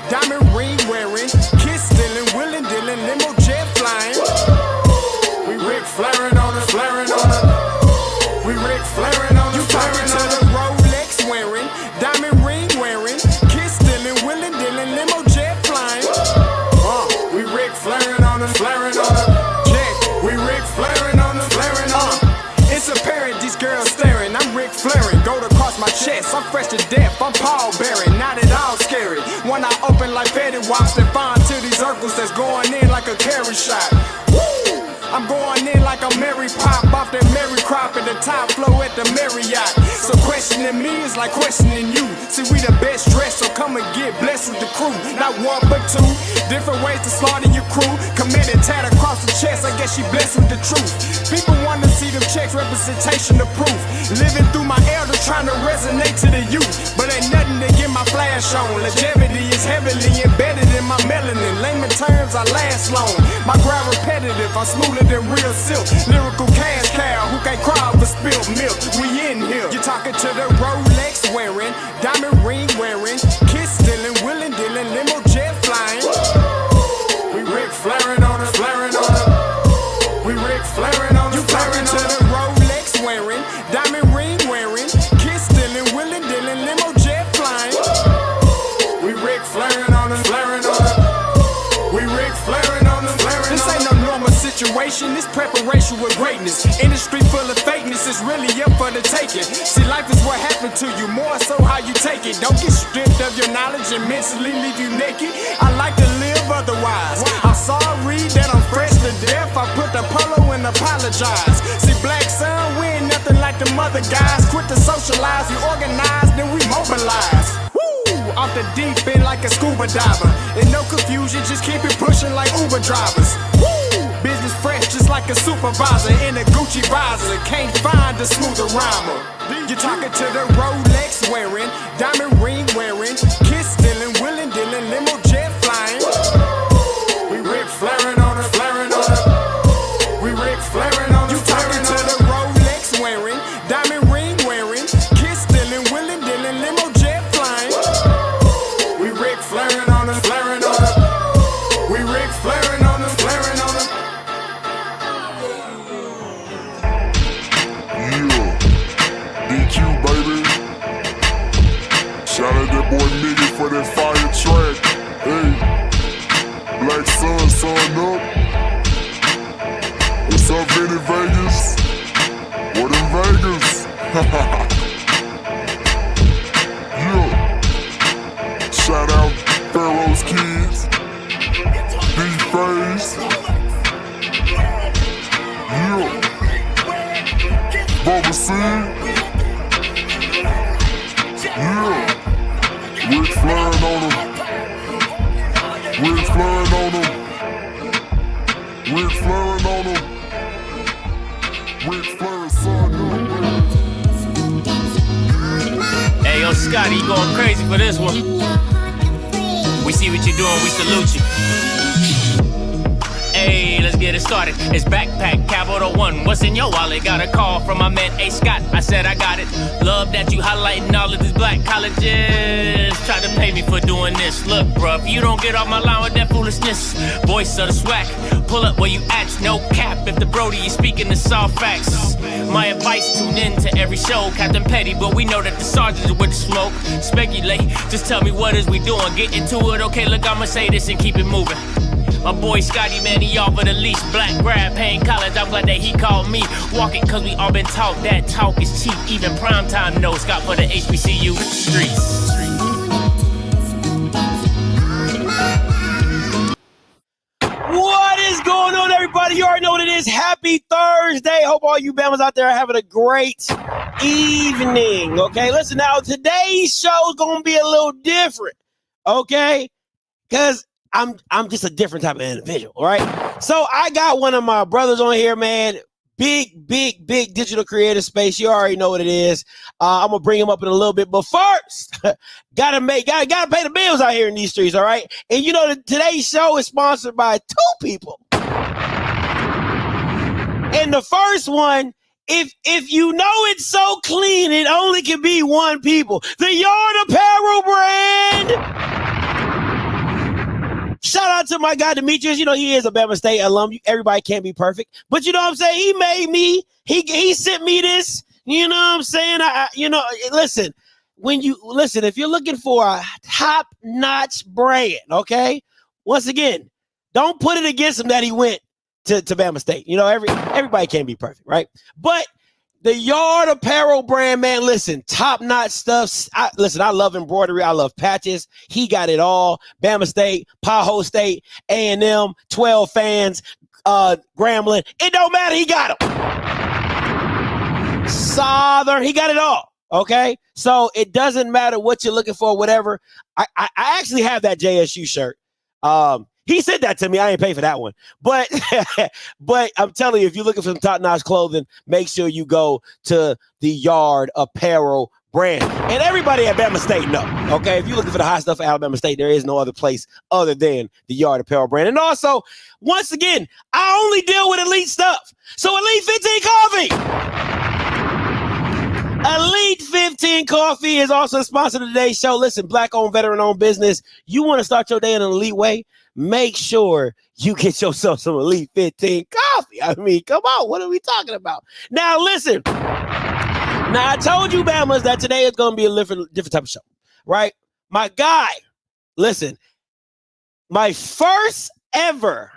diamond ring wearing, kiss stealing, willing dealing, limo jet flying. We Rick flaring on us, flaring on us. We Rick flaring on us. You talking to the Rolex wearing, diamond ring wearing, kiss stealing, willing dealing, limo jet flying. We Rick flaring on us, flaring on us. Jet, we Rick flaring on us, flaring on us. It's apparent these girls staring. I'm Rick flaring, gold across my chest. I'm fresh to death. I'm Paul Bearing, not at all scary. When I open like Betty Wops and find to these circles that's going in like a carry shot. Woo! I'm going in like a Mary Pop off that Mary Crop at the top flow at the Marriott. So questioning me is like questioning you. See, we the best dressed, so come and get blessed with the crew. Not one but two, different ways to slaughter your crew. Committed tat across the chest, I guess she blessed with the truth. People want to see them checks, representation of proof. Living through my elders trying to resonate to the youth. But ain't nothing to get my flash on. Longevity is heavily embedded in my melanin. Layman terms, I last long. My grind repetitive, I'm smoother than real silk. Lyrical cash cow who can't cry over spilled milk. We in here. You're talking to the Rolex wearing, diamond ring wearing, kiss stealing, willing dealing, limo jet flying. We Rick flaring on us, flaring on us. We Rick flaring on us. You talking to the Rolex wearing, diamond ring wearing, kiss stealing, willing dealing, limo jet flying. We Rick flaring on us, flaring on us. We Rick flaring on us, flaring on us. This ain't no normal situation, this preparation with greatness. Industry full of fakeness is really up for the taking. See, life is what happened to you, more so how you take it. Don't get stripped of your knowledge and mentally leave you naked. I like to live otherwise. I'm sorry that I'm fresh to death. I put the polo and apologize. See, black son, we ain't nothing like the mother guys. Quit to socialize, we organize, then we mobilize. Off the deep end like a scuba diver. And no confusion, just keep it pushing like Uber drivers. Woo! Business fresh just like a supervisor in a Gucci visor. Can't find a smoother rhymer. You're talking to the Rolex wearing, diamond ring wearing, kiss stealing, willing dealing, limo jet flying. We Rick flaring on us, flaring on us. We Rick flaring on us. You talking to the Rolex wearing, diamond ring wearing, kiss stealing, willing dealing, limo jet flying. We Rick flaring on us, flaring on us. We Rick flaring on us, flaring on us. Yeah, DQ baby. Shout out that boy Nigga for that fire track. Hey, Black Sun, sun up. What's up, Vinny Vegas? What in Vegas? Yeah. Shout out Pharaoh's Kids, D-Phase, yeah, Bubba C, yeah, Rick flaring on them, Rick flaring on them, Rick flaring on them, Rick flaring son up. Hey, yo, Scotty, you going crazy for this one. We see what you're doing, we salute you. Hey, let's get it started. It's Backpack Capital One. What's in your wallet? Got a call from my man A. Scott. I said I got it. Love that you highlighting all of these black colleges. Try to pay me for doing this. Look, bruh, if you don't get off my line with that foolishness, voice of the swag, pull up where you at, no cap. If the Brody is speaking the soft facts, my advice, tune in to every show. Captain Petty, but we know that the sergeant is with the smoke. Speculate, just tell me what is we doing. Get into it, okay, look, I'ma say this and keep it moving. My boy Scotty, man, he offered the leash. Black grad, paying college, I'm glad that he called me. Walking, cause we all been taught that talk is cheap. Even primetime knows Scott for the HBCU streets. What is going on, everybody? You already know what it is. Happy Thursday. Hope all you Bamas out there are having a great evening. Okay, listen now, today's show is going to be a little different. Okay, because I'm just a different type of individual, all right? So I got one of my brothers on here, man. Big digital creative space. You already know what it is. I'm gonna bring him up in a little bit, but first, gotta pay the bills out here in these streets, all right? And you know, today's show is sponsored by two people. And the first one, if you know it's so clean, it only can be one people. The Yard Apparel brand. out to my guy Demetrius. You know, he is a Bama State alum. Everybody can't be perfect, but you know what I'm saying? He made me. He sent me this. You know what I'm saying? Listen, if you're looking for a top-notch brand, okay? Once again, don't put it against him that he went to Bama State. You know, everybody can't be perfect, right? But the Yard Apparel brand, man, listen, top-notch stuff. I love embroidery. I love patches. He got it all. Bama State, Paho State, A&M, 12 fans, Grambling. It don't matter. He got them. Southern, he got it all. Okay? So it doesn't matter what you're looking for, whatever. I actually have that JSU shirt. He said that to me. I ain't pay for that one. But but I'm telling you, if you're looking for some top-notch clothing, make sure you go to the Yard Apparel brand. And everybody at Bama State know, okay? If you're looking for the hot stuff at Alabama State, there is no other place other than the Yard Apparel brand. And also, once again, I only deal with elite stuff. So Elite 15 Coffee. Elite 15 Coffee is also a sponsor of today's show. Listen, Black-owned, veteran-owned business. You want to start your day in an elite way? Make sure you get yourself some Elite 15 Coffee. I mean, come on. What are we talking about? Now, listen. Now, I told you, Bamas, that today is going to be a different type of show, right? My guy, listen, my first ever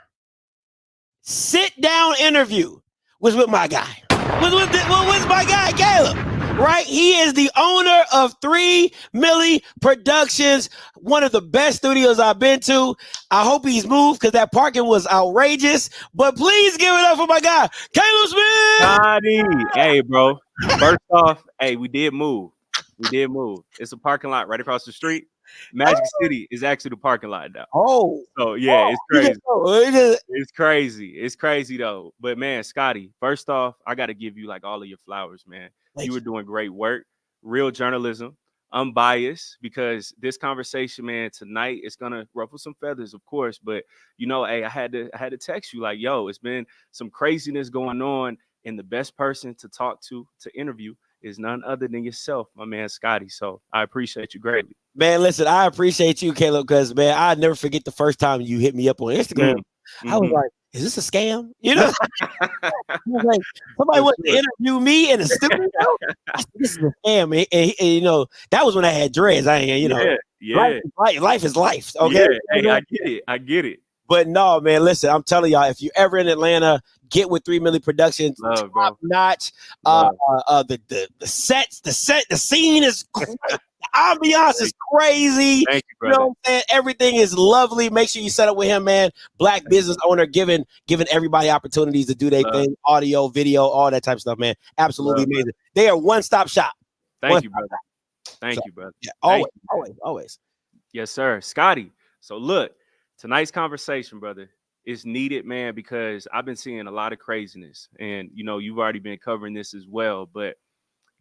sit-down interview was with my guy. Was my guy, Caleb. Right? He is the owner of 3MILLI Productions, one of the best studios I've been to. I hope he's moved because that parking was outrageous. But please give it up for my guy, Caleb Smith. Scotty. Hey, bro. First off, hey, we did move. It's a parking lot right across the street. Magic City is actually the parking lot now. Oh. So, yeah, it's crazy. It's crazy, though. But, man, Scotty, first off, I got to give you, like, all of your flowers, man. You were doing great work, real journalism, unbiased, because this conversation, man, tonight it's gonna ruffle some feathers, of course. But you know, hey, I had to text you like, yo, it's been some craziness going on, and the best person to talk to interview is none other than yourself, my man Scotty. So I appreciate you greatly. Man, listen, I appreciate you, Caleb, because man, I never forget the first time you hit me up on Instagram. I was like, is this a scam? You know, like, somebody wants to interview me in a studio. This is a scam, and you know that was when I had dreads. Life is life. Okay, hey, I get it. But no, man, listen, I'm telling y'all, if you're ever in Atlanta, get with 3MILLI Productions. Top notch. The sets, the scene is. Ambiance is crazy. Thank you, brother. You know what I'm saying? Everything is lovely. Make sure you set up with him, man. Black business owner, giving everybody opportunities to do their thing, audio, video, all that type of stuff, man. Absolutely amazing. They are one-stop shop. Thank you, brother. Thank you, brother. Yeah, always. Yes, sir. Scotty. So look, tonight's conversation, brother, is needed, man, because I've been seeing a lot of craziness. And, you know, you've already been covering this as well. But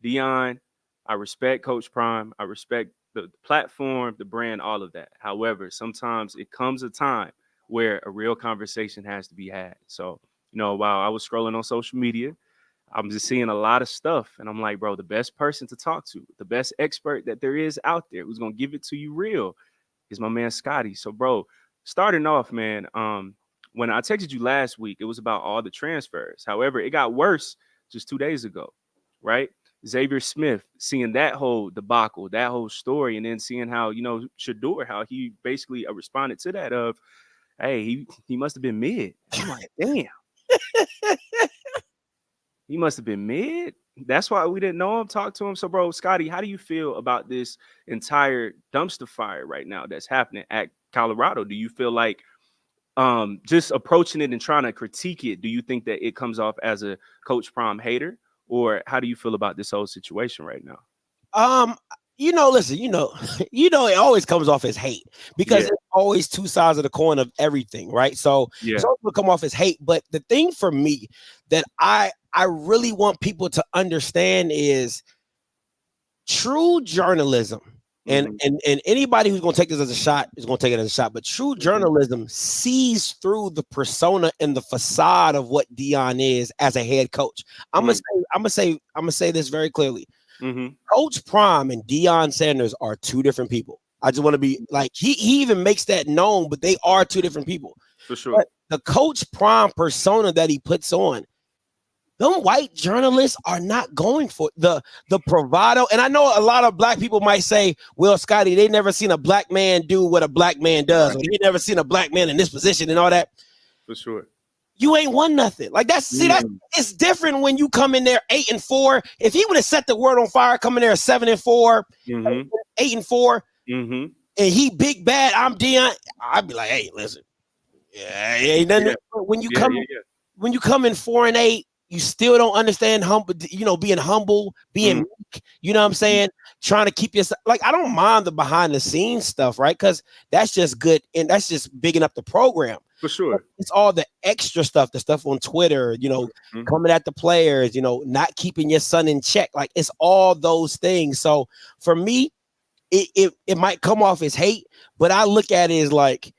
Dion, I respect Coach Prime. I respect the platform, the brand, all of that. However, sometimes it comes a time where a real conversation has to be had. So, you know, while I was scrolling on social media, I'm just seeing a lot of stuff. And I'm like, bro, the best person to talk to, the best expert that there is out there who's going to give it to you real is my man Scotty. So, bro, starting off, man, when I texted you last week, it was about all the transfers. However, it got worse just 2 days ago, right? Xavier Smith, seeing that whole debacle, that whole story, and then seeing how, you know, Shador, how he basically responded to that of, hey, he must have been mid. I'm like, damn. He must have been mid. That's why we didn't know him, talk to him. So, bro, Scotty, how do you feel about this entire dumpster fire right now that's happening at Colorado? Do you feel like just approaching it and trying to critique it, do you think that it comes off as a Coach Prime hater? Or how do you feel about this whole situation right now? You know, listen, you know, it always comes off as hate because it's always two sides of the coin of everything, right? So it's always gonna come off as hate. But the thing for me that I really want people to understand is true journalism. And anybody who's going to take this as a shot is going to take it as a shot. But true journalism sees through the persona and the facade of what Dion is as a head coach. I'm gonna say this very clearly. Coach Prime and Deion Sanders are two different people. I just want to be like he even makes that known, but they are two different people. For sure. But the Coach Prime persona that he puts on, them white journalists are not going for the bravado. And I know a lot of black people might say, well, Scotty, they never seen a black man do what a black man does, or they never seen a black man in this position and all that. For sure. You ain't won nothing. Like that's it's different when you come in there 8-4. If he would have set the world on fire, coming there 7-4, 8-4, and he big bad, I'm Deion, I'd be like, hey, listen. Yeah, ain't nothing. Yeah. When you come in 4-8, you still don't understand being humble, being meek, you know what I'm saying? Trying to keep yourself like I don't mind the behind the scenes stuff, right? Because that's just good and that's just bigging up the program. For sure. It's all the extra stuff, the stuff on Twitter, coming at the players, not keeping your son in check. Like it's all those things. So for me, it might come off as hate, but I look at it as like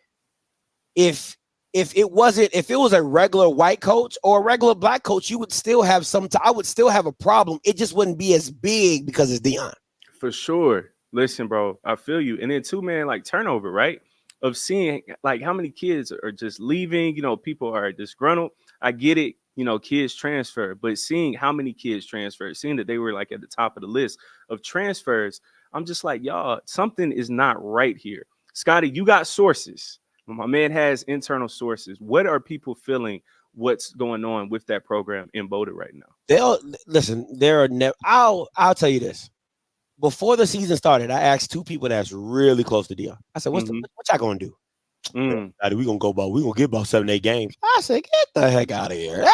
if it was a regular white coach or a regular black coach, you would still have I would still have a problem. It just wouldn't be as big because it's Deion. For sure. Listen, bro, I feel you. And then too, man, like turnover, right? Of seeing like how many kids are just leaving, people are disgruntled. I get it, kids transfer, but seeing how many kids transfer, seeing that they were like at the top of the list of transfers, I'm just like, y'all, something is not right here. Scotty, you got sources. My man has internal sources. What are people feeling? What's going on with that program in Boulder right now? I'll tell you this. Before the season started, I asked two people that's really close to Deion. I said, what y'all gonna do? We gonna get about 7-8 games. I said, get the heck out of here.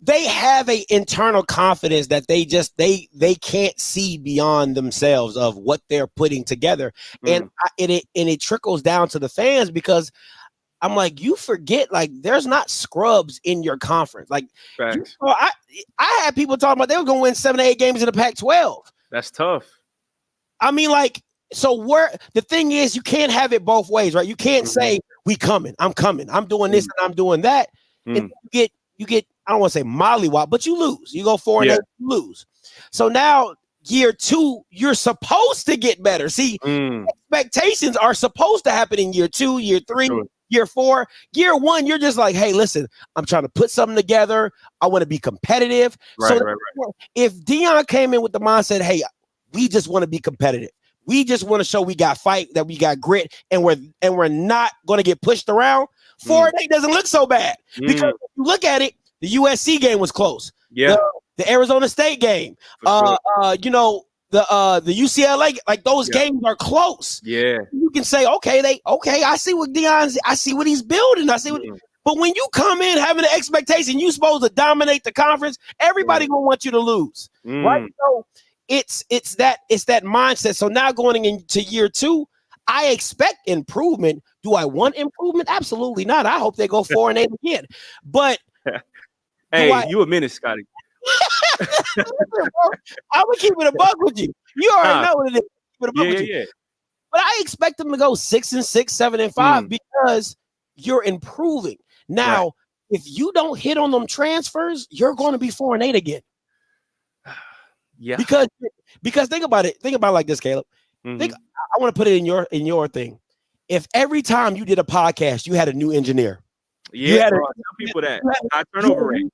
They have a internal confidence that they can't see beyond themselves of what they're putting together. And it trickles down to the fans because I'm like, you forget, like, there's not scrubs in your conference. Like, I had people talking about they were going to win 7 to 8 games in the Pac-12. That's tough. I mean, like, so the thing is, you can't have it both ways, right? You can't say, I'm coming, I'm doing this and I'm doing that. And you get, I don't want to say mollywop, but you lose. You go 4-8, you lose. So now year 2, you're supposed to get better. See, expectations are supposed to happen in year 2, year 3, year 4. Year 1, you're just like, hey, listen, I'm trying to put something together. I want to be competitive. Right. If Deion came in with the mindset, hey, we just want to be competitive. We just want to show we got fight, that we got grit, and we're not going to get pushed around. 4-8 doesn't look so bad because if you look at it, the USC game was close. Yeah, the Arizona State game, the UCLA, like those games are close. Yeah, you can say, I see what I see what he's building. I see what. But when you come in having an expectation, you're supposed to dominate the conference. Everybody gonna want you to lose, right? So it's that mindset. So now going into year 2, I expect improvement. Do I want improvement? Absolutely not. I hope they go 4-8 again. But hey, you a minute, Scotty. I'm gonna keep it a buck with you. You already know what it is. Yeah. But I expect them to go 6-6, 7-5 because you're improving. Now, if you don't hit on them transfers, you're going to be 4-8 again. Yeah. Because think about it. Think about it like this, Caleb. I want to put it in your thing. If every time you did a podcast, you had a new engineer. Yeah, you had tell people that high turnover rate.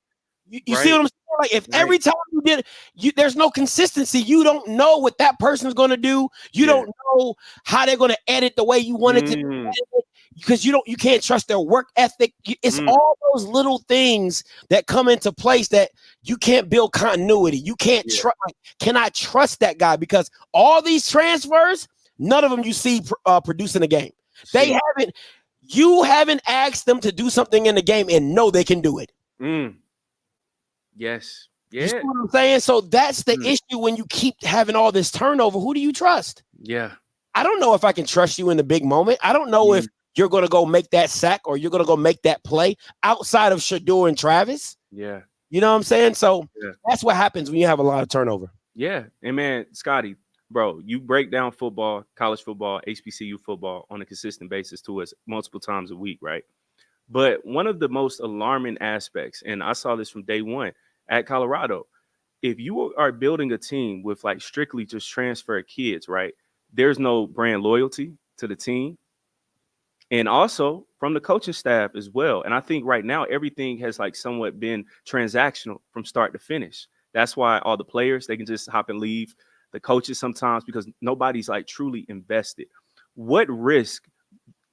You see what I'm saying? Like if every time you did it, there's no consistency. You don't know what that person is going to do. You don't know how they're going to edit the way you want it to be because you can't trust their work ethic. It's all those little things that come into place that you can't build continuity. You can't cannot trust that guy because all these transfers, none of them you see producing a game. They haven't. You haven't asked them to do something in the game and know they can do it. Yes. Yeah. You see what I'm saying? So that's the issue when you keep having all this turnover. Who do you trust? Yeah. I don't know if I can trust you in the big moment. I don't know if you're going to go make that sack or you're going to go make that play outside of Shador and Travis. Yeah. You know what I'm saying? So that's what happens when you have a lot of turnover. Yeah. And man, Scotty, bro, you break down football, college football, HBCU football on a consistent basis to us multiple times a week, right? But one of the most alarming aspects, and I saw this from day one at Colorado, if you are building a team with like strictly just transfer kids, right? there's no brand loyalty to the team. And also from the coaching staff as well. And I think right now everything has like somewhat been transactional from start to finish. That's why all the players, they can just hop and leave. The coaches sometimes, because nobody's like truly invested. What risk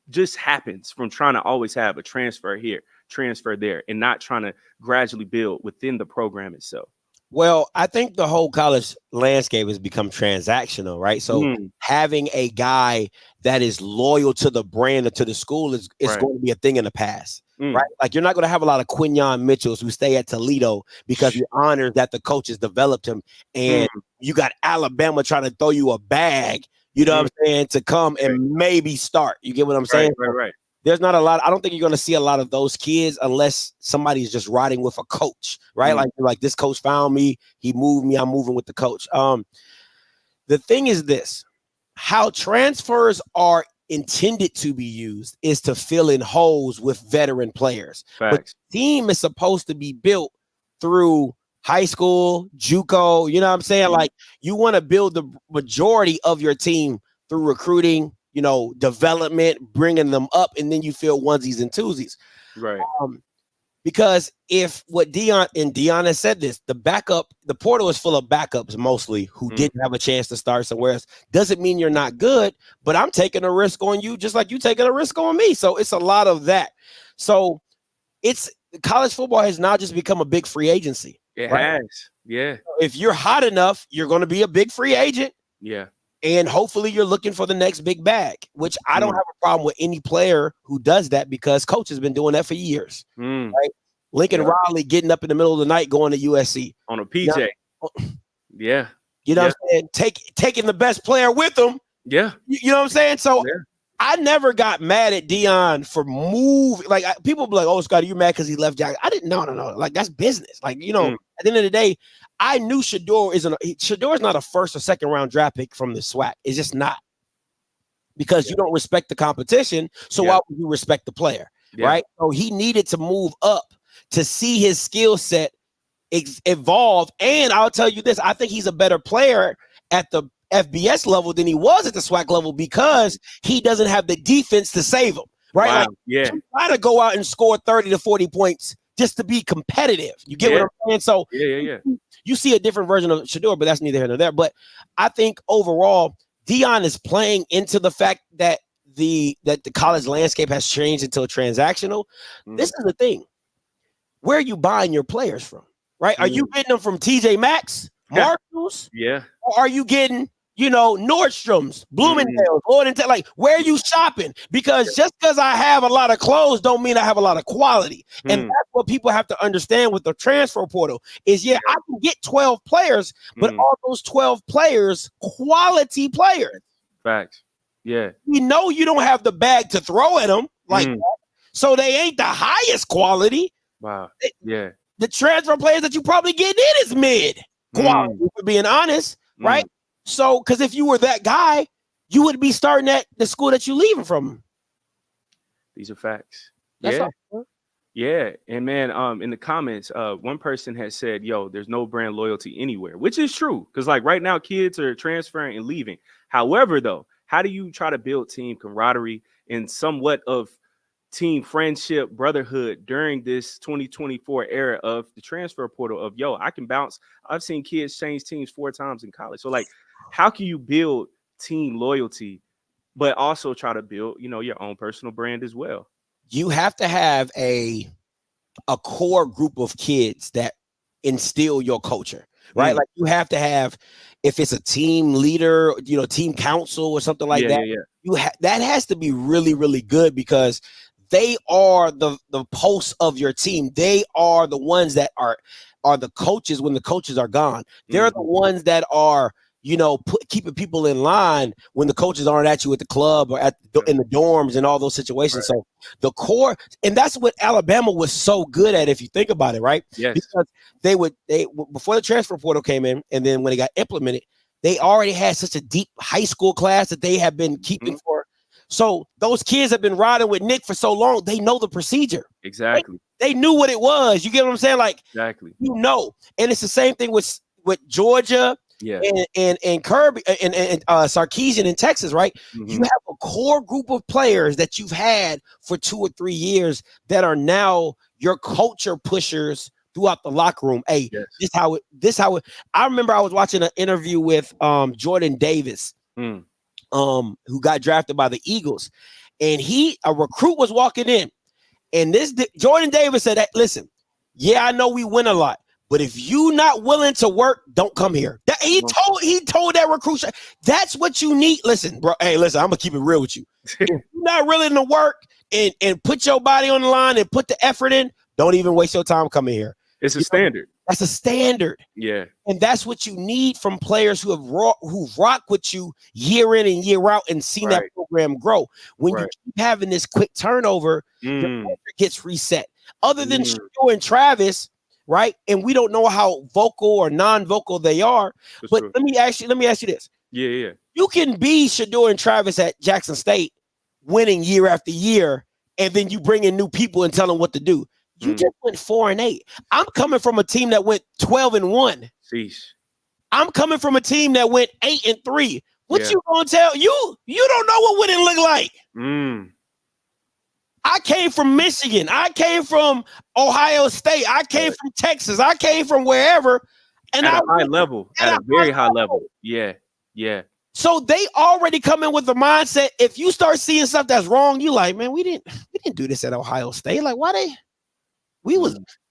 just happens from trying to always have a transfer here, transfer there, and not trying to gradually build within the program itself? Well, I think the whole college landscape has become transactional, right? So having a guy that is loyal to the brand or to the school is going to be a thing in the past, right? Like you're not going to have a lot of Quinyon Mitchells who stay at Toledo because you're honored that the coaches developed him, and you got Alabama trying to throw you a bag, you know what I'm saying, to come and maybe start. You get what I'm saying? Right. There's not a lot. I don't think you're going to see a lot of those kids unless somebody's just riding with a coach, right? Like this coach found me, he moved me, I'm moving with the coach. The thing is this, how transfers are intended to be used is to fill in holes with veteran players. Facts. But the team is supposed to be built through high school, JUCO, you know what I'm saying? Like you want to build the majority of your team through recruiting, you know, development, bringing them up, and then you feel onesies and twosies. Right. Because if what Dion has said this, the portal is full of backups mostly who didn't have a chance to start somewhere else. Doesn't mean you're not good, but I'm taking a risk on you just like you taking a risk on me. So it's a lot of that. So college football has now just become a big free agency. It has. Yeah. If you're hot enough, you're going to be a big free agent. Yeah. And hopefully you're looking for the next big bag, which I don't have a problem with any player who does that because coach has been doing that for years. Right? Lincoln Riley getting up in the middle of the night going to USC. On a PJ. Yeah. You know what I'm saying? Taking the best player with him. Yeah. You know what I'm saying? So I never got mad at Dion for moving. Like people be like, "Oh, Scott, are you mad because he left Jack?" I didn't. No. Like that's business. Like at the end of the day, I knew Shador is not a first or second round draft pick from the SWAC. It's just not, because you don't respect the competition. So why would you respect the player, right? So he needed to move up to see his skill set evolve. And I'll tell you this: I think he's a better player at the FBS level than he was at the SWAC level because he doesn't have the defense to save him, right? Wow. Like, try to go out and score 30 to 40 points just to be competitive. You get what I'm saying? So you see a different version of Shador, but that's neither here nor there. But I think overall, Dion is playing into the fact that the college landscape has changed into a transactional. This is the thing. Where are you buying your players from, right? Are you getting them from TJ Maxx, Marshalls? Or are you getting, Nordstrom's, Bloomingdale's, like, where are you shopping? Because just because I have a lot of clothes don't mean I have a lot of quality. And that's what people have to understand with the transfer portal is, I can get 12 players, but all those 12 players, quality players. Facts. Yeah. You don't have the bag to throw at them like that. So they ain't the highest quality. Wow. The transfer players that you probably get in is mid quality, for being honest, right? So, because if you were that guy, you would be starting at the school that you're leaving from. These are facts. That's Yeah. And man, in the comments, one person had said, there's no brand loyalty anywhere, which is true. Because like right now, kids are transferring and leaving. However, though, how do you try to build team camaraderie and somewhat of team friendship, brotherhood during this 2024 era of the transfer portal of, I can bounce. I've seen kids change teams 4 times in college. So like, how can you build team loyalty, but also try to build, your own personal brand as well? You have to have a core group of kids that instill your culture, right? Like you have to have, if it's a team leader, team council or something like that, that has to be really, really good because they are the pulse of your team. They are the ones that are the coaches when the coaches are gone. They're the ones that are, keeping people in line when the coaches aren't at you at the club or in the dorms and all those situations. So the core, and that's what Alabama was so good at, if you think about it, right? Yes. Because they before the transfer portal came in, and then when it got implemented, they already had such a deep high school class that they have been keeping for. So those kids have been riding with Nick for so long, they know the procedure. Exactly. They knew what it was. You get what I'm saying? Like, exactly. And it's the same thing with Georgia, Yeah. and Kirby and Sarkeesian in Texas, right? You Mhm. have a core group of players that you've had for 2 or 3 years that are now your culture pushers throughout the locker room. Hey, Yes. this how it. I remember I was watching an interview with Jordan Davis, Mm. who got drafted by the Eagles, and a recruit was walking in, and Jordan Davis said, listen, yeah, I know we win a lot, but if you not willing to work, don't come here. He told that recruit, that's what you need. Listen, bro. Hey, listen, I'm gonna keep it real with you. If you're not willing to work and put your body on the line and put the effort in, don't even waste your time coming here. It's a standard. That's a standard. Yeah. And that's what you need from players who rock with you year in and year out and seen that program grow. When you keep having this quick turnover, your culture gets reset. Other than Shador and Travis, right? And we don't know how vocal or non-vocal they are. That's but true. let me ask you this. Yeah. You can be Shador and Travis at Jackson State, winning year after year, and then you bring in new people and tell them what to do. You just went 4-8. I'm coming from a team that went 12-1. Sheesh. I'm coming from a team that went 8-3. What you gonna tell you? You don't know what winning look like. I came from Michigan. I came from Ohio State. I came from Texas. I came from wherever. And at a high level, at a very high level. Yeah. So they already come in with the mindset. If you start seeing stuff that's wrong, you like, man, we didn't do this at Ohio State. Like, why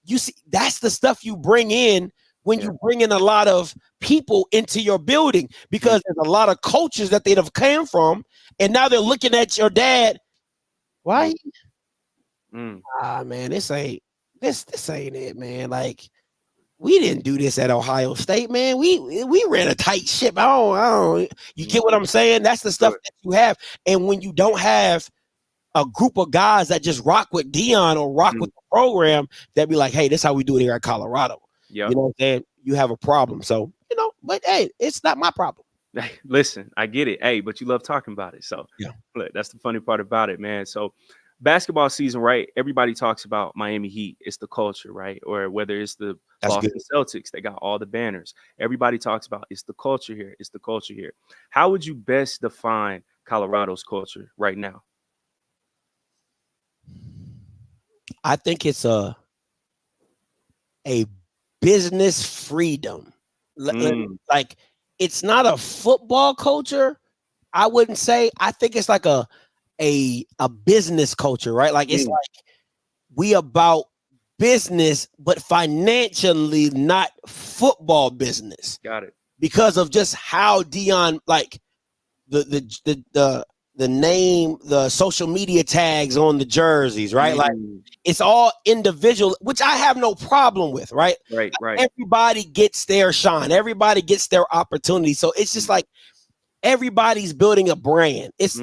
you see, that's the stuff you bring in when you bring in a lot of people into your building, because there's a lot of cultures that they'd have came from, and now they're looking at your dad. Why? Man, this ain't it, man. Like, we didn't do this at Ohio State, man. We ran a tight ship. I don't. You get what I'm saying? That's the stuff that you have, and when you don't have a group of guys that just rock with Dion or rock with the program, that be like, hey, this is how we do it here at Colorado. You know what I'm saying? You have a problem. So, but hey, it's not my problem. Listen, I get it. Hey, but you love talking about it. So look, that's the funny part about it, man. So basketball season, right? Everybody talks about Miami Heat. It's the culture, right? Or whether it's the Boston Celtics, they got all the banners. Everybody talks about it's the culture here. It's the culture here. How would you best define Colorado's culture right now? I think it's a business freedom. Like, it's not a football culture, I wouldn't say. I think it's like a business culture, right? Like, it's like we about business, but financially not football business. Got it. Because of just how Dion, like the name, the social media tags on the jerseys, right? Like, it's all individual, which I have no problem with, right? Right. Everybody gets their shine. Everybody gets their opportunity. So it's just like everybody's building a brand. It's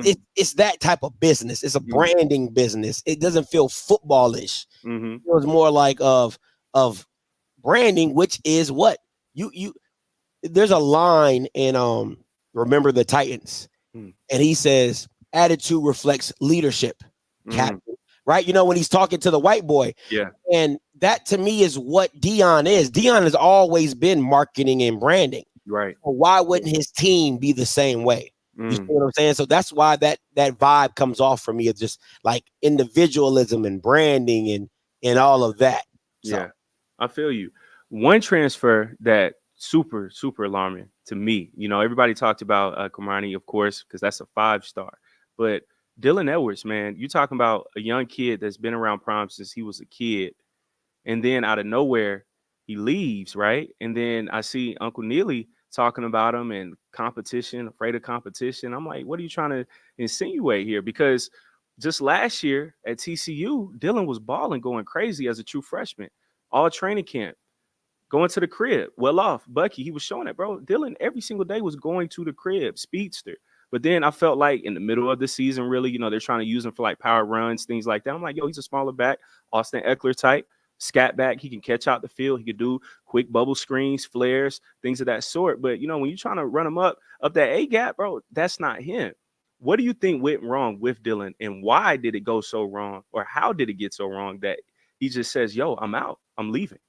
that type of business. It's a branding business. It doesn't feel footballish. It feels more like of branding, which is what you there's a line in Remember the Titans. And he says, attitude reflects leadership, captain. Right? When he's talking to the white boy. Yeah. And that to me is what Dion is. Dion has always been marketing and branding. Right. So why wouldn't his team be the same way? You see what I'm saying? So that's why that vibe comes off for me of just like individualism and branding and all of that. So. Yeah, I feel you. One transfer that super alarming to me. Everybody talked about Kamani, of course, because that's a 5-star. But Dylan Edwards, man, you talking about a young kid that's been around Prime since he was a kid, and then out of nowhere he leaves, right? And then I see Uncle Neely talking about him and competition, afraid of competition. I'm like, what are you trying to insinuate here? Because just last year at TCU, Dylan was balling, going crazy as a true freshman, all training camp. Going to the crib, well off. Bucky, he was showing it, bro. Dylan every single day was going to the crib, speedster. But then I felt like in the middle of the season, really, they're trying to use him for like power runs, things like that. I'm like, yo, he's a smaller back, Austin Eckler type, scat back. He can catch out the field. He could do quick bubble screens, flares, things of that sort. But, when you're trying to run him up that A gap, bro, that's not him. What do you think went wrong with Dylan, and why did it go so wrong, or how did it get so wrong that he just says, yo, I'm out, I'm leaving?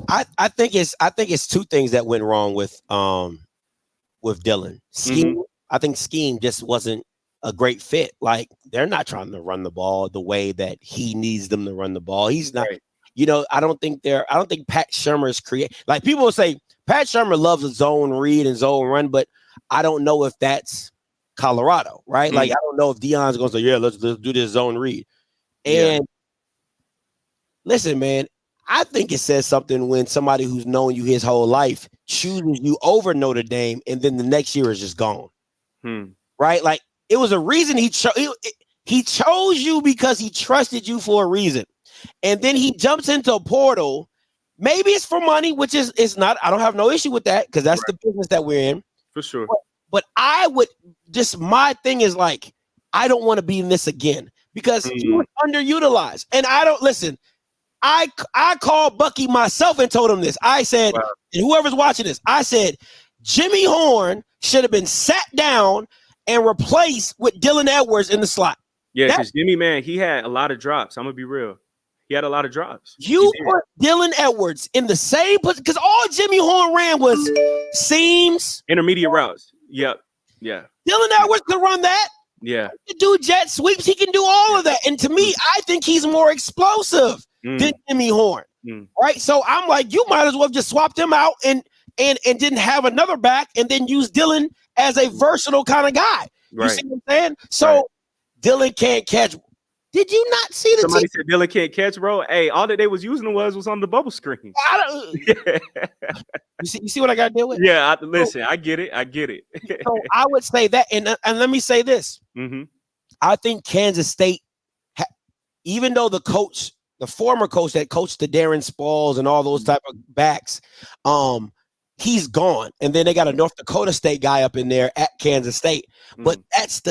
I think it's two things that went wrong with Dylan. Scheme. I think scheme just wasn't a great fit. Like, they're not trying to run the ball the way that he needs them to run the ball. He's not. Right. I don't think Pat Shurmur's like, people will say Pat Shurmur loves a zone read and zone run, but I don't know if that's Colorado, right? Like, I don't know if Deion's going to say, yeah, let's do this zone read. And listen, man, I think it says something when somebody who's known you his whole life chooses you over Notre Dame, and then the next year is just gone. Right? Like, it was a reason he chose you, because he trusted you for a reason. And then he jumps into a portal. Maybe it's for money, which is not. I don't have no issue with that, because that's the business that we're in. For sure. But I would my thing is, like, I don't want to be in this again, because he was underutilized. And I don't listen. I called Bucky myself and told him this. I said, and whoever's watching this, I said, Jimmy Horn should have been sat down and replaced with Dylan Edwards in the slot. Yeah, because Jimmy, man, he had a lot of drops. I'm gonna be real. He had a lot of drops. You put Dylan Edwards in the same position, because all Jimmy Horn ran was seams, intermediate routes. Yep. Yeah. Dylan Edwards could run that. Yeah. He can do jet sweeps. He can do all of that. And to me, I think he's more explosive than Jimmy Horn. Right. So I'm like, you might as well have just swapped him out and didn't have another back, and then use Dylan as a versatile kind of guy. You see what I'm saying? So Dylan can't catch. Did you not see the Somebody said Dylan can't catch, bro? Hey, all that they was using was on the bubble screen. You see what I got to deal with? Yeah, listen, I get it. So I would say that, and let me say this. I think Kansas State, even though the former coach that coached the Darren Sproles and all those type of backs, he's gone. And then they got a North Dakota State guy up in there at Kansas State. But that's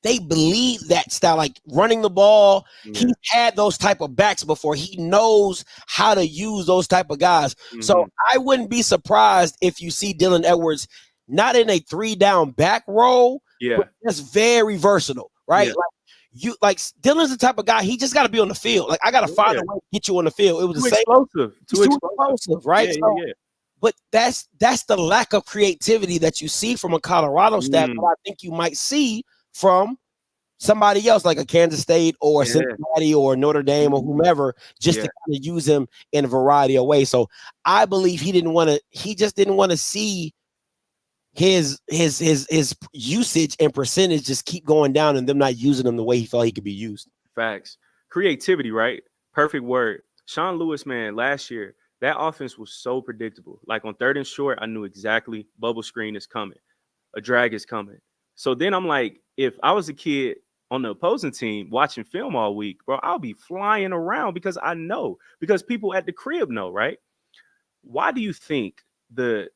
they believe that style, like running the ball. He's had those type of backs before. He knows how to use those type of guys. So I wouldn't be surprised if you see Dylan Edwards not in a 3-down back role. But that's very versatile, right? Like Dylan's the type of guy, he just got to be on the field. Like, I got to find a way to get you on the field. It was the same. Too explosive, right? But that's the lack of creativity that you see from a Colorado staff that I think you might see from somebody else, like a Kansas State or Cincinnati or Notre Dame or whomever, just to kind of use him in a variety of ways. So I believe he just didn't want to see his usage and percentage just keep going down, and them not using him the way he felt he could be used. Facts. Creativity, right? Perfect word. Sean Lewis, man, last year, that offense was so predictable. Like, on 3rd and short, I knew exactly bubble screen is coming. A drag is coming. So then I'm like, if I was a kid on the opposing team watching film all week, bro, I'll be flying around, because I know, because people at the crib know, right? Why do you think the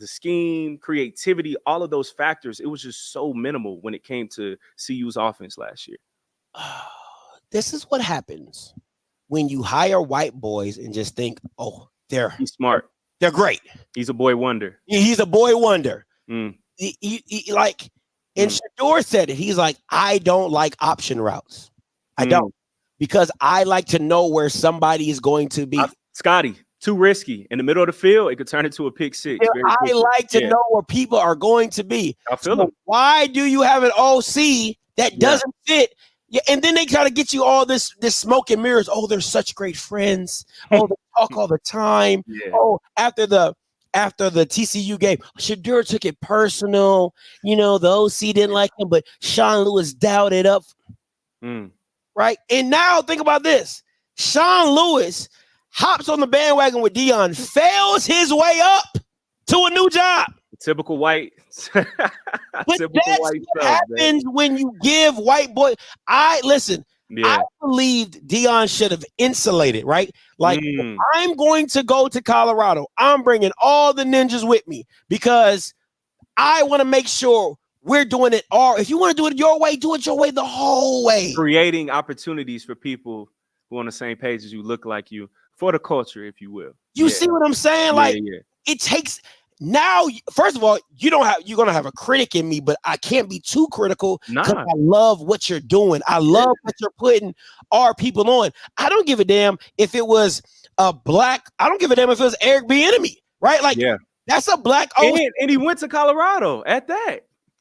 scheme, creativity, all of those factors, it was just so minimal when it came to CU's offense last year? This is what happens when you hire white boys and just think, oh, he's smart. They're great. He's a boy wonder. He's a boy wonder. He like, and Shador said it. He's like, I don't like option routes. I don't, because I like to know where somebody is going to be. Scotty, too risky. In the middle of the field, it could turn into a pick six. I like to know where people are going to be. I feel them. Why do you have an OC that doesn't fit? Yeah, and then they try to get you all this smoke and mirrors. Oh, they're such great friends. Oh, they talk all the time. Oh, after the TCU game, Shador took it personal. The OC didn't like him, but Sean Lewis dialed it up. Right? And now think about this. Sean Lewis hops on the bandwagon with Deion, fails his way up to a new job. Typical white. But that's what happens when you give white boy. I believed Deion should have insulated, right? Like, I'm going to go to Colorado. I'm bringing all the ninjas with me, because I want to make sure we're doing it all. If you want to do it your way, do it your way the whole way. Creating opportunities for people who are on the same page as you, look like you, for the culture, if you will. You see what I'm saying? Like, it takes. Now, first of all, you're gonna have a critic in me, but I can't be too critical, because I love what you're doing. I love what you're putting our people on. I don't give a damn if it was a black. I don't give a damn if it was Eric Bieniemy, right? Like, that's a black. And he went to Colorado at that.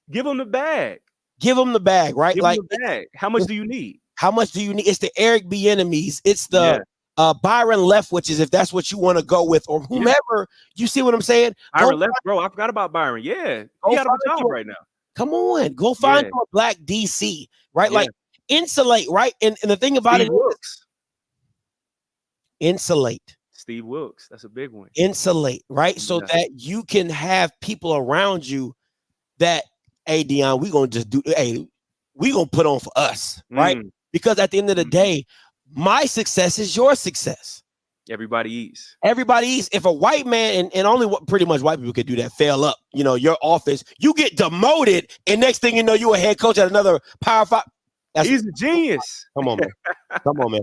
Give him the bag. Give him the bag, right? Give like him the bag. How much do you need? How much do you need? It's the Eric Bieniemys. It's the Byron Leftwiches, if that's what you want to go with, or whomever. You see what I'm saying? Byron Left, bro. I forgot about Byron. Yeah, he got a job right now. Come on, go find a black DC, right? Like insulate, right? And the thing about Steve Wilkes. Insulate. Steve Wilkes, that's a big one. Insulate, right? So that you can have people around you that, hey, Dion, we gonna just do, hey, we gonna put on for us, right? Because at the end of the day, my success is your success. Everybody eats. Everybody eats. If a white man, and only pretty much white people could do that, fail up, you know, your office, you get demoted, and next thing you know, you a head coach at another Power 5. He's a genius. Come on, man. Come on, man.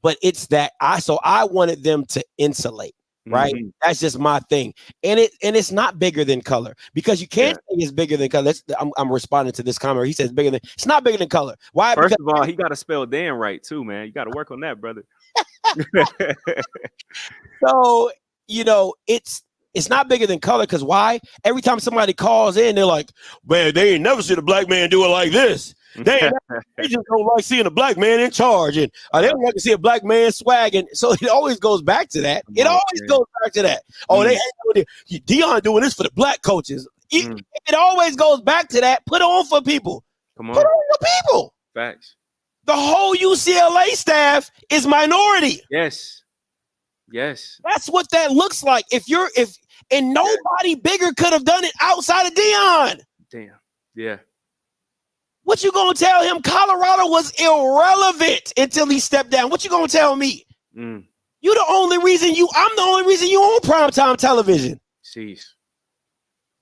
But it's that I wanted them to insulate, right? That's just my thing. And it's not bigger than color, because you can't say it's bigger than color. I'm responding to this comment. He says it's not bigger than color. Why? First of all, he got to spell Dan right too, man. You got to work on that, brother. So, you know, it's not bigger than color, because why? Every time somebody calls in, they're like, man, they ain't never seen a black man do it like this. They just don't like seeing a black man in charge, and they don't like to see a black man swagging. So it always goes back to that. It always goes back to that. Oh, they hate Dion doing this for the black coaches. It always goes back to that. Put on for people. Come on. Put on for people. Facts. The whole UCLA staff is minority. Yes. Yes. That's what that looks like. And nobody bigger could have done it outside of Dion. Damn. Yeah. What you gonna tell him? Colorado was irrelevant until he stepped down. What you gonna tell me? I'm the only reason you own primetime television. Jeez.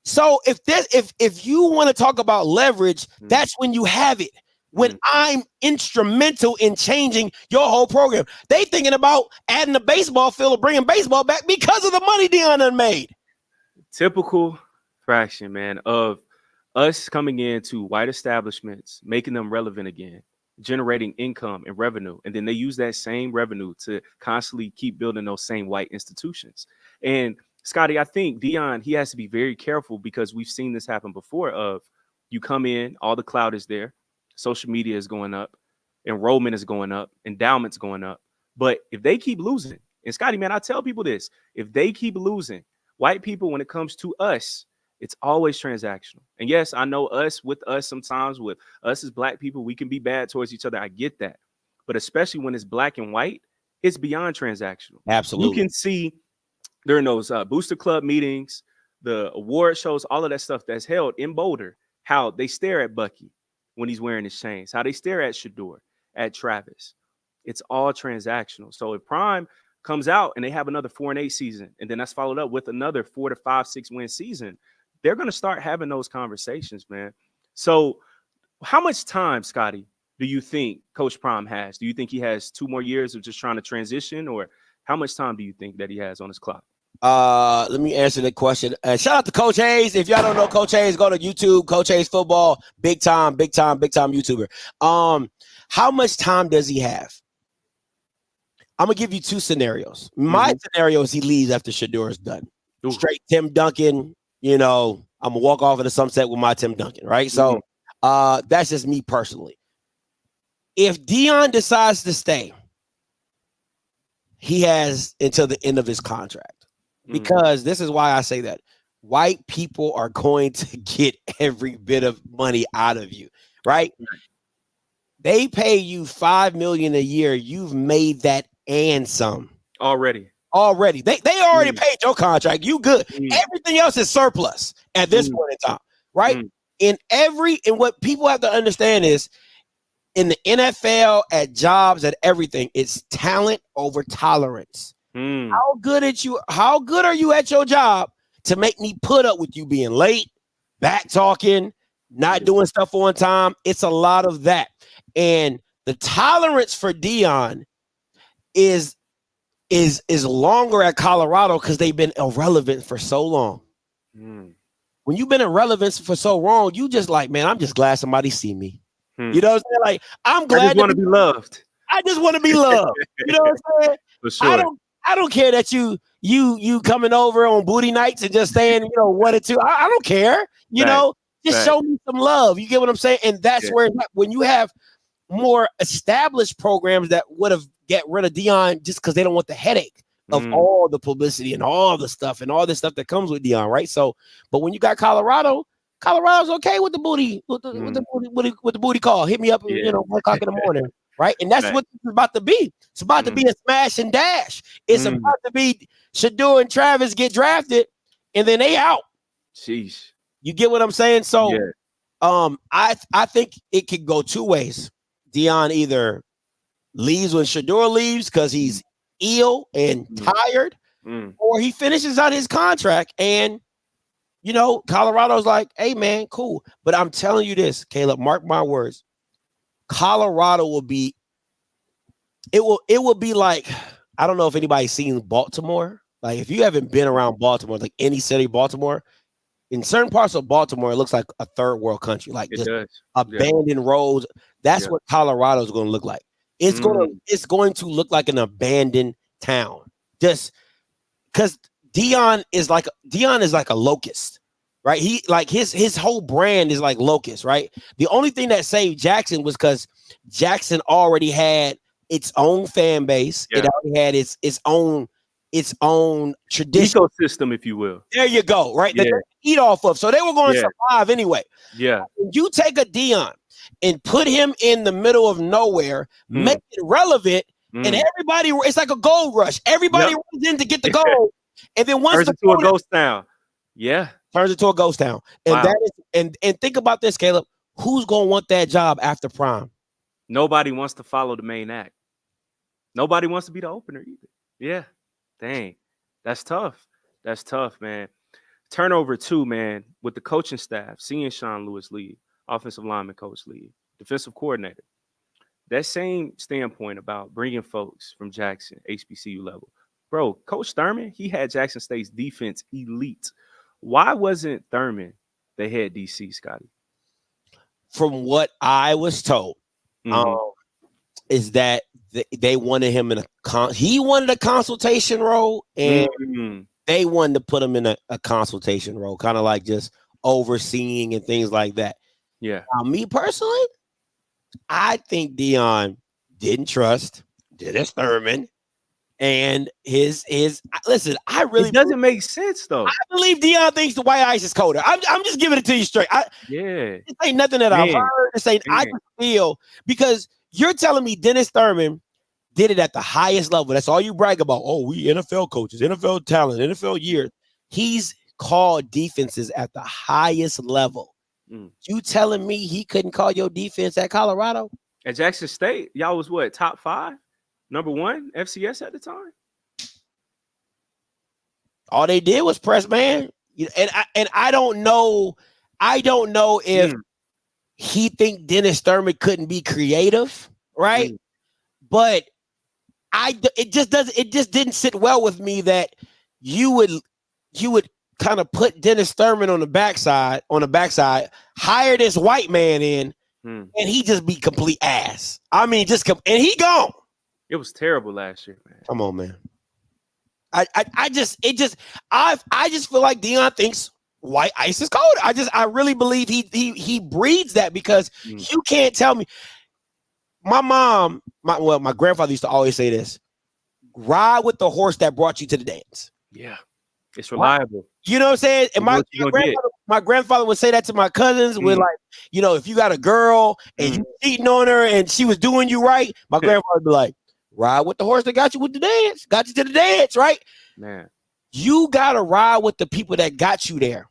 So if you want to talk about leverage, that's when you have it. When I'm instrumental in changing your whole program. They thinking about adding a baseball field or bringing baseball back because of the money Dion done made. Typical fraction, man, of us coming into white establishments, making them relevant again, generating income and revenue. And then they use that same revenue to constantly keep building those same white institutions. And Scotty, I think Dion, he has to be very careful, because we've seen this happen before. Of you come in, all the cloud is there. Social media is going up, enrollment is going up, endowment's going up. But if they keep losing, and Scotty, man, I tell people this, if they keep losing, white people, when it comes to us, it's always transactional. And yes, I know with us sometimes, with us as black people, we can be bad towards each other. I get that. But especially when it's black and white, it's beyond transactional. Absolutely. You can see during those Booster Club meetings, the award shows, all of that stuff that's held in Boulder, how they stare at Bucky when he's wearing his chains, how they stare at Shador, at Travis. It's all transactional. So if Prime comes out and they have another 4-8 season, and then that's followed up with another 4 to 5, 6 win season, they're going to start having those conversations, man. So how much time, Scotty, do you think Coach Prime has? Do you think he has 2 more years of just trying to transition, or how much time do you think that he has on his clock? Let me answer the question. Shout out to Coach Hayes. If y'all don't know Coach Hayes, go to YouTube. Coach Hayes Football, big time YouTuber. How much time does he have? I'm gonna give you 2 scenarios. My scenario is he leaves after Shador is done. Straight Tim Duncan. You know, I'm gonna walk off in the sunset with my Tim Duncan, right? So that's just me personally. If Dion decides to stay, he has until the end of his contract. Because this is why I say that white people are going to get every bit of money out of you, right? They pay you $5 million a year. You've made that and some already. They already paid your contract. You good. Everything else is surplus at this point in time, right? And what people have to understand is, in the NFL, at jobs, at everything, it's talent over tolerance. How good are you at your job to make me put up with you being late, back talking, not doing stuff on time? It's a lot of that. And the tolerance for Dion is longer at Colorado because they've been irrelevant for so long. When you've been irrelevant for so long, you just like, man, I'm just glad somebody see me. You know what I'm saying? Like, I'm glad I just want to be loved. I just want to be loved. You know what I'm saying? For sure. I don't care that you coming over on booty nights and just saying, 1 or 2. I don't care. Just show me some love. You get what I'm saying? And that's where when you have more established programs that would have get rid of Deion just because they don't want the headache of all the publicity and all the stuff and all this stuff that comes with Deion, right? So, but when you got Colorado's okay with the booty, with the booty call. Hit me up, 1 o'clock in the morning, right? And that's what it's about to be. It's about to be a smash and dash. It's about to be Shador and Travis get drafted, and then they out. Sheesh. You get what I'm saying? So, I think it could go 2 ways. Deion either leaves when Shador leaves because he's ill and tired, or he finishes out his contract and Colorado's like, hey man, cool. But I'm telling you this, Caleb, mark my words. Colorado will be like, I don't know if anybody's seen Baltimore. Like if you haven't been around Baltimore, like any city, Baltimore, in certain parts of Baltimore, it looks like a third world country, like just abandoned roads. That's what Colorado is going to look like. It's going to look like an abandoned town. Just because Deion is like a locust, right? He like his whole brand is like locust, right? The only thing that saved Jackson was because Jackson already had its own fan base. It already had its own tradition, ecosystem, if you will. There you go, right? That they eat off of. So they were going to survive anyway. Yeah. When you take a Deion and put him in the middle of nowhere, make it relevant, and everybody, it's like a gold rush. Everybody runs in to get the gold, and then once turns into a ghost town. Yeah. Turns into a ghost town. And that is and think about this, Caleb. Who's gonna want that job after prime? Nobody wants to follow the main act. Nobody wants to be the opener either. Yeah. Dang. That's tough. That's tough, man. Turnover 2, man, with the coaching staff, seeing Sean Lewis leave, offensive lineman coach leave, defensive coordinator. That same standpoint about bringing folks from Jackson, HBCU level. Bro, Coach Thurman, he had Jackson State's defense elite. Why wasn't Thurman the head DC, Scotty? From what I was told, is that they wanted him in he wanted a consultation role, and they wanted to put him in a consultation role, kind of like just overseeing and things like that. Yeah. Now, me personally, I think Deion didn't trust Dennis Thurman and his listen. I really it doesn't make sense though. I believe Deion thinks the white ice is colder. I'm just giving it to you straight. This ain't nothing that I've heard. This ain't. I just feel because you're telling me Dennis Thurman did it at the highest level. That's all you brag about. Oh, we NFL coaches, NFL talent, NFL years. He's called defenses at the highest level. You telling me he couldn't call your defense at Colorado? At Jackson State, y'all was what, top 5? Number 1 FCS at the time? All they did was press man. And I don't know if he think Dennis Thurman couldn't be creative, right? But it just didn't sit well with me that you would kind of put Dennis Thurman on the backside, hire this white man in, and he just be complete ass. I mean, and he gone. It was terrible last year, man. Come on, man. I just feel like Deion thinks white ice is cold. I really believe he breeds that because you can't tell me. My grandfather used to always say this: ride with the horse that brought you to the dance. Yeah. It's reliable. You know what I'm saying? And my grandfather would say that to my cousins with like, if you got a girl and you cheating on her and she was doing you right, my grandfather would be like, ride with the horse that got you to the dance, right? Man. You got to ride with the people that got you there,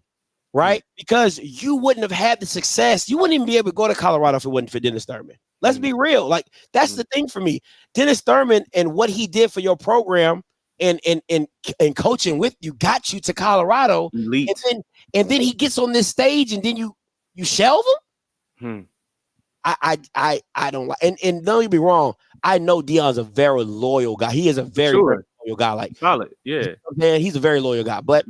right? Because you wouldn't have had the success. You wouldn't even be able to go to Colorado if it wasn't for Dennis Thurman. Let's be real. Like, that's the thing for me. Dennis Thurman and what he did for your program and coaching with you got you to Colorado. Elite. And then he gets on this stage and then you shelve him. I don't like, and don't get me wrong. I know Deion's a very loyal guy. He is a very loyal guy. Like solid, yeah. Man, he's a very loyal guy. But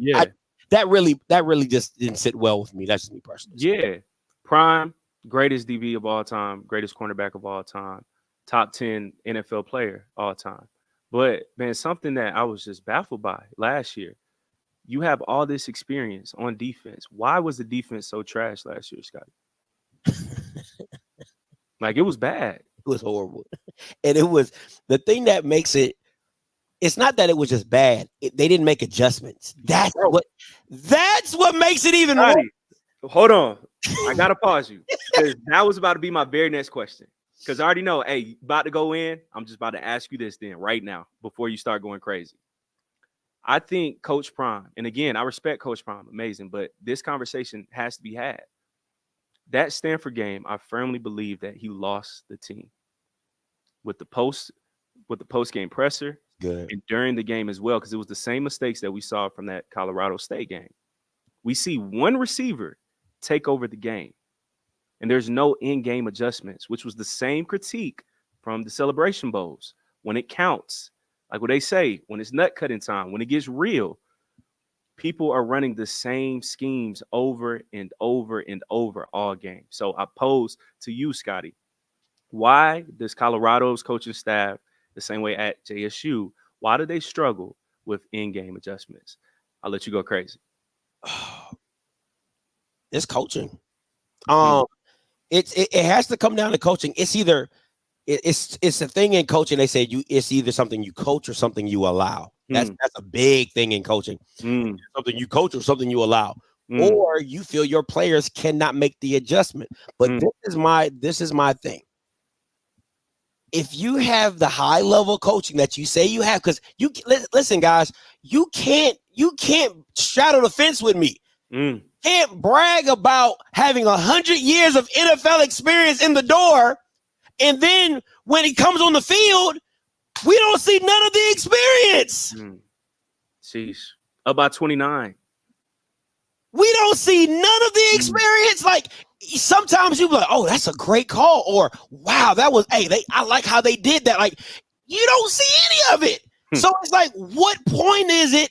that really just didn't sit well with me. That's just me personally. Yeah, prime, greatest DB of all time, greatest cornerback of all time, top 10 NFL player all time. But man, something that I was just baffled by last year. You have all this experience on defense. Why was the defense so trash last year, Scotty? Like, it was bad. It was horrible. And it was the thing that makes it. It's not that it was just bad. They didn't make adjustments. That's what makes it even worse. Hold on. I got to pause you. Because that was about to be my very next question. Because I already know, hey, about to go in. I'm just about to ask you this then right now before you start going crazy. I think Coach Prime, and again, I respect Coach Prime, amazing, but this conversation has to be had. That Stanford game, I firmly believe that he lost the team with the post-game presser. Good. And during the game as well, because it was the same mistakes that we saw from that Colorado State game. We see one receiver take over the game, and there's no in-game adjustments, which was the same critique from the Celebration Bowls. When it counts, like what they say, when it's nut cutting time, when it gets real, people are running the same schemes over and over and over all game. So I pose to you, Scotty, why does Colorado's coaching staff, the same way at JSU, why do they struggle with in-game adjustments? I'll let you go crazy. It's coaching. It has to come down to coaching. It's either it's a thing in coaching. They say it's either something you coach or something you allow. That's a big thing in coaching. Something you coach or something you allow. Or you feel your players cannot make the adjustment. But this is my thing. If you have the high level coaching that you say you have, because you listen, guys, you can't straddle the fence with me. Can't brag about having 100 years of NFL experience in the door, and then when he comes on the field, we don't see none of the experience. Sheesh. About 29. We don't see none of the experience. Like, sometimes you be like, oh, that's a great call, or wow, that was I like how they did that. Like, you don't see any of it. So it's like, what point is it?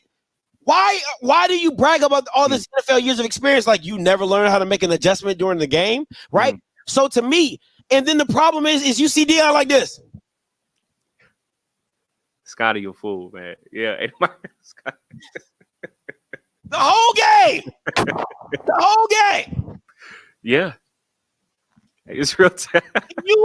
Why do you brag about all this NFL years of experience? Like, you never learned how to make an adjustment during the game, right? So to me, and then the problem is you see Deion like this. Scotty, you fool, man. Yeah. The whole game. The whole game. Yeah. It's real tough. You're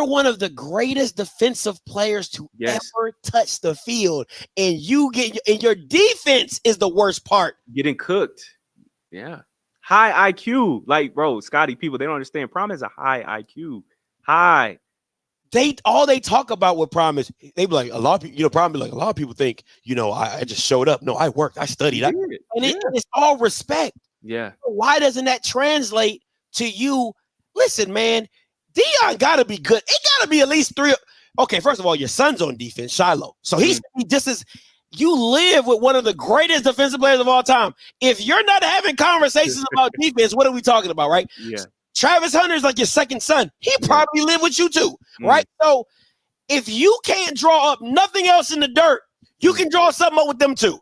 one of the greatest defensive players to ever touch the field, and your defense is the worst part. Getting cooked. Yeah. High IQ. Like, bro, Scotty, people, they don't understand. Prime has a high IQ. High. All they talk about with Prime is they be like, a lot of people, Prime be like, a lot of people think, I just showed up. No, I worked, I studied. It's all respect. Yeah. Why doesn't that translate to you? Listen, man, Deion gotta be good. It gotta be at least 3. Okay, first of all, your son's on defense, Shiloh. So he's just as you live with one of the greatest defensive players of all time. If you're not having conversations about defense, what are we talking about, right? Yeah. Travis Hunter is like your second son. He probably lived with you too, right? So if you can't draw up nothing else in the dirt, you can draw something up with them too.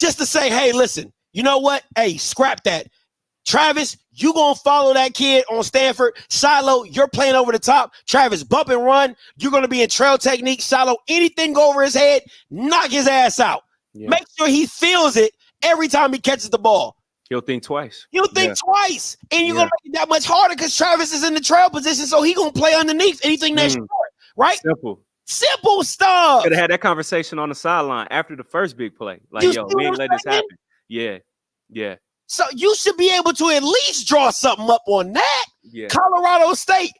Just to say, hey, listen, you know what? Hey, scrap that. Travis, you gonna follow that kid on Stanford. Shiloh, you're playing over the top. Travis, bump and run. You're gonna be in trail technique. Shiloh, anything go over his head, knock his ass out. Make sure he feels it every time he catches the ball. He'll think twice. He'll think twice. And you're gonna make it that much harder because Travis is in the trail position, so he gonna play underneath anything that's short, right? Simple stuff. Could have had that conversation on the sideline after the first big play. Like, we ain't let this happen. Yeah. So you should be able to at least draw something up on that. Yeah. Colorado State,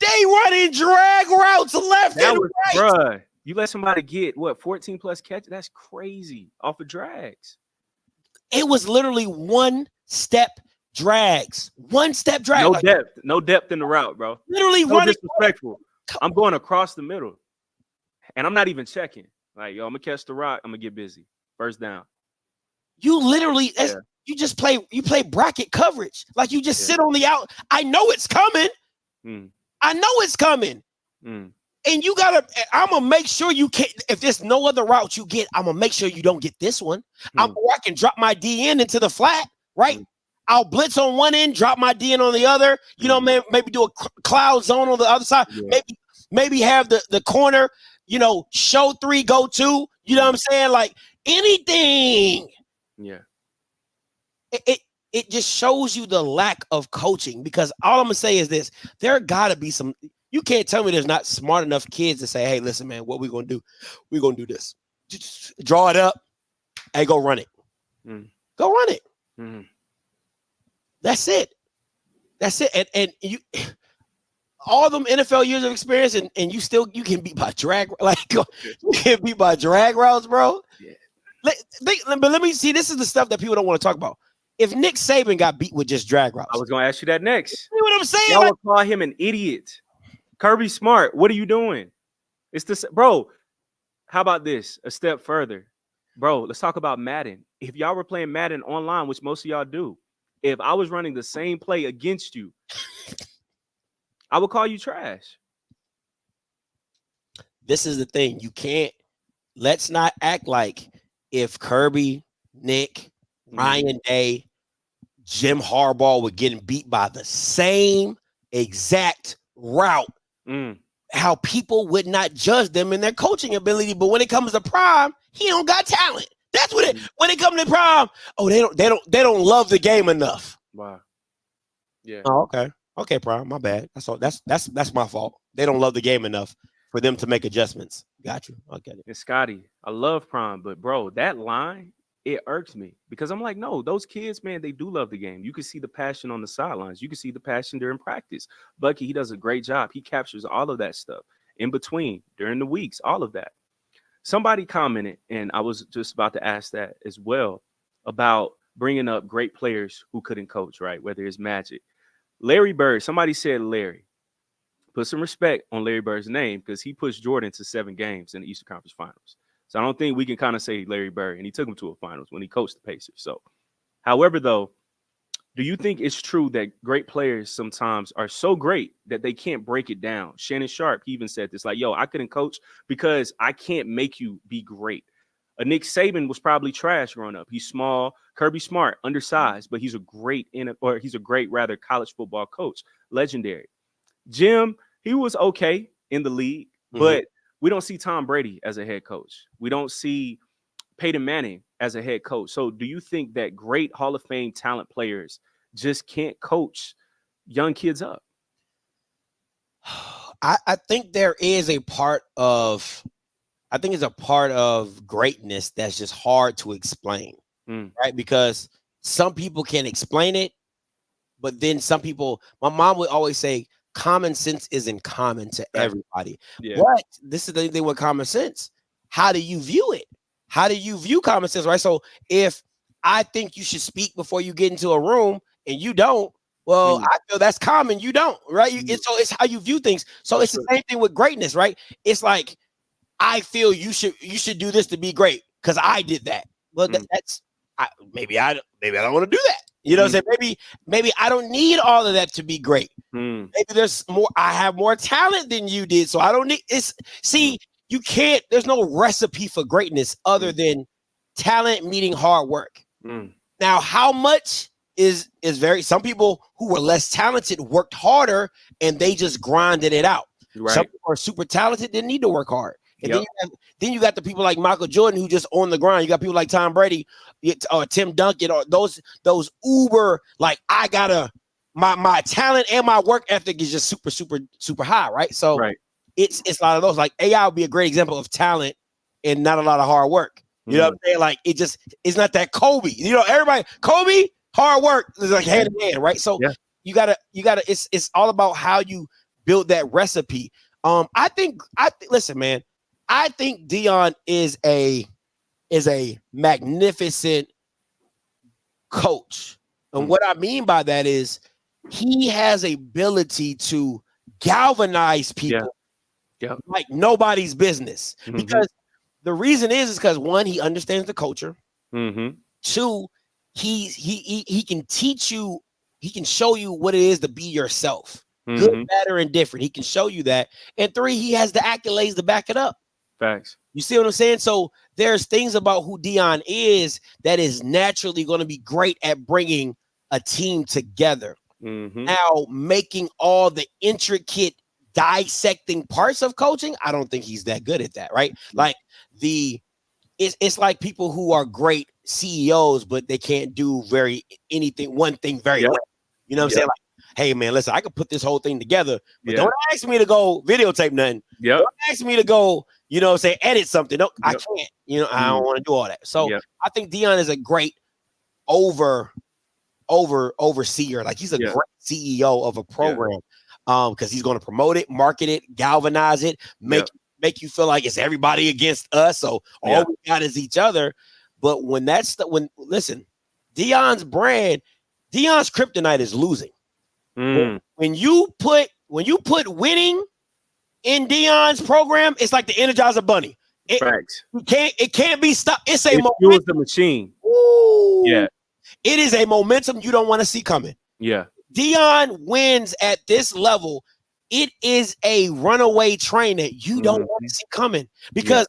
they running drag routes left and right. Bruh, you let somebody get 14 plus catches? That's crazy off of drags. It was literally one-step drags. One-step drag. No depth in the route, bro. Literally running. Disrespectful. I'm going across the middle, and I'm not even checking. Like, I'm gonna catch the rock. I'm gonna get busy. First down. You literally, you just play. You play bracket coverage. Like, you just sit on the out. I know it's coming. I know it's coming. And you gotta. I'm gonna make sure you can't. If there's no other route you get, I'm gonna make sure you don't get this one. I can drop my DN into the flat, right? I'll blitz on one end, drop my DN on the other. You know, man, maybe do a cloud zone on the other side. maybe have the corner, show 3, go 2. You know what I'm saying? Like anything. Yeah. It just shows you the lack of coaching, because all I'm gonna say is this: there gotta be some. You can't tell me there's not smart enough kids to say, "Hey, listen, man, what we gonna do? We're gonna do this. Just draw it up. Hey, go run it. Go run it. That's it. That's it. And you, all them NFL years of experience, and you can beat by drag. Like you can beat by drag routes, bro. Yeah. But let me see. This is the stuff that people don't want to talk about. If Nick Saban got beat with just drag routes, I was going to ask you that next. You know what I'm saying? Y'all would call him an idiot. Kirby Smart, what are you doing? It's this, bro. How about this? A step further, bro. Let's talk about Madden. If y'all were playing Madden online, which most of y'all do, if I was running the same play against you, I would call you trash. This is the thing. You can't. Let's not act like if Kirby, Nick, Ryan Day, Jim Harbaugh were getting beat by the same exact route, how people would not judge them in their coaching ability. But when it comes to Prime, he don't got talent. That's what it. When it comes to Prime, they don't love the game enough. Wow. Yeah. Oh, okay, Prime. My bad. That's all. That's my fault. They don't love the game enough for them to make adjustments. Got you. I get it. And Scotty, I love Prime, but bro, that line, it irks me because I'm like, no, those kids, man, they do love the game. You can see the passion on the sidelines. You can see the passion during practice. Bucky, he does a great job. He captures all of that stuff in between, during the weeks, all of that. Somebody commented, and I was just about to ask that as well, about bringing up great players who couldn't coach, right? Whether it's Magic. Larry Bird, somebody said Larry. Put some respect on Larry Bird's name because he pushed Jordan to 7 games in the Eastern Conference Finals. So I don't think we can kind of say Larry Bird, and he took him to a finals when he coached the Pacers. So, however, though, do you think it's true that great players sometimes are so great that they can't break it down? Shannon Sharp, he even said this, like, yo, I couldn't coach because I can't make you be great. Nick Saban was probably trash growing up. He's small. Kirby Smart, undersized, but he's a great college football coach. Legendary. Jim, he was okay in the league, but we don't see Tom Brady as a head coach. We don't see Peyton Manning as a head coach. So do you think that great Hall of Fame talent players just can't coach young kids up? I think there is a part of greatness that's just hard to explain, right? Because some people can explain it, but then some people, my mom would always say, common sense isn't common to everybody. Yeah. But this is the thing with common sense. How do you view it? How do you view common sense, right? So if I think you should speak before you get into a room and you don't, well, I feel that's common. You don't, right? So it's how you view things. So it's the same thing with greatness, right? It's like, I feel you should do this to be great because I did that. Well, maybe I don't want to do that. You know what I'm saying? Maybe I don't need all of that to be great. Maybe there's more. I have more talent than you did, so I don't need. You can't. There's no recipe for greatness other than talent meeting hard work. Now, how much is very. Some people who were less talented worked harder and they just grinded it out. Right. Some people are super talented, didn't need to work hard. And then you got the people like Michael Jordan who just on the grind. You got people like Tom Brady, or Tim Duncan, or those uber, like, I gotta, my talent and my work ethic is just super, super, super high, right? So it's a lot of those. Like AI would be a great example of talent and not a lot of hard work. You know what I'm saying? Like it's not that Kobe. You know, everybody, Kobe, hard work is like hand in hand, right? So you gotta it's all about how you build that recipe. Listen, man. I think Deion is a magnificent coach. And what I mean by that is he has a ability to galvanize people like nobody's business. Because the reason is because, one, he understands the culture. Two, he can teach you, he can show you what it is to be yourself. Good, bad, or indifferent. He can show you that. And 3, he has the accolades to back it up. Facts. You see what I'm saying? So there's things about who Deion is that is naturally going to be great at bringing a team together. Now, making all the intricate dissecting parts of coaching, I don't think he's that good at that, right? Like it's like people who are great CEOs, but they can't do one thing very well. You know what I'm saying? Like, hey man, listen, I can put this whole thing together, but don't ask me to go videotape nothing. Don't ask me to go, you know, say edit something. No, I can't. You know, I don't want to do all that. So I think Deion is a great overseer. Like he's a great CEO of a program. Because he's going to promote it, market it, galvanize it, make you feel like it's everybody against us. So all we got is each other. But listen, Deion's brand, Deion's kryptonite is losing. When you put winning in Deion's program, it's like the Energizer Bunny. It can't be stopped. It's a momentum. The machine. Ooh, it is a momentum you don't want to see coming. Deion wins at this level. It is a runaway train that you don't want to see coming, because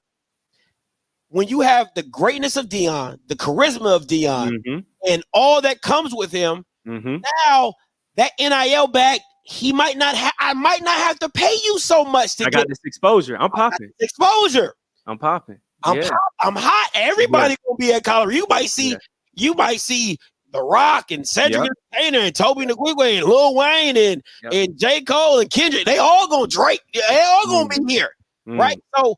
when you have the greatness of Deion, the charisma of Deion, and all that comes with him, now that NIL bag, I might not have to pay you so much to get this exposure. I'm popping. I'm hot. Everybody gonna be at Colorado. You might see The Rock and Cedric Entertainer and Toby Nkwigwe and Lil Wayne and J. Cole and Kendrick. They all gonna Drake. They all gonna be here, right? So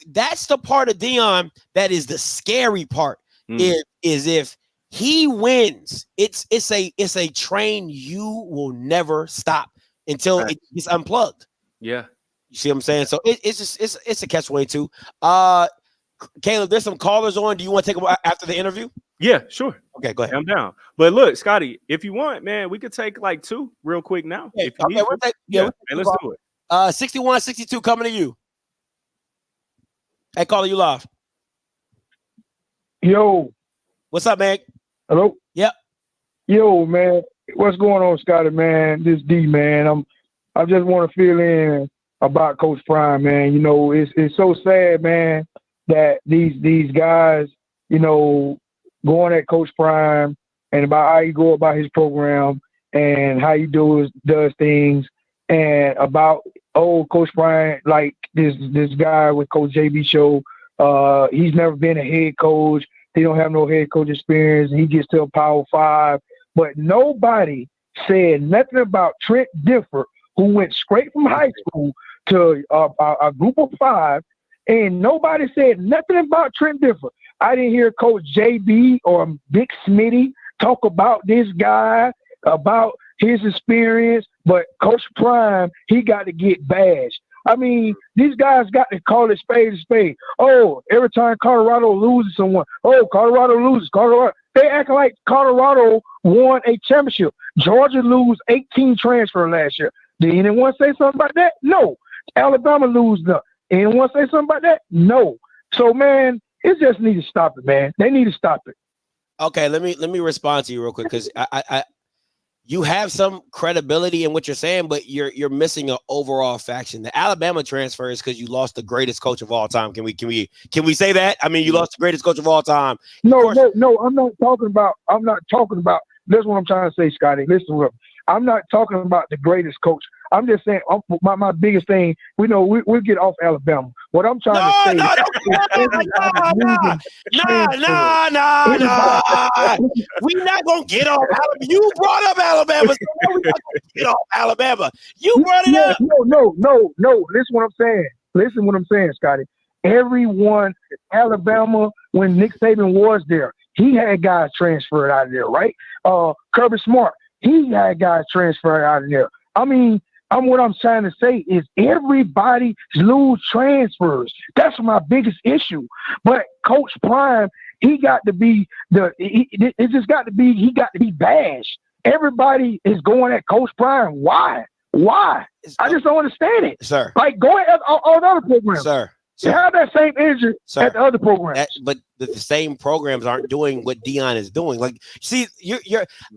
that's the part of Deion that is the scary part. Is if he wins, it's a train you will never stop until it gets unplugged. You see what I'm saying? So it's a catch-22. Caleb, there's some callers on. Do you want to take them after the interview? Yeah, sure. Okay, go ahead. I'm down. But look, Scotty, if you want, man, we could take like 2 real quick now. Okay, let's do it. 6162 coming to you. Hey, caller, you live. Yo. What's up, man? Hello? Yep. Yo, man. What's going on, Scotty, man? This D, man. I just want to fill in about Coach Prime, man. You know, it's so sad, man, that these guys, you know, going at Coach Prime and about how he go about his program and how he does things, and about Coach Prime, like this guy with Coach JB Show, he's never been a head coach. He don't have no head coach experience. He gets to a Power 5, but nobody said nothing about Trent Dilfer, who went straight from high school to a group of 5, and nobody said nothing about Trent Dilfer. I didn't hear Coach JB or Big Smitty talk about this guy, about his experience, but Coach Prime, he got to get bashed. I mean, these guys got to call it spade a spade. Oh, every time Colorado loses someone, Colorado loses. Colorado. They act like Colorado won a championship. Georgia lose 18 transfer last year. Did anyone say something about that? No. Alabama lose them. Anyone say something about that? No. So, man, it just need to stop it, man. They need to stop it. Okay, let me respond to you real quick, because I you have some credibility in what you're saying, but you're missing an overall faction. The Alabama transfer is because you lost the greatest coach of all time. Can we say that? I mean, you lost the greatest coach of all time. No, I'm not talking about. That's what I'm trying to say, Scotty. Listen, look, I'm not talking about the greatest coach. I'm just saying my biggest thing. We know we'll get off Alabama. What I'm trying to say. We're not gonna get off Alabama. You brought up Alabama. So we're not gonna get off Alabama. You brought it up. No. Listen what I'm saying, Scotty. Everyone, Alabama, when Nick Saban was there, he had guys transferred out of there, right? Kirby Smart, he had guys transferred out of there. I mean, what I'm trying to say is everybody lose transfers. That's my biggest issue. But Coach Prime, he got to be he got to be bashed. Everybody is going at Coach Prime. Why? I just don't understand it. Sir. Like, go at all the other programs. Sir. You have that same energy at the other programs. But the same programs aren't doing what Deion is doing. Like, see,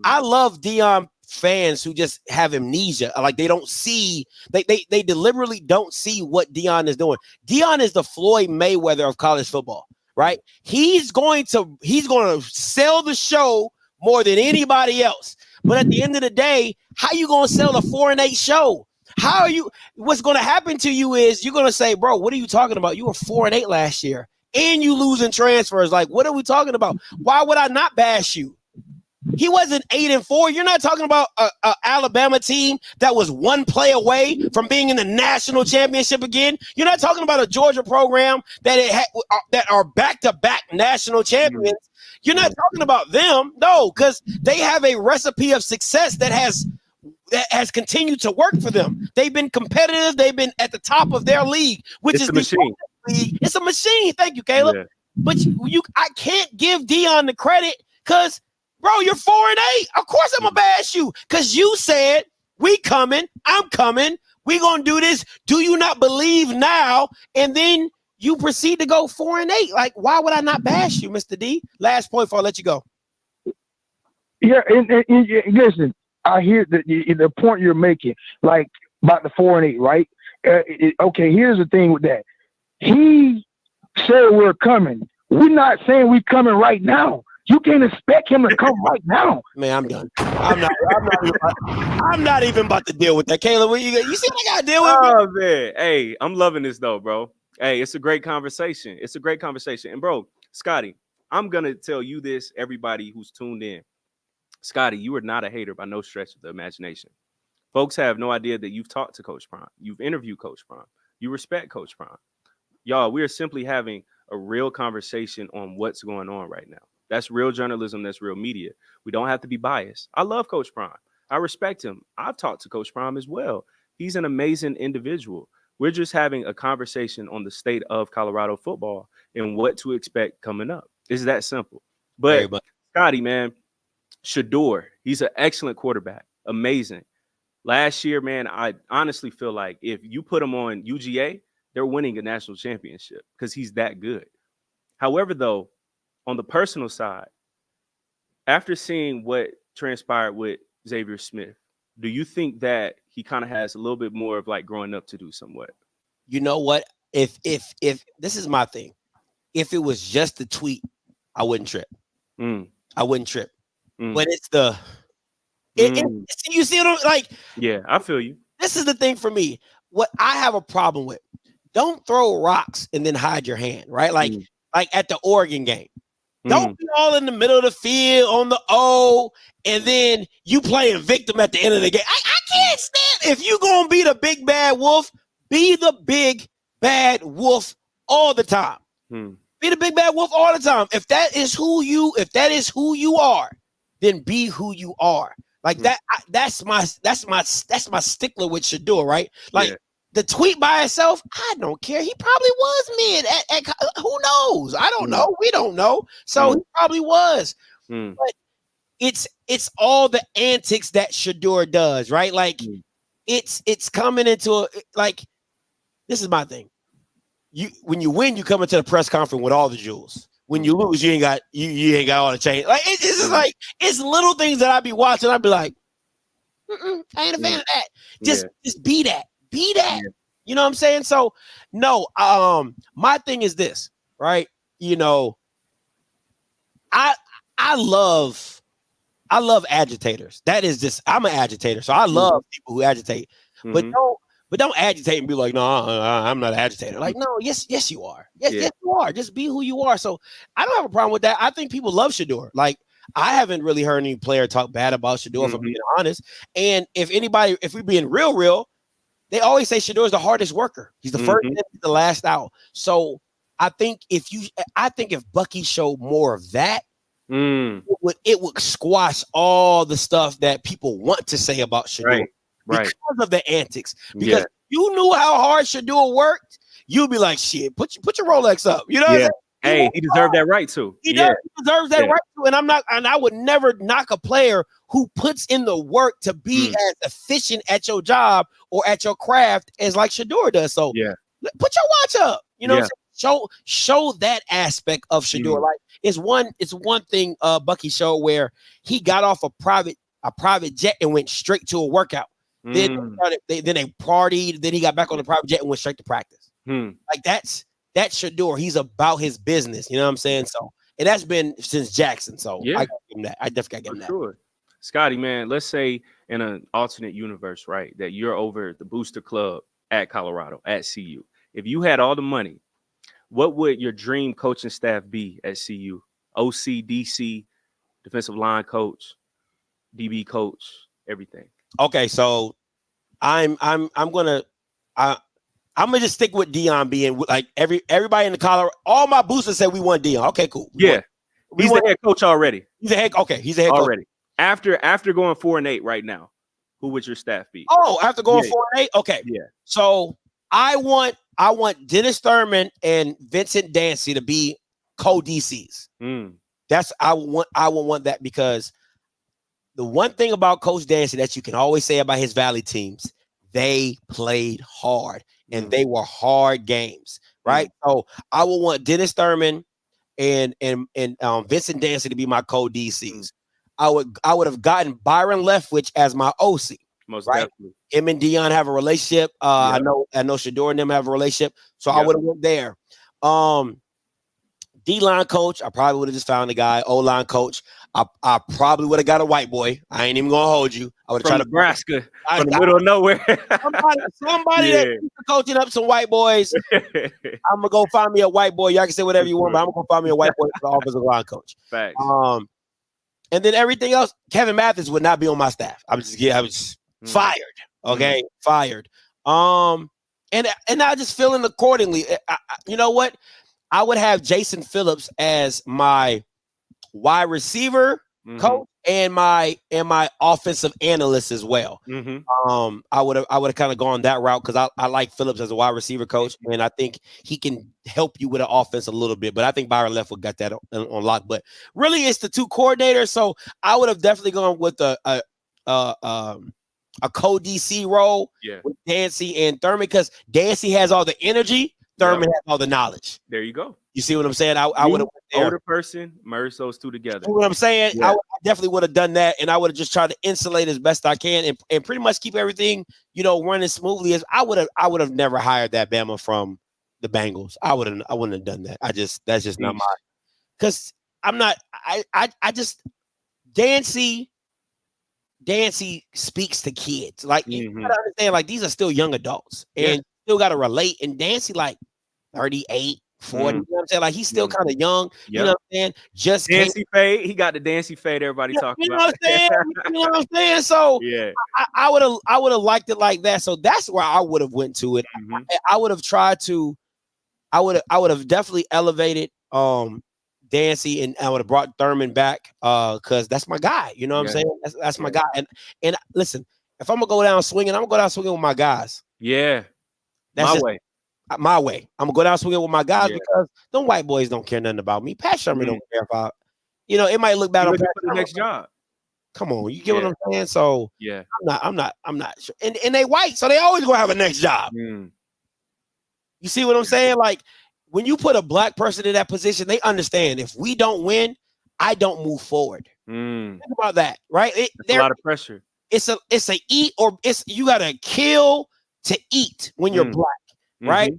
I love Deion fans who just have amnesia. Like, they don't see, they deliberately don't see what Deion is doing. Deion is the Floyd Mayweather of college football, right? He's going to sell the show more than anybody else. But at the end of the day, how you going to sell a 4-8 show? How are you? What's going to happen to you is you're going to say, bro, what are you talking about? You were 4-8 last year and you losing transfers. Like, what are we talking about? Why would I not bash you? He wasn't 8-4. You're not talking about a Alabama team that was one play away from being in the national championship again. You're not talking about a Georgia program that that are back-to-back national champions. You're not talking about them, no, because they have a recipe of success that has continued to work for them. They've been competitive. They've been at the top of their league, which is a machine. It's a machine. Thank you, Caleb. Yeah. But I can't give Dion the credit because, bro, you're 4-8. Of course I'm gonna bash you because you said we coming. I'm coming. We gonna do this. Do you not believe now? And then you proceed to go 4-8. Like, why would I not bash you, Mr. D? Last point before I let you go. Yeah, and listen, I hear the point you're making, like about the 4-8, right? Okay, here's the thing with that. He said we're coming. We're not saying we're coming right now. You can't expect him to come right now. Man, I'm done. I'm not even about to deal with that. Caleb, you see what I got to deal with? Oh, man. Hey, I'm loving this, though, bro. Hey, it's a great conversation. It's a great conversation. And, bro, Scotty, I'm going to tell you this, everybody who's tuned in. Scotty, you are not a hater by no stretch of the imagination. Folks have no idea that you've talked to Coach Prime. You've interviewed Coach Prime. You respect Coach Prime. Y'all, we are simply having a real conversation on what's going on right now. That's real journalism. That's real media. We don't have to be biased. I love Coach Prime. I respect him. I've talked to Coach Prime as well. He's an amazing individual. We're just having a conversation on the state of Colorado football and what to expect coming up. It's that simple. But Scotty, man, Shedeur, he's an excellent quarterback. Amazing. Last year, man, I honestly feel like if you put him on UGA, they're winning a national championship because he's that good. However, though, on the personal side, after seeing what transpired with Xavier Smith, do you think that he kind of has a little bit more of like growing up to do somewhat? You know what? If this is my thing, if it was just the tweet, I wouldn't trip. I wouldn't trip. But it's you see what I'm like? Yeah, I feel you. This is the thing for me. What I have a problem with, don't throw rocks and then hide your hand, right? Like at the Oregon game. Don't be all in the middle of the field on the O, and then you playing victim at the end of the game. I can't stand if you gonna be the big bad wolf, be the big bad wolf all the time. Be the big bad wolf all the time. If that is who you are, then be who you are. Like that. That's my stickler with Shedeur, right? Like the tweet by itself, I don't care. He probably was mid. Who knows? I don't know. We don't know. So he probably was. But it's all the antics that Shedeur does, right? Like it's coming into like this is my thing. When you win, you come into the press conference with all the jewels. When you lose, you ain't got all the change. Like it's just like it's little things that I'd be watching. I'd be like, I ain't a fan of that. Just be that. Be that. You know what I'm saying? So no, my thing is this, right? You know, I love agitators. That is just I'm an agitator, so I love people who agitate. But don't agitate and be like, no, I'm not an agitator. Like, no, yes, you are. Yes, you are. Just be who you are. So I don't have a problem with that. I think people love Shedeur. Like, I haven't really heard any player talk bad about Shedeur, if I'm being honest. And if we're being real, they always say Shedeur is the hardest worker. He's the first in, the last out. So I think if Bucky showed more of that, it would squash all the stuff that people want to say about Shedeur. Right. Because of the antics. Because you knew how hard Shedeur worked, you'd be like, shit, put your Rolex up. You know what I'm saying? Hey, he deserved that right too. He deserves that right too. And I would never knock a player who puts in the work to be as efficient at your job or at your craft as like Shedeur does. So put your watch up. You know what I'm saying? Show that aspect of Shedeur. Like it's one thing Bucky showed where he got off a private jet and went straight to a workout. Then they partied. Then he got back on the private jet and went straight to practice. Like that's Shedeur. He's about his business. You know what I'm saying? So and that's been since Jackson. So I give him that. I definitely got to give him that. Sure. Scotty, man, let's say in an alternate universe, right, that you're over the booster club at Colorado, at CU. If you had all the money, what would your dream coaching staff be at CU? OC, DC, defensive line coach, DB coach, everything. Okay, so I'm gonna just stick with Dion being like everybody in the Colorado. All my boosters said we want Dion. Okay, cool. He's the head coach already. He's a head coach already. After going 4-8 right now, who would your staff be? Oh, after going 4-8, okay. Yeah. So I want Dennis Thurman and Vincent Dancy to be co-DCs. That's I would want that, because the one thing about Coach Dancy that you can always say about his Valley teams, they played hard and they were hard games, right? So I would want Dennis Thurman and Vincent Dancy to be my co-DCs. I would have gotten Byron Leftwich as my OC. Most right? definitely. Him and Dion have a relationship. I know Shador and them have a relationship. So I would have went there. D-line coach, I probably would have just found a guy. O-line coach, I probably would have got a white boy. I ain't even gonna hold you. I would have tried Nebraska, from the middle of nowhere. somebody that's coaching up some white boys. I'm gonna go find me a white boy. Y'all can say whatever you want, but I'm gonna go find me a white boy for the offensive line coach. Facts. And then everything else, Kevin Mathis would not be on my staff. I was fired. Okay, fired. And I just feeling accordingly. You know what? I would have Jason Phillips as my wide receiver coach and my offensive analyst as well. I would have kind of gone that route, because I like Phillips as a wide receiver coach, and I think he can help you with the offense a little bit. But I think Byron Leftwich got that on lock. But really, it's the two coordinators. So I would have definitely gone with a co-DC role with Dancy and Thurman, because Dancy has all the energy. Thurman has all the knowledge. There you go. You see what I'm saying? I would have older person merge those two together. You know what I'm saying? Yeah. I definitely would have done that, and I would have just tried to insulate as best I can and pretty much keep everything, running smoothly. As I would have never hired that Bama from the Bengals. I wouldn't have done that. That's just not my, because I'm not. I just Dancy speaks to kids. Like you gotta understand, like these are still young adults and still gotta relate. And Dancy like 38, 40. You know what I'm saying? Like he's still kind of young. You know what I'm saying? Just Dancy fade. He got the Dancy fade. Everybody talking about. What I'm saying? You know what I'm saying? So I would have liked it like that. So that's where I would have went to it. I would have tried to. I would have definitely elevated Dancy, and I would have brought Thurman back because that's my guy. You know what I'm saying? That's my guy. And listen, if I'm gonna go down swinging, I'm gonna go down swinging with my guys. Yeah, that's my way. My way. I'm gonna go down swinging with my guys because them white boys don't care nothing about me. Pat Sherman don't care about. It might look bad on Pat for the next job. Come on, you get what I'm saying? So yeah, I'm not sure. And they white, so they always gonna have a next job. You see what I'm saying? Like when you put a black person in that position, they understand if we don't win, I don't move forward. Think about that, right? There's a lot of pressure. It's a eat or you gotta kill to eat when you're black, right?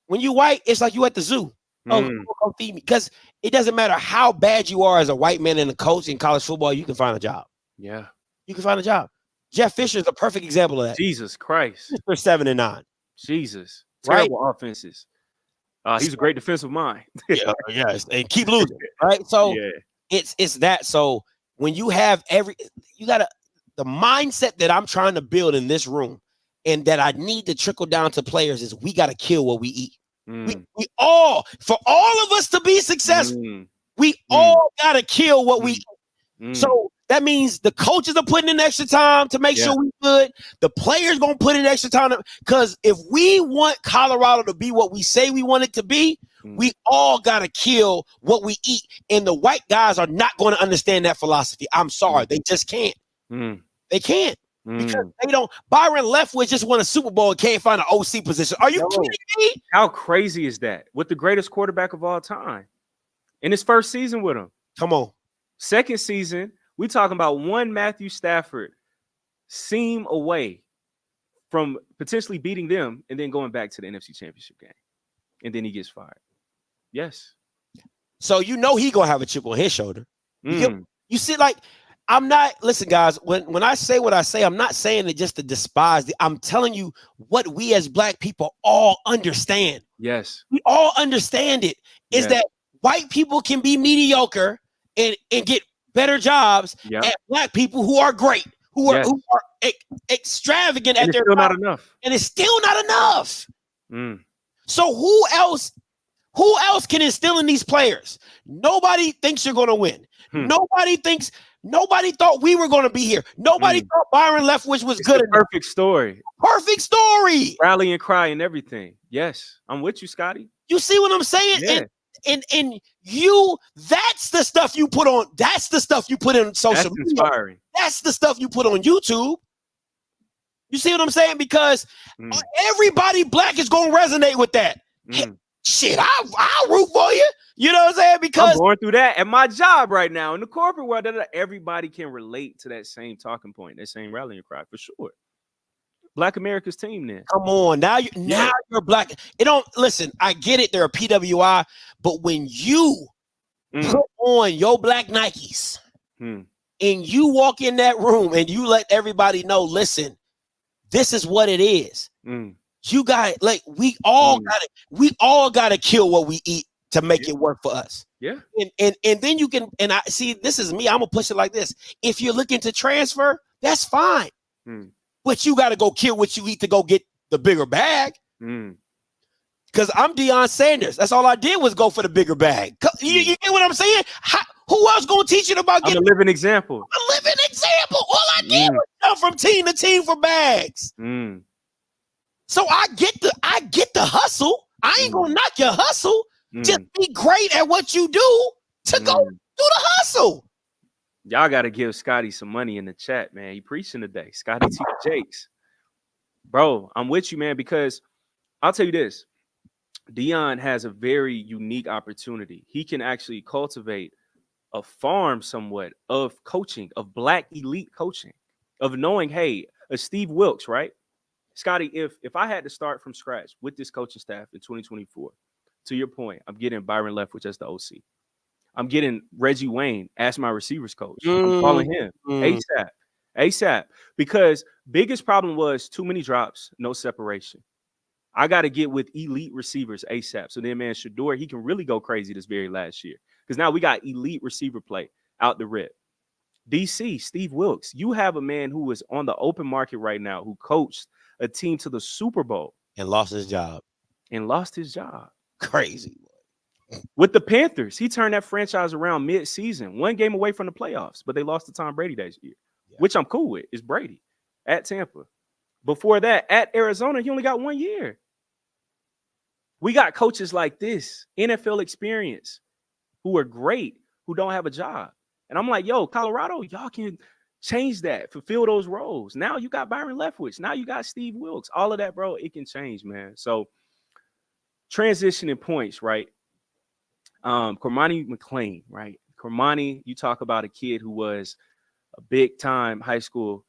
When you white, it's like you at the zoo. Oh, come feed me. Because it doesn't matter how bad you are as a white man and a coach in college football, you can find a job. Yeah. You can find a job. Jeff Fisher is a perfect example of that. Jesus Christ. They're 7-9. Jesus. Right? Terrible offenses. He's a great defensive mind. Yes. And keep losing. Right? So it's that. So when you have the mindset that I'm trying to build in this room and that I need to trickle down to players is we got to kill what we eat. We all, for all of us to be successful, we all got to kill what we eat. So that means the coaches are putting in extra time to make sure we good. The players going to put in extra time because if we want Colorado to be what we say we want it to be, we all got to kill what we eat. And the white guys are not going to understand that philosophy. I'm sorry. They just can't. They can't. Because they don't. Byron Leftwich just won a Super Bowl and can't find an OC position. Are you kidding me? How crazy is that? With the greatest quarterback of all time in his first season with him. Come on. Second season, we talking about one Matthew Stafford seam away from potentially beating them and then going back to the NFC Championship game. And then he gets fired. Yes. So he gonna have a chip on his shoulder. You see, like I'm not, listen, guys, when I say what I say, I'm not saying it just to despise. I'm telling you what we as black people all understand. Yes. We all understand it, is Yes. that white people can be mediocre and get better jobs Yep. at black people who are great, who are extravagant And at it's their still job, not enough. and it's still not enough. Mm. So who else can instill in these players? Nobody thinks you're going to win. Nobody thought we were going to be here. Nobody thought Byron Leftwich was good enough. Perfect story. Perfect story. Rally and cry and everything. Yes, I'm with you, Scotty. You see what I'm saying? Yeah. And you, that's the stuff you put on. That's the stuff you put in social media. Inspiring. That's the stuff you put on YouTube. You see what I'm saying? Because everybody black is going to resonate with that. Hey, shit, I'll root for you. You know what I'm saying? Because I'm going through that at my job right now in the corporate world. Everybody can relate to that same talking point, that same rallying cry for sure. Black America's team then. Come on, now you're black. It don't listen. I get it. They're a PWI, but when you put on your black Nikes and you walk in that room and you let everybody know, listen, this is what it is. You got like we all got to kill what we eat to make it work for us. Yeah. And then you can, and I see, this is me. I'm gonna push it like this. If you're looking to transfer, that's fine. But you got to go kill what you eat to go get the bigger bag. Because I'm Deion Sanders. That's all I did was go for the bigger bag. You get what I'm saying? Who else gonna teach you about getting a living example? A living example. All I did was jump from team to team for bags. So I get the hustle. I ain't gonna knock your hustle. Just be great at what you do to go do the hustle. Y'all got to give Scotty some money in the chat, man. He preaching today. Scotty T. Jakes. Bro, I'm with you, man, because I'll tell you this. Deion has a very unique opportunity. He can actually cultivate a farm somewhat of coaching, of black elite coaching, of knowing, hey, a Steve Wilkes, right? Scotty, if I had to start from scratch with this coaching staff in 2024, to your point, I'm getting Byron Leftwich as the OC. I'm getting Reggie Wayne as my receivers coach. I'm calling him ASAP. Because biggest problem was too many drops, no separation. I got to get with elite receivers ASAP. So then, man, Shador, he can really go crazy this very last year. Because now we got elite receiver play out the rip. DC, Steve Wilkes, you have a man who is on the open market right now who coached a team to the Super Bowl. And lost his job. Crazy. With the Panthers, he turned that franchise around mid-season, one game away from the playoffs, but they lost to Tom Brady that year, which I'm cool with. It's Brady at Tampa. Before that, at Arizona, he only got 1 year. We got coaches like this, NFL experience, who are great, who don't have a job. And I'm like, yo, Colorado, y'all can change that, fulfill those roles. Now you got Byron Leftwich. Now you got Steve Wilkes. All of that, bro, it can change, man. So transitioning points, right? Cormani McClain, right? Cormani, you talk about a kid who was a big-time high school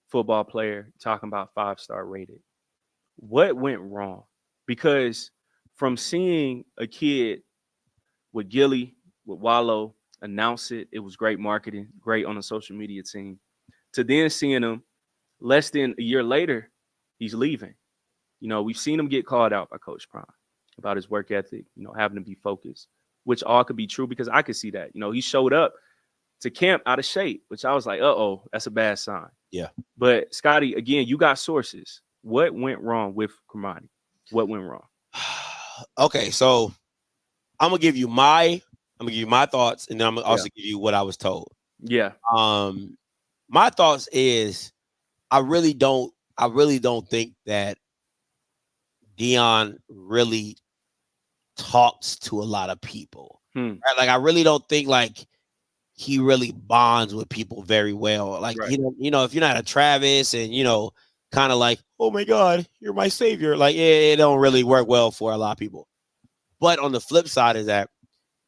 football player, talking about 5-star rated. What went wrong? Because from seeing a kid with Gilly, with Wallow, announce it, it was great marketing, great on the social media team, to then seeing him less than a year later, he's leaving. You know, we've seen him get called out by Coach Prime about his work ethic, you know, having to be focused, which all could be true because I could see that. You know, he showed up to camp out of shape, which I was like, uh-oh, that's a bad sign. Yeah. But Scotty, again, you got sources. What went wrong with Cormani? What went wrong? Okay, so I'm gonna give you my thoughts, and then I'm gonna also give you what I was told. Yeah. My thoughts is I really don't think that Deion really talks to a lot of people. Right? Like I really don't think like he really bonds with people very well. Like you know, if you're not a Travis and you know, kind of like, oh my God, you're my savior. Like it don't really work well for a lot of people. But on the flip side is that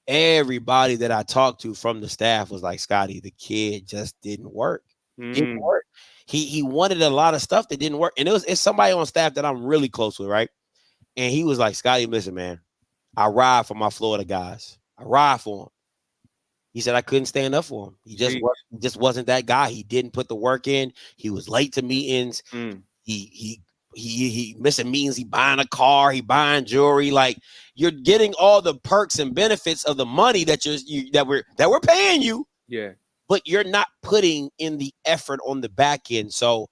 everybody that I talked to from the staff was like, Scotty, the kid just didn't work. Didn't work. He wanted a lot of stuff that didn't work. And it's somebody on staff that I'm really close with, right? And he was like, Scotty, listen, man, I ride for my Florida guys. I ride for them. He said I couldn't stand up for him. He just wasn't that guy. He didn't put the work in. He was late to meetings. He missing meetings. He buying a car. He buying jewelry. Like, you're getting all the perks and benefits of the money that we're paying you. Yeah. But you're not putting in the effort on the back end. So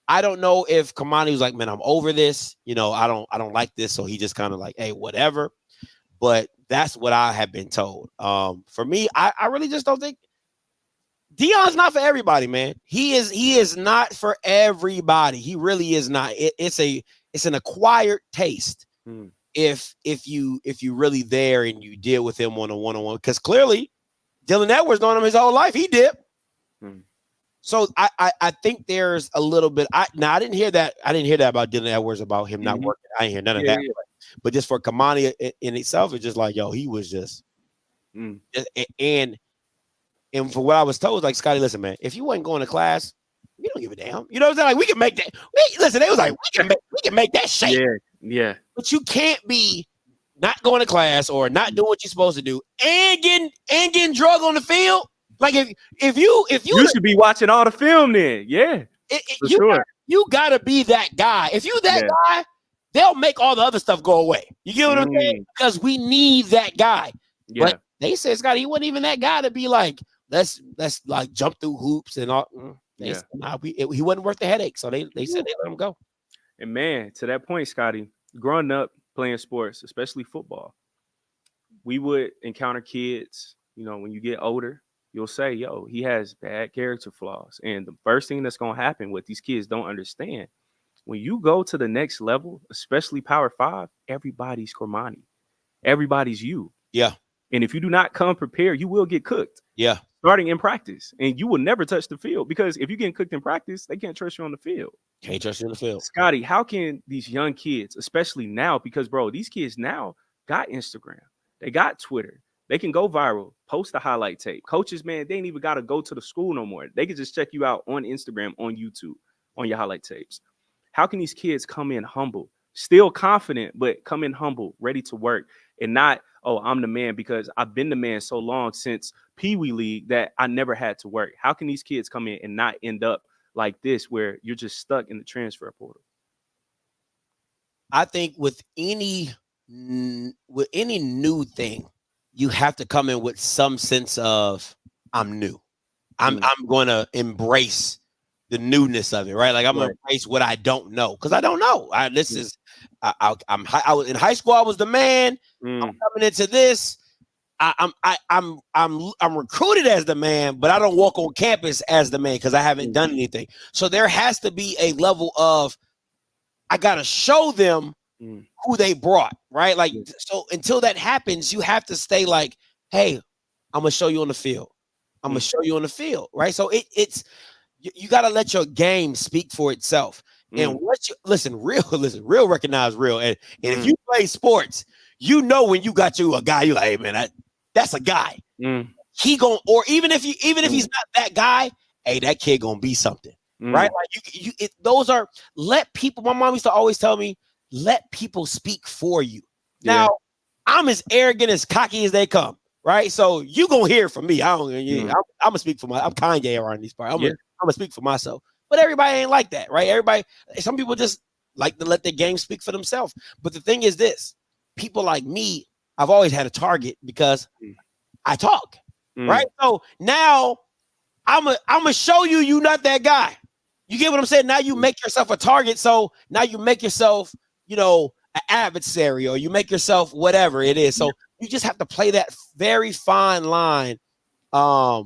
I don't know if Kamani was like, man, I'm over this. You know, I don't like this. So he just kind of like, hey, whatever. But that's what I have been told. For me, I really just don't think Deion's not for everybody, man. He is not for everybody. He really is not. It's an acquired taste. If you really there and you deal with him on a one-on-one, because clearly Dylan Edwards known him his whole life. He did. So I think there's a little bit. I didn't hear that. I didn't hear that about Dylan Edwards, about him not working. I didn't hear none of that. Yeah. But just for Kamani in itself, it's just like, yo, he was just and for what I was told, like, Scotty, listen, man, if you wasn't going to class, we don't give a damn. You know what I'm saying? Like, we can make that. Listen, they was like, we can make that shape. Yeah. But you can't be not going to class or not doing what you're supposed to do and getting drug on the field. Like, if you should be watching all the film then. Yeah. You gotta be that guy. If you that guy, they'll make all the other stuff go away. You get what I'm saying? Because we need that guy. Yeah. But they said, Scott, he wasn't even that guy to be like, let's like jump through hoops and all. They said, nah, he wasn't worth the headache. So they said they let him go. And man, to that point, Scotty, growing up playing sports, especially football, we would encounter kids, you know, when you get older, you'll say, yo, he has bad character flaws. And the first thing that's going to happen, what these kids don't understand, when you go to the next level, especially Power 5, everybody's Cormani. Everybody's you. Yeah. And if you do not come prepared, you will get cooked. Yeah. Starting in practice. And you will never touch the field, because if you're getting cooked in practice, they can't trust you on the field. Can't trust you on the field. Scotty, how can these young kids, especially now, because, bro, these kids now got Instagram. They got Twitter. They can go viral, post a highlight tape. Coaches, man, they ain't even got to go to the school no more. They can just check you out on Instagram, on YouTube, on your highlight tapes. How can these kids come in humble, still confident, but come in humble, ready to work, and not, oh, I'm the man because I've been the man so long since Pee Wee League that I never had to work? How can these kids come in and not end up like this, where you're just stuck in the transfer portal? I think with any new thing, you have to come in with some sense of, I'm new. I'm going to embrace the newness of it, right? Like, I'm going to embrace what I don't know, because I don't know. I was in high school. I was the man. I'm coming into this. I'm recruited as the man, but I don't walk on campus as the man because I haven't done anything. So there has to be a level of, I got to show them who they brought, right? Like, so until that happens, you have to stay like, hey, I'm gonna show you on the field. I'm gonna show you on the field, right? So it's you got to let your game speak for itself. And what real recognize real. And if you play sports, you know when you got you a guy, you're like, hey man, that's a guy. He gon', or even if he's not that guy, hey, that kid gonna be something, right? Like those are, let people. My mom used to always tell me, let people speak for you. Now, I'm as arrogant, as cocky as they come, right? So you gonna hear from me. I'm gonna speak for I'm Kanye around these parts. I'm gonna speak for myself. But everybody ain't like that, right? Some people just like to let their game speak for themselves. But the thing is this: people like me, I've always had a target because I talk, right? So now I'm gonna show you not that guy. You get what I'm saying? Now you make yourself a target. So now you make yourself, an adversary, or you make yourself whatever it is. So you just have to play that very fine line of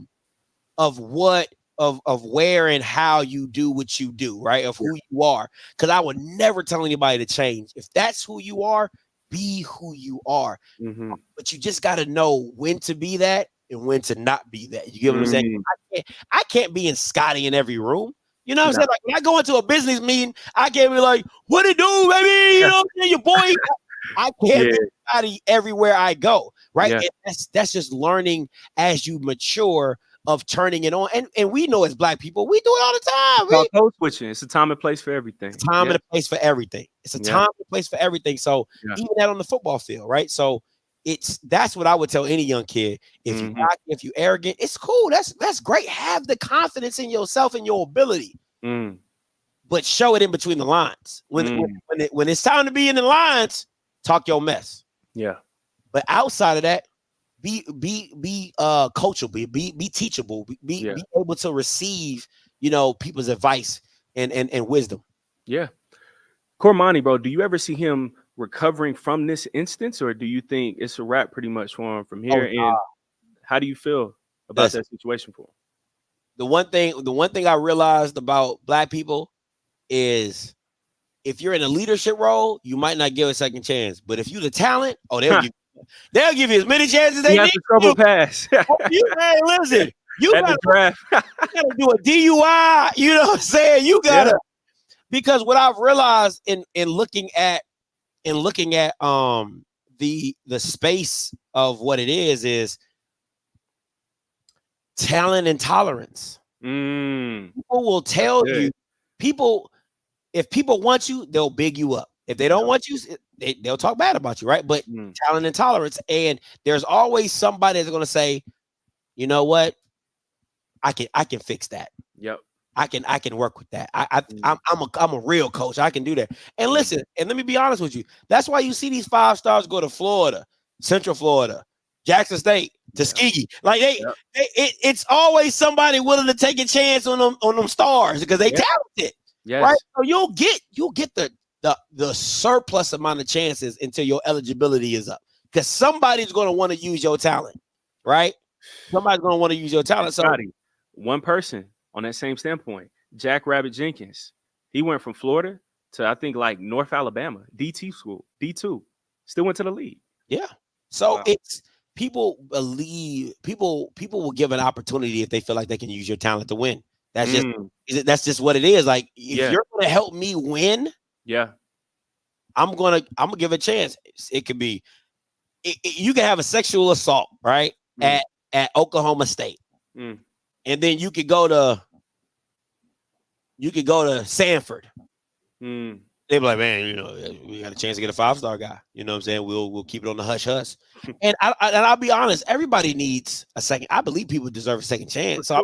where and how you do what you do, right? Of who you are. Because I would never tell anybody to change. If that's who you are, be who you are. But you just got to know when to be that and when to not be that. You get what I'm saying? I can't be in Scotty in every room. You know what I'm saying? Like, when I go into a business meeting, I can't be like, what it do, baby? You know what I'm saying? Your boy. I can't be Scotty everywhere I go, right? And that's just learning as you mature, of turning it on. And we know as Black people, we do it all the time. Code switching. It's a time and place for everything. It's a time and a place for everything. It's a time and a place for everything. So even that on the football field, right? So that's what I would tell any young kid. If you cocky, if you arrogant, it's cool. That's great. Have the confidence in yourself and your ability, but show it in between the lines. When it's time to be in the lines, talk your mess. Yeah. But outside of that, be coachable, be teachable, be able to receive, people's advice and wisdom. Yeah. Cormani, bro, do you ever see him recovering from this instance, or do you think it's a wrap pretty much for him from here? And how do you feel about that situation for him? The one thing I realized about Black people is if you're in a leadership role, you might not give a second chance. But if you're the talent, they'll give you as many chances as they need. Trouble pass. Hey, listen, you gotta do a DUI. You know what I'm saying? You gotta because what I've realized in looking at the space of what it is talent and tolerance. People will tell you, if people want you, they'll big you up. If they don't want you, they'll talk bad about you, right? But talent and tolerance, and there's always somebody that's going to say, you know what, I can fix that. Yep. I can work with that. I'm a real coach. I can do that. And listen, and let me be honest with you. That's why you see these 5 stars go to Florida, Central Florida, Jackson State, Tuskegee. Like it's always somebody willing to take a chance on them stars because they talented. Yes. Right. So you'll get the surplus amount of chances until your eligibility is up. Because somebody's going to want to use your talent, right? Somebody's going to want to use your talent. So one person on that same standpoint, Jack Rabbit Jenkins, he went from Florida to I think like North Alabama, DT school, D2, still went to the league. Yeah. So it's people will give an opportunity if they feel like they can use your talent to win. That's just what it is. Like if you're going to help me win, I'm gonna give a chance. It could be you can have a sexual assault right at Oklahoma State, and then you could go to Sanford. They be like, man, we got a chance to get a 5-star guy. You know what I'm saying? We'll keep it on the hush hush. And I'll be honest, everybody needs a second. I believe people deserve a second chance. So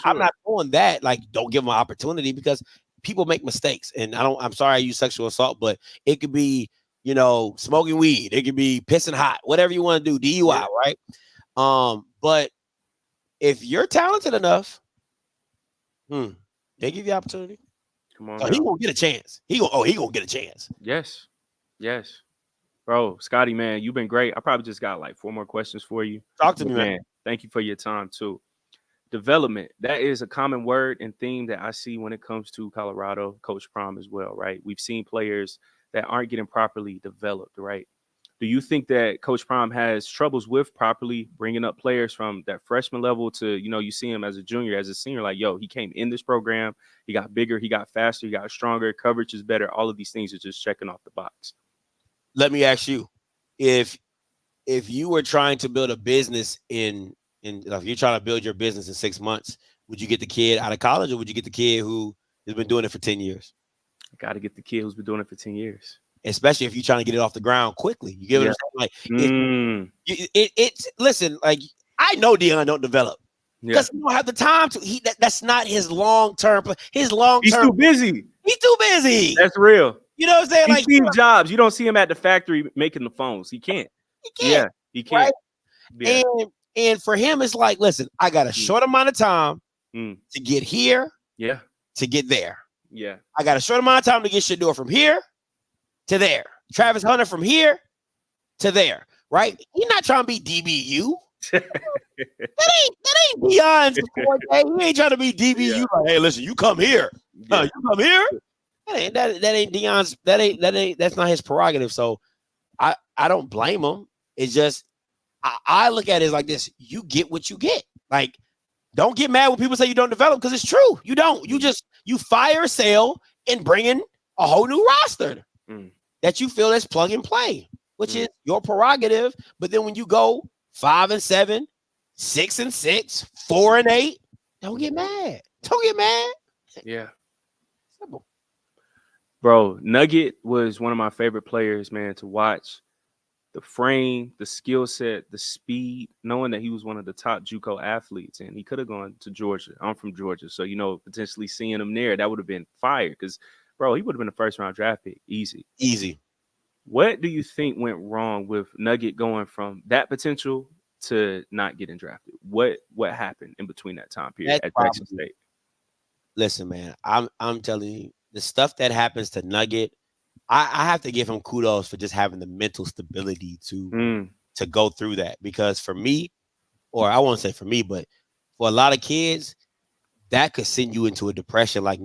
I'm not doing that. Like, don't give them an opportunity because people make mistakes. And I'm sorry I use sexual assault, but it could be, smoking weed. It could be pissing hot, whatever you want to do, DUI, right? But if you're talented enough, they give you opportunity. Come on, so he gonna get a chance. He gonna get a chance. Yes. Bro, Scotty, man, you've been great. I probably just got like 4 more questions for you. Talk to me, man. Thank you for your time too. Development, that is a common word and theme that I see when it comes to Colorado, Coach Prime as well, right? We've seen players that aren't getting properly developed, right? Do you think that Coach Prime has troubles with properly bringing up players from that freshman level to, you see him as a junior, as a senior, like, he came in this program, he got bigger, he got faster, he got stronger, coverage is better. All of these things are just checking off the box. Let me ask you, if you were trying to build a business if you're trying to build your business in 6 months, would you get the kid out of college or would you get the kid who has been doing it for 10 years? I got to get the kid who's been doing it for 10 years. Especially if you're trying to get it off the ground quickly. You give it like it's listen, like I know Deion don't develop because he don't have the time to. That's not his long-term plan. His long-term, he's too busy. He's too busy. That's real. You know what I'm saying? He's like Steve Jobs. You don't see him at the factory making the phones. He can't. Yeah, he can't. Right? Yeah. And for him, it's like, listen, I got a short amount of time to get here. Yeah. To get there. Yeah. I got a short amount of time to get Shador from here to there. Travis Hunter from here to there. Right? He's not trying to be DBU. that ain't Deion's support. He ain't trying to be DBU. Yeah. Like, hey, listen, you come here. You come here. That ain't Deion's. That's not his prerogative. So I don't blame him. It's just I look at it like this. You get what you get. Like, don't get mad when people say you don't develop because it's true. You don't. You fire sale and bring in a whole new roster that you feel is plug and play, which is your prerogative. But then when you go 5-7, 6-6, 4-8, don't get mad. Don't get mad. Yeah. Simple. Bro, Nugget was one of my favorite players, man, to watch. the frame, the skill set, the speed, knowing that he was one of the top JUCO athletes and he could have gone to Georgia. I'm from Georgia. So, potentially seeing him there, that would have been fire because, bro, he would have been a first-round draft pick. Easy. What do you think went wrong with Nugget going from that potential to not getting drafted? What happened in between that time period at Jackson State? Listen, man, I'm telling you, the stuff that happens to Nugget, I have to give him kudos for just having the mental stability to go through that. Because for me, or I won't say for me, but for a lot of kids, that could send you into a depression. Like,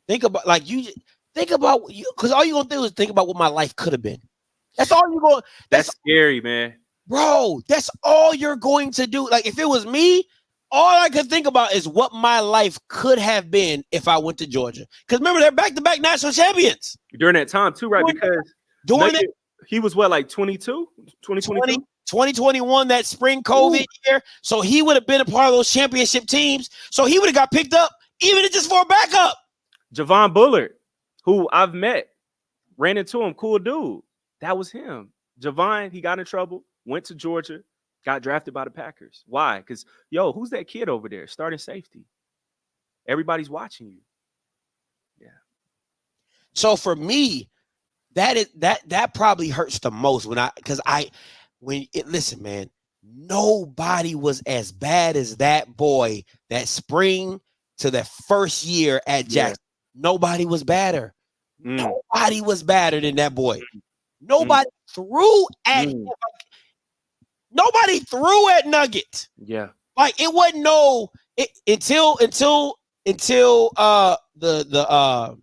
think about because all you're gonna do is think about what my life could have been. That's all you're going. That's scary, man. Bro, that's all you're going to do. Like, if it was me, all I could think about is what my life could have been if I went to Georgia. Because remember, they're back-to-back national champions. During that time, too, right? Because he was what, like 22? 2021, that spring COVID year. So he would have been a part of those championship teams. So he would have got picked up, even just for a backup. Javon Bullard, who I've met, ran into him, cool dude. That was him. Javon, he got in trouble, went to Georgia, got drafted by the Packers. Why? Because, who's that kid over there? Starting safety. Everybody's watching you. Yeah. So for me, that probably hurts the most listen, man, nobody was as bad as that boy that spring to that first year at Jackson. Nobody was badder. Nobody was badder than that boy. Nobody threw at him. Nobody threw at Nugget. Yeah. Like, it wasn't until the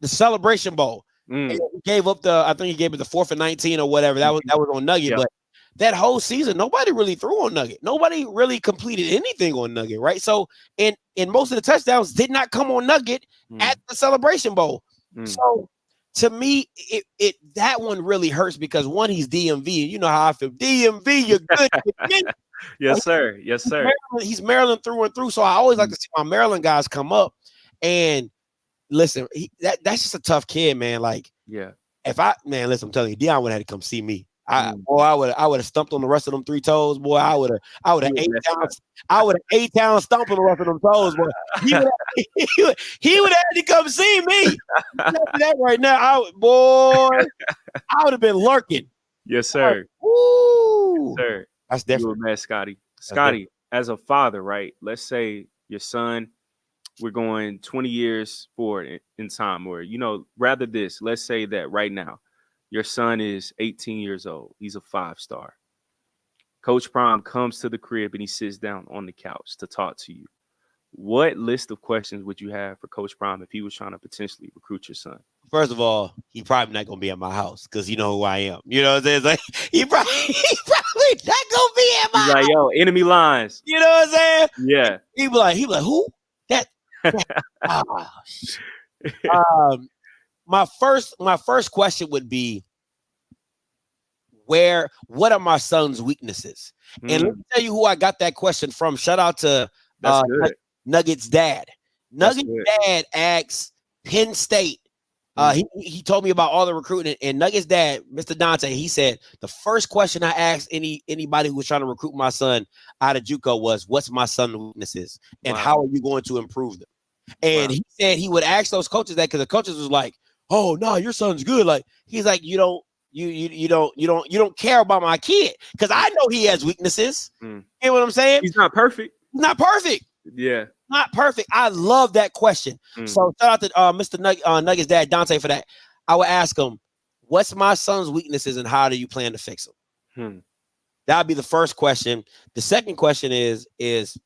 Celebration Bowl. He gave up I think he gave it the 4th and 19 or whatever. That was on Nugget. Yeah. But that whole season, nobody really threw on Nugget. Nobody really completed anything on Nugget, right? So, and most of the touchdowns did not come on Nugget at the Celebration Bowl. So, to me, that one really hurts because, one, he's DMV, and you know how I feel. DMV, you're good. Yes, sir. Yes, sir. He's Maryland through and through. So I always like to see my Maryland guys come up. And listen, that's just a tough kid, man. Like, yeah. Listen, I'm telling you, Deion would have had to come see me. I would have stumped on the rest of them 3 toes, boy. I would have 8 pounds stumped on the rest of them toes, boy. He would have had to come see me. That right now, I would have been lurking. Yes, sir. Woo. Yes, sir. That's different. You were mad, Scotty. Scotty, as a father, right? Let's say your son, we're going 20 years forward in time, or rather this. Let's say that right now, your son is 18 years old. He's a 5-star. Coach Prime comes to the crib and he sits down on the couch to talk to you. What list of questions would you have for Coach Prime if he was trying to potentially recruit your son? First of all, he probably not gonna be at my house because you know who I am. You know what I'm saying? Like, he probably not gonna be at my house. Like, enemy lines. You know what I'm saying? Yeah. He be like, who? My first question would be, what are my son's weaknesses? And let me tell you who I got that question from. Shout out to Nugget's dad. Nugget's dad asked Penn State. He told me about all the recruiting, and Nugget's dad, Mr. Dante, he said the first question I asked anybody who was trying to recruit my son out of JUCO was, what's my son's weaknesses and how are you going to improve them? And he said he would ask those coaches that because the coaches was like, oh no, your son's good. Like, he's like, you don't care about my kid because I know he has weaknesses. You know what I'm saying? He's not perfect. He's not perfect. Yeah. Not perfect. I love that question. So shout out to Mr. Nugget's dad, Dante, for that. I would ask him, what's my son's weaknesses and how do you plan to fix them? That would be the first question. The second question is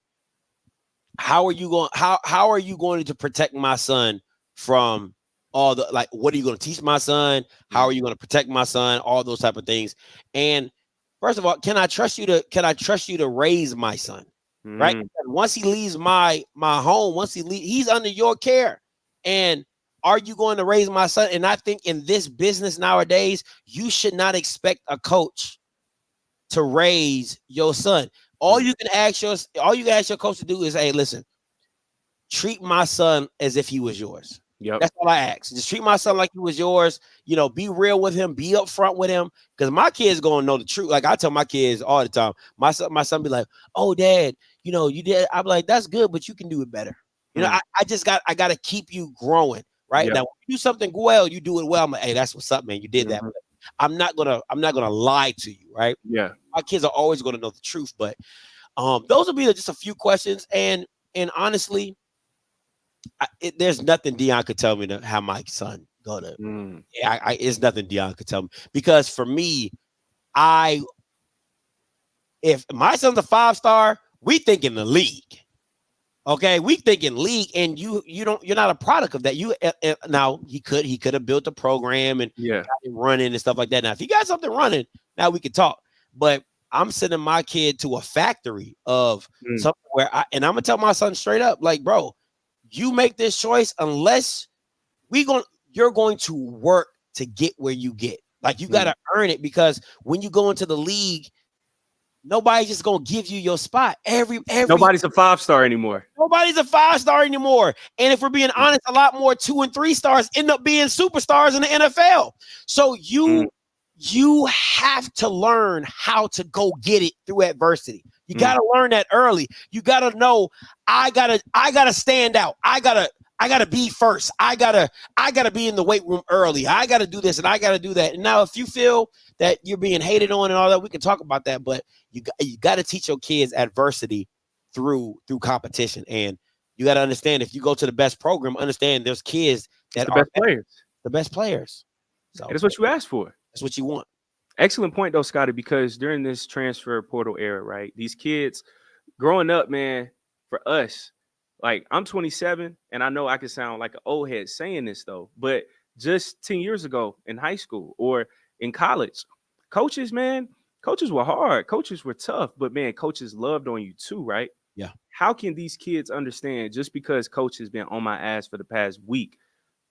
how are you going to protect my son from all the, like, what are you going to teach my son? How are you going to protect my son? All those type of things. And first of all, can I trust you to raise my son? Right? Once he leaves my home, he's under your care. And are you going to raise my son? And I think in this business nowadays, you should not expect a coach to raise your son. All you can ask your coach to do is, hey, listen, treat my son as if he was yours. Yep. That's all I ask. Just treat my son like he was yours. You know, be real with him. Be upfront with him. Because my kids gonna know the truth. Like I tell my kids all the time. My son be like, "Oh, Dad, you know, you did." I'm like, "That's good, but you can do it better." You know, I gotta keep you growing. Right now, when you do something well, you do it well. I'm like, "Hey, that's what's up, man. You did that." But I'm not gonna lie to you. Right? Yeah. My kids are always gonna know the truth. But those will be just a few questions. And honestly, there's nothing Dion could tell me to have my son go to. It's nothing Dion could tell me, because for me, if my son's a 5-star, we think in the league. Okay, we think in league, and you're not a product of that. Now he could have built a program and got it running and stuff like that. Now, if he got something running, now we could talk. But I'm sending my kid to a factory of something where and I'm gonna tell my son straight up, like, bro, you make this choice unless you're going to work to get where you get. Like, you got to earn it, because when you go into the league, nobody's just going to give you your spot. Nobody's a 5-star anymore. Nobody's a 5-star anymore. And if we're being honest, a lot more 2 and 3 stars end up being superstars in the NFL. So you have to learn how to go get it through adversity. You got to learn that early. You got to know, I gotta stand out. I gotta be first. I gotta be in the weight room early. I gotta do this and I gotta do that. And now, if you feel that you're being hated on and all that, we can talk about that. But you got to teach your kids adversity through competition. And you got to understand, if you go to the best program, understand there's kids that are the best players. So that's what you asked for. That's what you want. Excellent point, though, Scotty, because during this transfer portal era, right, these kids growing up, man, for us, like, I'm 27, and I know I can sound like an old head saying this, though, but just 10 years ago in high school or in college, coaches were hard. Coaches were tough, but, man, coaches loved on you too, right? Yeah. How can these kids understand, just because coach has been on my ass for the past week,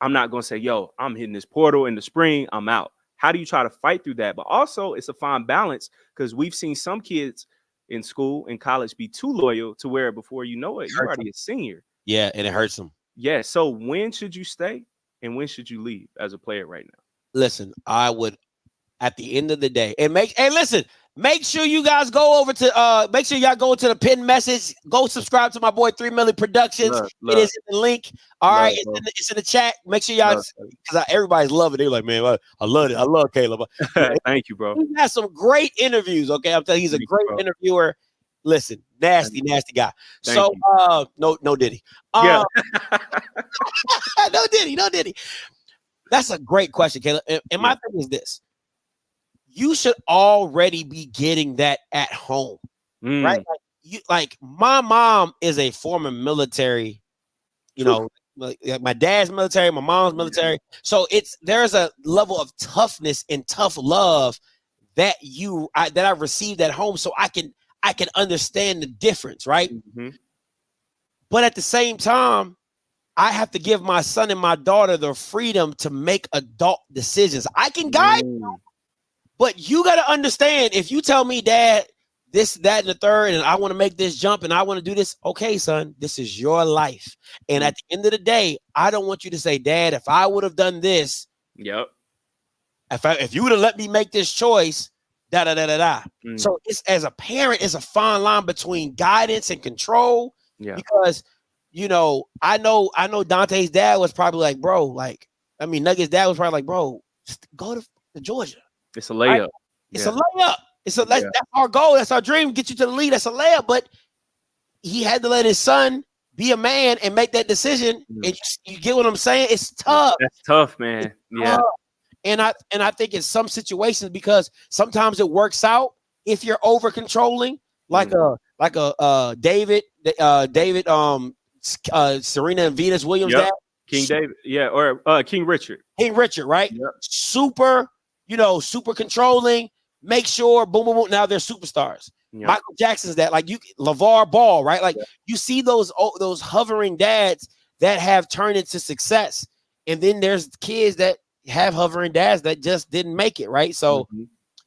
I'm not going to say, yo, I'm hitting this portal in the spring, I'm out. How do you try to fight through that? But also, it's a fine balance, because we've seen some kids in school and college be too loyal to where before you know it, you're already a senior. Yeah, and it hurts them. Yeah. So when should you stay and when should you leave as a player right now? Listen, I would, at the end of the day, and make sure you guys go over to make sure y'all go to the pinned message. Go subscribe to my boy 3MILLI Productions. It is in the link. All right, it's in the chat. Make sure y'all, because everybody's loving it. They're like, man, I love it. I love Caleb. Thank you, bro. He has some great interviews. Okay, I'm telling you, he's a great interviewer. Listen, nasty guy. So no Diddy. Yeah. No Diddy. That's a great question, Caleb. And my thing is this. You should already be getting that at home, right? Like my mom is a former military, you know, like my dad's military, my mom's military. So there's a level of toughness and tough love that I received at home, so I can understand the difference, right? But at the same time, I have to give my son and my daughter the freedom to make adult decisions. I can guide you. But you got to understand, if you tell me, Dad, this, that, and the third, and I want to make this jump and I want to do this, okay, son, this is your life. And at the end of the day, I don't want you to say, Dad, if I would have done this, if you would have let me make this choice, So it's, as a parent, it's a fine line between guidance and control. Because, you know I know Dante's dad was probably like, bro, like, I mean, Nugget's dad was probably like, bro, go to Georgia. It's a layup. It's a layup. That's our goal. That's our dream. Get you to the league. That's a layup. But he had to let his son be a man and make that decision. And you get what I'm saying? It's tough. That's tough, man. Tough. And I think in some situations, because sometimes it works out if you're over controlling, like David, Serena and Venus Williams' dad. King David, or King Richard. King Richard, right? Super controlling. Make sure, boom, boom, boom. Now they're superstars. Michael Jackson's that, like, LeVar Ball, right? Like, you see those hovering dads that have turned into success, and then there's kids that have hovering dads that just didn't make it, right? So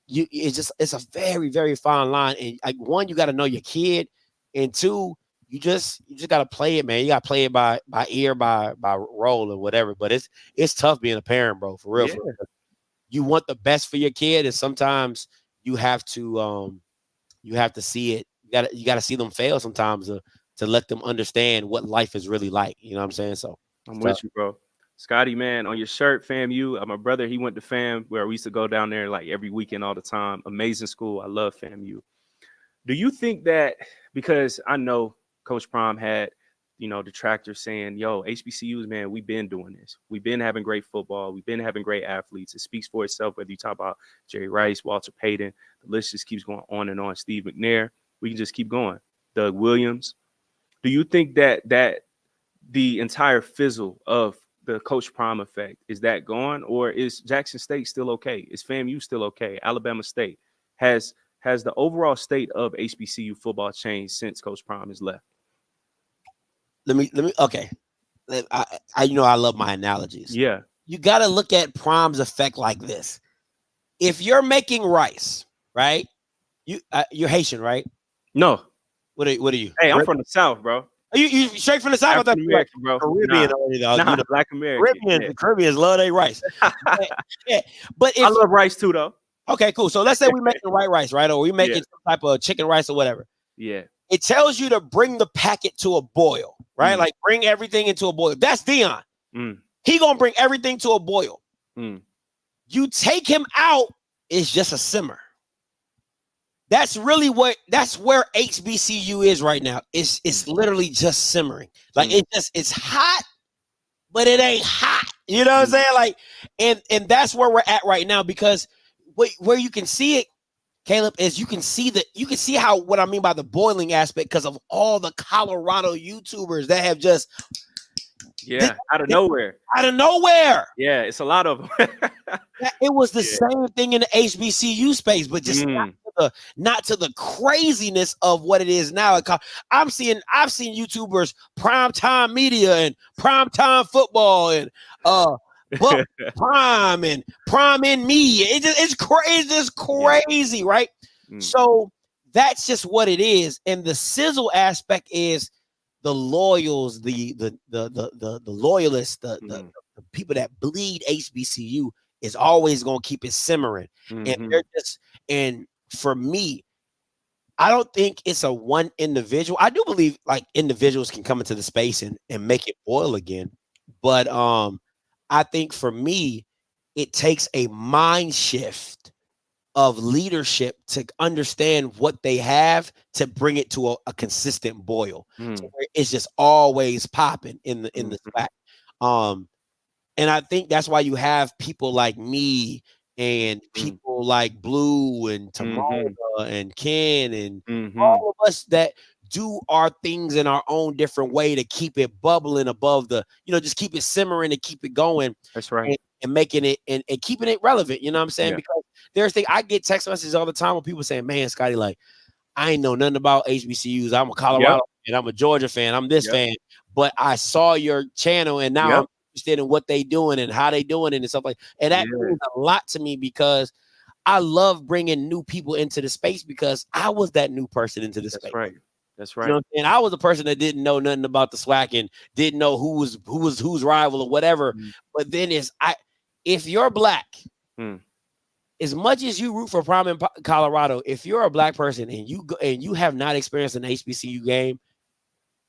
it's a very, very fine line. And one, you got to know your kid, and two, you just got to play it, man. You got to play it by ear, by role or whatever. But it's tough being a parent, bro, for real. Yeah. For real. You want the best for your kid, and sometimes you have to see it. You got to see them fail sometimes to let them understand what life is really like. You know what I'm saying? So I'm with you, bro. Scotty, man, on your shirt, FAMU. My brother, he went to FAM, where we used to go down there like every weekend all the time. Amazing school. I love FAMU. Do you think that, because I know Coach Prime had, detractors saying, yo, HBCUs, man, we've been doing this. We've been having great football. We've been having great athletes. It speaks for itself, whether you talk about Jerry Rice, Walter Payton. The list just keeps going on and on. Steve McNair. We can just keep going. Doug Williams. Do you think that the entire fizzle of the Coach Prime effect, is that gone? Or is Jackson State still okay? Is FAMU still okay? Alabama State? Has the overall state of HBCU football changed since Coach Prime has left? Let me okay. I love my analogies. Yeah. You got to look at Prime's effect like this. If you're making rice, right? You're Haitian, right? No. What are you? Hey, I'm from the South, bro. Are you straight from the South? African American, bro. Caribbean, Black American. Caribbeans love their rice. Yeah. But I love rice too, though. Okay, cool. So let's say we're making white rice, right? Or we're making some type of chicken rice or whatever. Yeah. It tells you to bring the packet to a boil, right? Like bring everything into a boil. That's Dion. He gonna bring everything to a boil. You take him out, it's just a simmer. That's where HBCU is right now. It's literally just simmering. Like it's hot, but it ain't hot. You know what I'm saying? Like, and that's where we're at right now, because where you can see it, Caleb, is you can see how, what I mean by the boiling aspect, because of all the Colorado YouTubers that have just out of nowhere. Yeah, it's a lot of them. It was the same thing in the HBCU space, but just not to the craziness of what it is now. I've seen YouTubers, Primetime Media and Primetime Football and Book Prime and Prime in Me. It's just crazy, right? So that's just what it is. And the sizzle aspect is the loyals, the loyalists, the people that bleed HBCU is always going to keep it simmering. And they're and for me, I don't think it's a one individual. I do believe like individuals can come into the space and make it boil again. But I think for me, it takes a mind shift of leadership to understand what they have to bring it to a consistent boil. So where it's just always popping in the slack. And I think that's why you have people like me and people like Blue and Tamara and Ken and all of us that do our things in our own different way to keep it bubbling above the, just keep it simmering and keep it going. That's right. And making it and keeping it relevant. You know what I'm saying? Because there's things, I get text messages all the time with people saying, man, Scotty, like, I ain't know nothing about HBCUs. I'm a Colorado fan. I'm a Georgia fan. I'm this fan. But I saw your channel and now I'm interested in what they doing and how they doing it and stuff like that. And that means a lot to me, because I love bringing new people into the space, because I was that new person into the space. That's right. You know what I'm saying? I was a person that didn't know nothing about the SWAC and didn't know who was whose rival or whatever. But then if you're black, as much as you root for Prime in Colorado, if you're a black person and you have not experienced an HBCU game,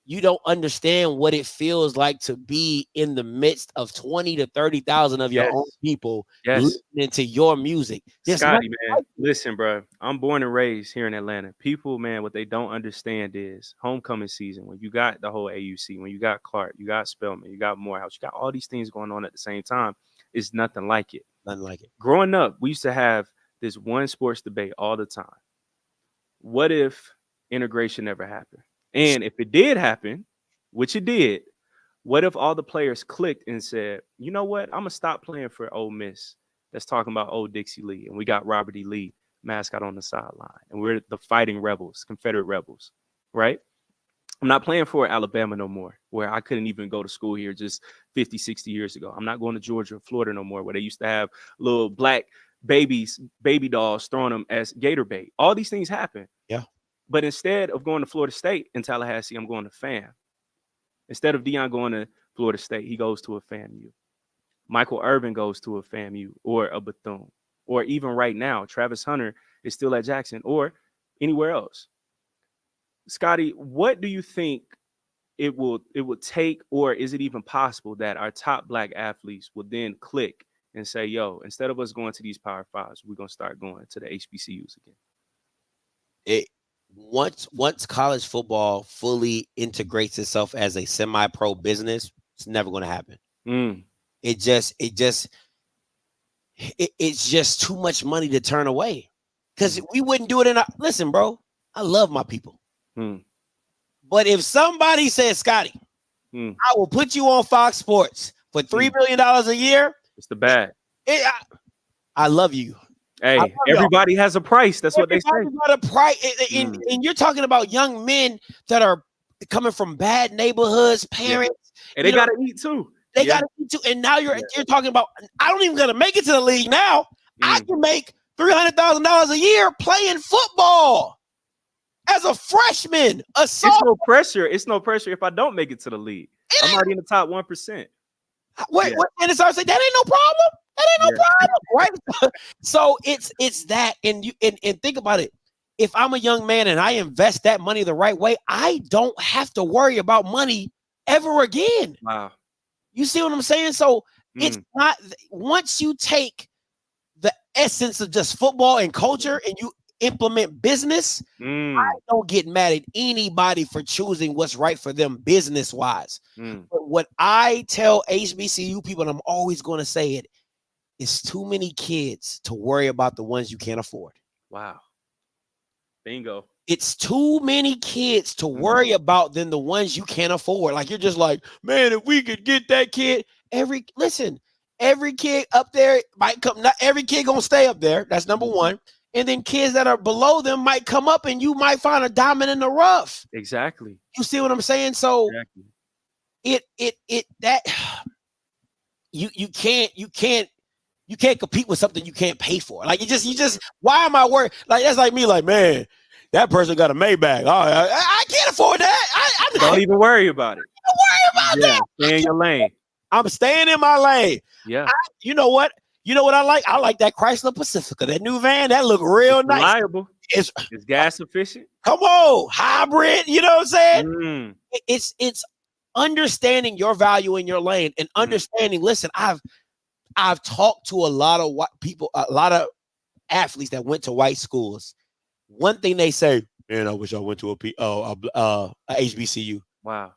you don't understand what it feels like to be in the midst of 20 to 30,000 of your own people listening to your music. Scotty, man, listen, bro. I'm born and raised here in Atlanta. People, man, what they don't understand is homecoming season. When you got the whole AUC, when you got Clark, you got Spelman, you got Morehouse, you got all these things going on at the same time. It's nothing like it. Nothing like it. Growing up, we used to have this one sports debate all the time. What if integration never happened? And if it did happen, which it did, what if all the players clicked and said, you know what? I'm going to stop playing for Ole Miss. That's talking about Old Dixie Lee. And we got Robert E. Lee, mascot, on the sideline. And we're the Fighting Rebels, Confederate Rebels, right? I'm not playing for Alabama no more, where I couldn't even go to school here just 50, 60 years ago. I'm not going to Georgia or Florida no more, where they used to have little black baby dolls throwing them as gator bait. All these things happen. Yeah. But instead of going to Florida State in Tallahassee, I'm going to FAM. Instead of Deion going to Florida State, he goes to a FAMU. Michael Irvin goes to a FAMU or a Bethune. Or even right now, Travis Hunter is still at Jackson or anywhere else. Scotty, what do you think it will take, or is it even possible that our top black athletes will then click and say, yo, instead of us going to these Power Fives, we're going to start going to the HBCUs again? Once college football fully integrates itself as a semi-pro business, it's never going to happen. It's just too much money to turn away, because we wouldn't do it listen, bro, I love my people. But if somebody says, Scotty, I will put you on Fox Sports for $3 million a year, it's the bad. I love you. Hey, everybody has a price. That's what they say. Got a price. And you're talking about young men that are coming from bad neighborhoods, parents. And they got to eat too. They got to eat too. And now you're talking about, I don't even got to make it to the league now. I can make $300,000 a year playing football as a freshman. It's no pressure. It's no pressure if I don't make it to the league. I'm already in the top 1%. Wait, and it's always like, that ain't no problem. That ain't no problem, right? So it's that, and think about it. If I'm a young man and I invest that money the right way, I don't have to worry about money ever again. Wow. You see what I'm saying? So it's not, once you take the essence of just football and culture and you implement business, I don't get mad at anybody for choosing what's right for them business wise. But what I tell HBCU people, and I'm always going to say it, it's too many kids to worry about the ones you can't afford. Wow. Bingo. It's too many kids to worry about than the ones you can't afford. Like, you're just like, man, if we could get that kid, every kid up there might come. Not every kid gonna stay up there. That's number one. And then kids that are below them might come up and you might find a diamond in the rough. Exactly. You see what I'm saying? So you can't compete with something you can't pay for. Like, you just why am I worried? Like, that's like me, like, man, that person got a Maybach. Oh, I can't afford that. I don't even worry about it. Don't worry about that. Stay in your lane. I'm staying in my lane. Yeah. You know what I like? I like that Chrysler Pacifica, that new van. That look real nice. Reliable. It's gas efficient. Come on, hybrid. You know what I'm saying? It's understanding your value in your lane and understanding. Listen, I've talked to a lot of white people, a lot of athletes that went to white schools. One thing they say, man, I wish I went to a HBCU. Wow.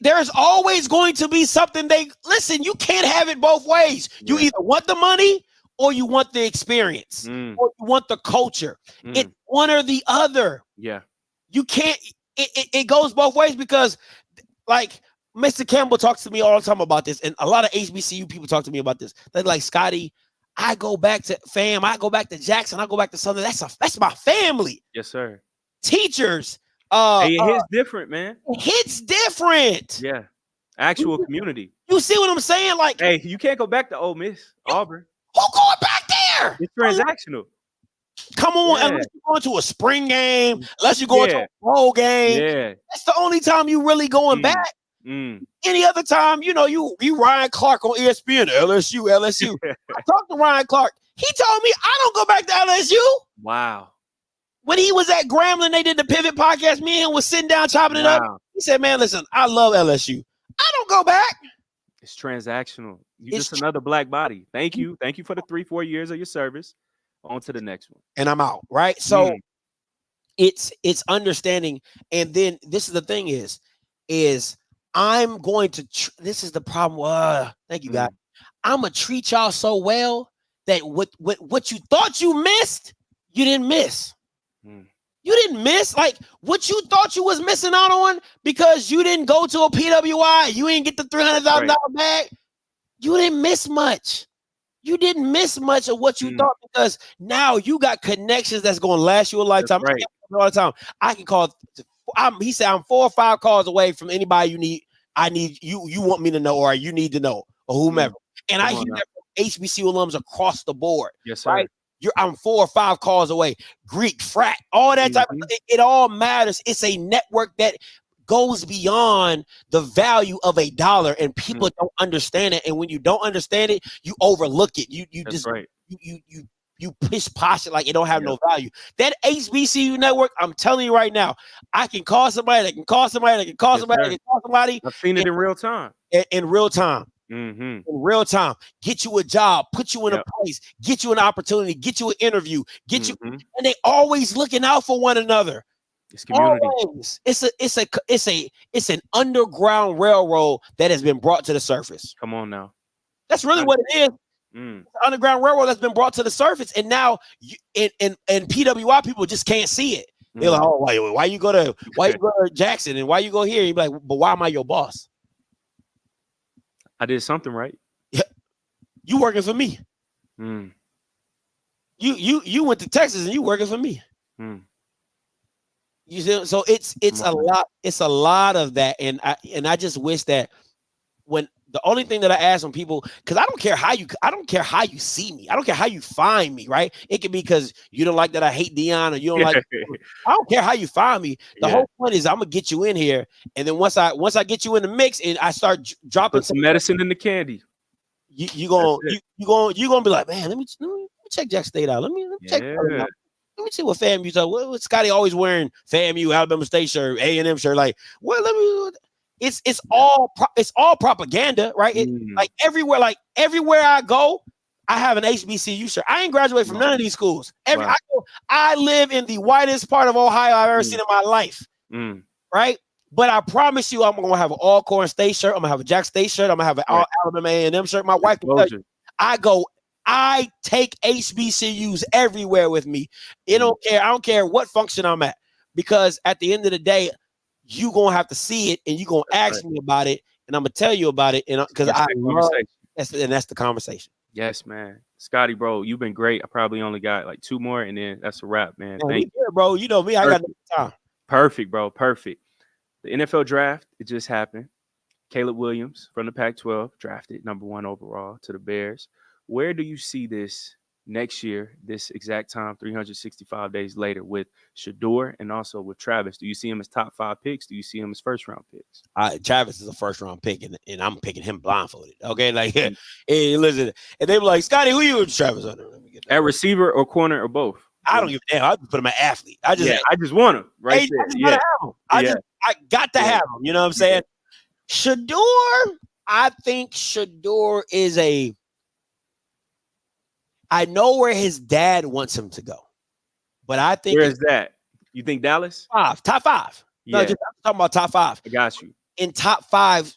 There's always going to be something listen, you can't have it both ways. You either want the money or you want the experience or you want the culture. It's one or the other. Yeah. You can't, it goes both ways, because like Mr. Campbell talks to me all the time about this, and a lot of HBCU people talk to me about this. They're like, Scotty, I go back to FAM, I go back to Jackson, I go back to Southern. That's my family. Yes, sir. Teachers. Hey, it hits different, man. It hits different. Yeah. Actual community. You see what I'm saying? Like, hey, you can't go back to Ole Miss, Auburn. Who going back there? It's transactional. Come on, unless you're going to a spring game, unless you're going to a bowl game. Yeah. That's the only time you really going back. Any other time, you Ryan Clark on ESPN, LSU. I talked to Ryan Clark. He told me I don't go back to LSU. Wow. When he was at Grambling, they did the Pivot podcast. Me and him was sitting down chopping it up. He said, man, listen, I love LSU. I don't go back. It's transactional. You're just another black body. Thank you. Thank you for the 3-4 years of your service. On to the next one. And I'm out, right? So it's understanding. And then this is the thing is I'm going to, this is the problem. Thank you, God. I'm going to treat y'all so well that what you thought you missed, you didn't miss. You didn't miss, like, what you thought you was missing out on because you didn't go to a PWI. You didn't get the $300,000 bag. You didn't miss much. You didn't miss much of what you thought, because now you got connections that's going to last you a lifetime. Right. All the time. I can call. He said I'm 4 or 5 calls away from anybody you need. I need you. You want me to know, or you need to know, or whomever. And I hear that from HBCU alums across the board. Yes, sir. Right. I'm 4 or 5 calls away. Greek, frat, all that type of thing. It all matters. It's a network that goes beyond the value of a dollar, and people don't understand it. And when you don't understand it, you overlook it. You just right. you pish posh it like it don't have no value. That HBCU network, I'm telling you right now, I can call somebody, that can call somebody, that can call somebody, that can call somebody. I've seen it in real time. In real time. In real time, get you a job, put you in a place, get you an opportunity, get you an interview, get you, and they always looking out for one another. It's community. Always. It's an underground railroad that has been brought to the surface. Come on now. That's really what it is. It's an underground railroad that's been brought to the surface, and now and PWI people just can't see it. They're like, oh, why you go to Jackson and why you go here? You be like, but why am I your boss? I did something right. Yeah, you working for me. You went to Texas and you working for me. You see, so it's a lot. It's a lot of that, and I just wish that when the only thing that I ask when people, because I don't care how you see me. I don't care how you find me. Right? It could be because you don't like that I hate Dion, or you don't like. I don't care how you find me. The whole point is I'm gonna get you in here, and then once I get you in the mix and I start dropping some medicine in the candy, you gonna be like, man, let me check Jack State out. Let me check. Let me see what FAMU talk. What Scotty always wearing FAMU, Alabama State shirt, A&M shirt. Like, well, it's all propaganda, right? Like everywhere I go, I have an HBCU shirt. I ain't graduated from none of these schools. I live in the whitest part of Ohio I've ever seen in my life, right? But I promise you, I'm gonna have an Alcorn State shirt. I'm gonna have a Jack State shirt. I'm gonna have an Alabama A&M shirt. My wife can tell you, I take HBCUs everywhere with me. I don't care what function I'm at, because at the end of the day, you gonna have to see it and you gonna ask me about it, and I'm gonna tell you about it, and because that's the conversation. Yes, man. Scotty, bro, you've been great. I probably only got like 2 more, and then that's a wrap, man. Thank you, bro. You know me. I got no time. Perfect, bro. Perfect. The NFL draft, it just happened. Caleb Williams from the Pac-12 drafted #1 overall to the Bears. Where do you see this next year, this exact time, 365 days later, with Shedeur and also with Travis? Do you see him as top 5 picks? Do you see him as first-round picks? Travis is a first-round pick, and I'm picking him blindfolded. Okay, like, hey, listen, and they were like, Scotty, who you with Travis on? At receiver or corner or both? I don't give a damn. I put him an athlete. I just want him right there. I got to have him. You know what I'm saying? Shedeur, I think Shedeur is I know where his dad wants him to go, but I think where is that? You think Dallas? Top 5. Yeah. No, I'm talking about top 5. I got you. In top 5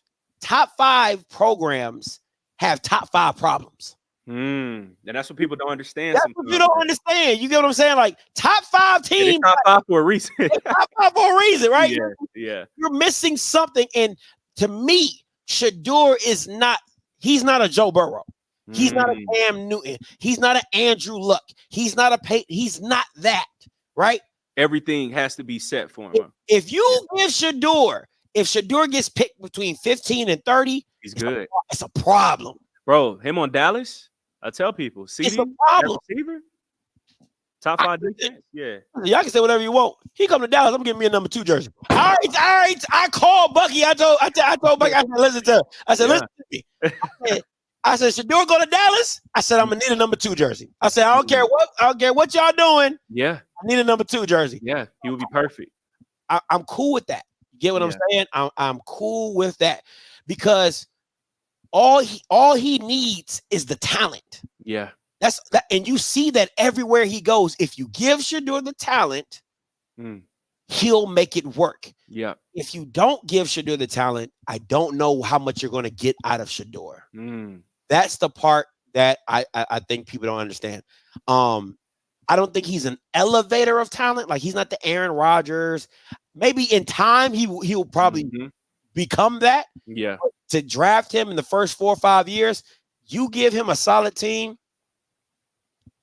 programs have top 5 problems. And that's what people don't understand. That's what you don't understand. You get what I'm saying? Like top 5 teams, top 5 for a reason. Top 5 for a reason, right? Yeah. You're missing something, and to me, Shedeur is not. He's not a Joe Burrow. He's not a Cam Newton. He's not an Andrew Luck. He's not a Peyton. He's not that, right? Everything has to be set for him. If you give Shedeur, if Shedeur gets picked between 15 and 30, he's good. It's a problem. Bro, him on Dallas, I tell people, it's a problem. Receiver, top 5 defense. Yeah. Y'all can say whatever you want. He come to Dallas, I'm giving me a #2 jersey. All right. I called Bucky. I told Bucky, I said, listen to me. I said, Shedeur go to Dallas. I said, I'm gonna need a #2 jersey. I said, I don't care what y'all doing. Yeah, I need a #2 jersey. Yeah, he would be perfect. I'm cool with that. You get what I'm saying? I'm cool with that, because all he needs is the talent. Yeah, that's that, and you see that everywhere he goes. If you give Shedeur the talent, he'll make it work. Yeah. If you don't give Shedeur the talent, I don't know how much you're going to get out of Shedeur. That's the part that I think people don't understand. I don't think he's an elevator of talent. Like, he's not the Aaron Rodgers. Maybe in time he'll probably become that. Yeah. But to draft him in the first 4 or 5 years, you give him a solid team,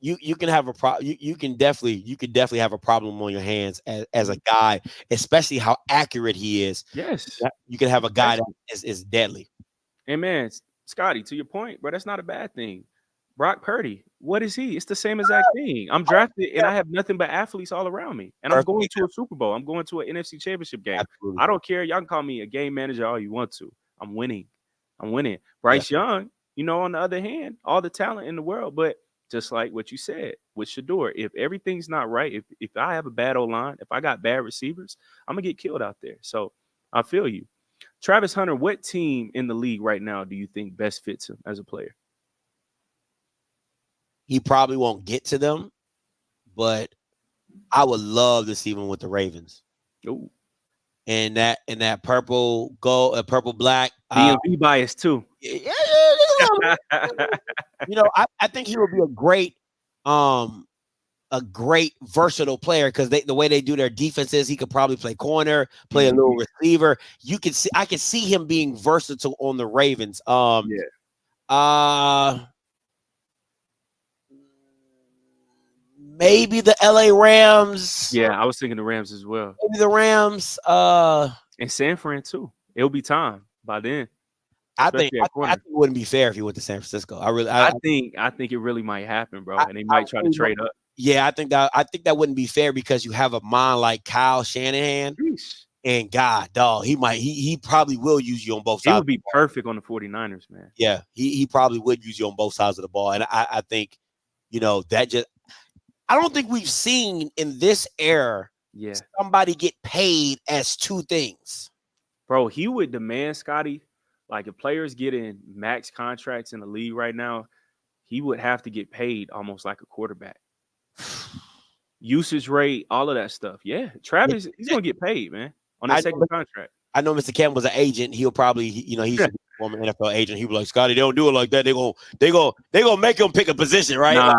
you can have a problem. You could definitely have a problem on your hands as a guy, especially how accurate he is. Yes. You can have a guy that is deadly. And man, Scotty, to your point, bro, that's not a bad thing. Brock Purdy. What is he? It's the same exact thing. I'm drafted and I have nothing but athletes all around me. And I'm going to a Super Bowl. I'm going to an NFC Championship game. Absolutely. I don't care. Y'all can call me a game manager all you want to. I'm winning. I'm winning. Bryce Young, on the other hand, all the talent in the world, but just like what you said with Shador, if everything's not right, if I have a bad O-line, if I got bad receivers, I'm going to get killed out there. So I feel you. Travis Hunter, what team in the league right now do you think best fits him as a player? He probably won't get to them, but I would love to see him with the Ravens. Ooh. And that purple gold, purple black. DMV bias too. I think he would be a great versatile player because the way they do their defenses, he could probably play corner, play a little receiver. I can see him being versatile on the Ravens. Maybe the LA Rams. Yeah, I was thinking the Rams as well. Maybe the Rams. And San Fran too. It'll be time by then. I think it wouldn't be fair if he went to San Francisco. I think it really might happen, bro. And they might try to trade up. Yeah, I think that wouldn't be fair because you have a mind like Kyle Shanahan. And God, dog, he probably will use you on both sides. He would be perfect on the 49ers, man. Yeah, he probably would use you on both sides of the ball. And I think, that just I don't think we've seen in this era somebody get paid as two things. Bro, he would demand, Scotty, like if players get in max contracts in the league right now, he would have to get paid almost like a quarterback. Usage rate, all of that stuff. Yeah, Travis, he's going to get paid, man, on that second contract. I know Mr. Campbell's an agent. He'll probably, he's a former NFL agent. He'll be like, Scotty, they don't do it like that. They gonna make him pick a position, right? Nah. Like,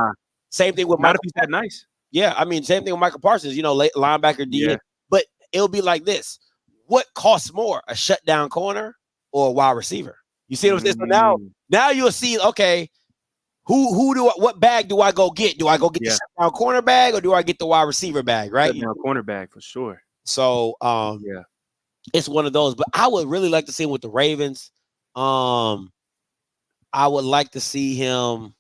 same thing with Michael. Not if he's that nice. Yeah, I mean, same thing with Michael Parsons. Linebacker D. Yeah. But it'll be like this: what costs more, a shutdown corner or a wide receiver? You see what I'm saying? So now you'll see. Okay, what bag do I go get? Do I go get the shutdown corner bag or do I get the wide receiver bag? Right, corner bag for sure. So it's one of those. But I would really like to see him with the Ravens. I would like to see him.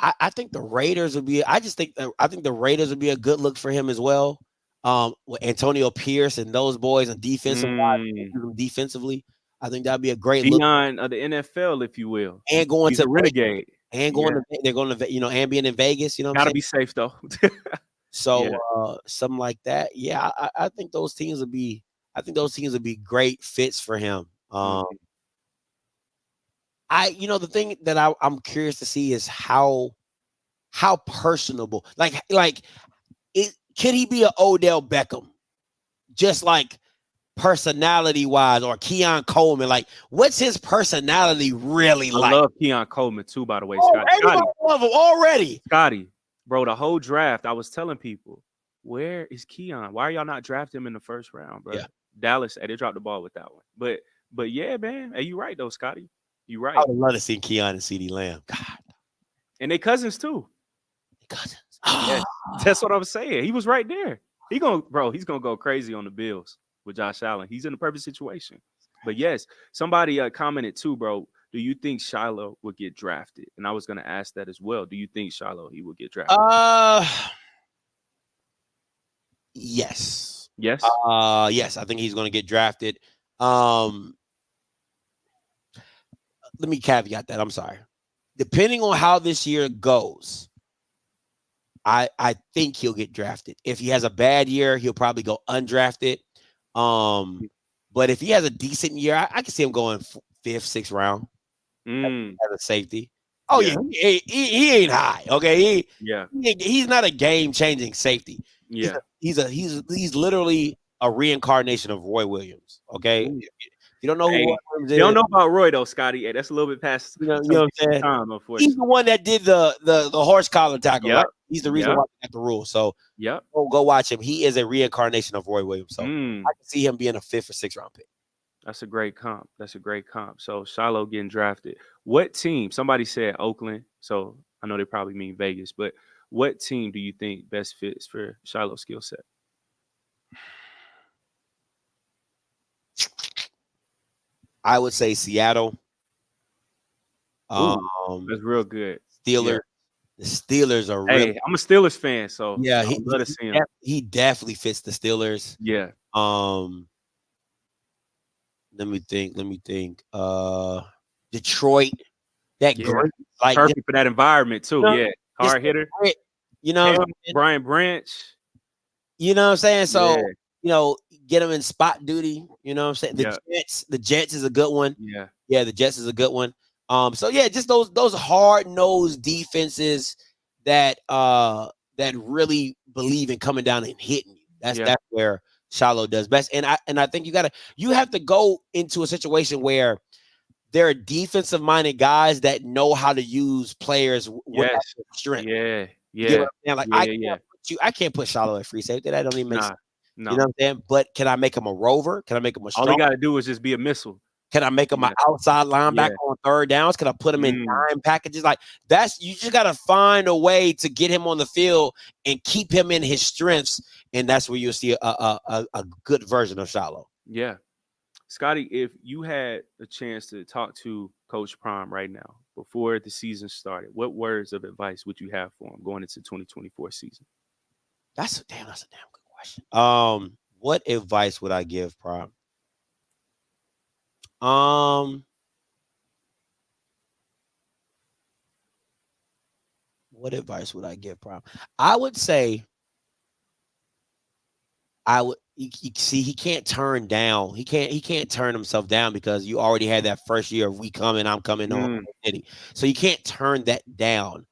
I think the Raiders would be. I think the Raiders would be a good look for him as well. With Antonio Pierce and those boys and defensively, I think that'd be a great look. Beyond of the NFL, if you will, and going to renegade, and going to they're going to and being in Vegas. Gotta be safe though. So something like that. Yeah, I think those teams would be. I think those teams would be great fits for him. The thing that I'm curious to see is how personable, can he be an Odell Beckham, just like personality wise, or Keon Coleman? Like, what's his personality really like? I love Keon Coleman too, by the way. Scotty, love him already. Scotty, bro, the whole draft, I was telling people, where is Keon? Why are y'all not drafting him in the first round, bro? Yeah. Dallas, they dropped the ball with that one. But yeah, man, hey, you right though, Scotty. You right. I would love to see Keon and CeeDee Lamb. God. And they cousins too. Yeah, that's what I was saying. He was right there. He's gonna go crazy on the Bills with Josh Allen. He's in the perfect situation. But yes, somebody commented too, bro. Do you think Shiloh would get drafted? And I was gonna ask that as well. Do you think Shiloh he would get drafted? Yes. Yes. Yes, I think he's gonna get drafted. Let me caveat that. I'm sorry. Depending on how this year goes, I think he'll get drafted. If he has a bad year, he'll probably go undrafted. But if he has a decent year, I can see him going 5th, 6th round as a safety. Oh yeah, he ain't high. Okay, he's not a game-changing safety. Yeah, he's literally a reincarnation of Roy Williams. Okay. Ooh. You don't know who Roy Williams is. You don't know about Roy though, Scotty. Hey, that's a little bit past. You know what I'm saying? Time, he's the one that did the horse collar tackle. Yep. Right? He's the reason why we got the rule. So go watch him. He is a reincarnation of Roy Williams. So I can see him being a 5th or 6th round pick. That's a great comp. So Shiloh getting drafted. What team? Somebody said Oakland. So I know they probably mean Vegas. But what team do you think best fits for Shiloh's skill set? I would say Seattle. That's real good. Steelers. The Steelers are really. Hey, I'm a Steelers fan, so Yeah, I would love to see him. he definitely fits the Steelers. Yeah. Let me think. Detroit. That great, like perfect for that environment too. Yeah, hard hitter. You know, Brian Branch. You know what I'm saying? So you know, get him in spot duty. You know what I'm saying? The Jets is a good one. Yeah, the Jets is a good one. So yeah, just those hard-nosed defenses that really believe in coming down and hitting you. That's where Shiloh does best. And I think you have to go into a situation where there are defensive-minded guys that know how to use players with strength. Yeah. You know what I'm saying? I can't put Shiloh at free safety. That don't even make sense. No. You know what I'm saying? But can I make him a rover? Can I make him a strong? All he got to do is just be a missile. Can I make him an outside linebacker on third downs? Can I put him in dime packages? Like you just got to find a way to get him on the field and keep him in his strengths. And that's where you'll see a good version of Shiloh. Yeah. Scotty, if you had a chance to talk to Coach Prime right now before the season started, what words of advice would you have for him going into 2024 season? That's a damn good question. What advice would I give Prime? What advice would I give Prime? I would say you see, he can't turn down. He can't turn himself down because you already had that first year of we coming, I'm coming on. So you can't turn that down.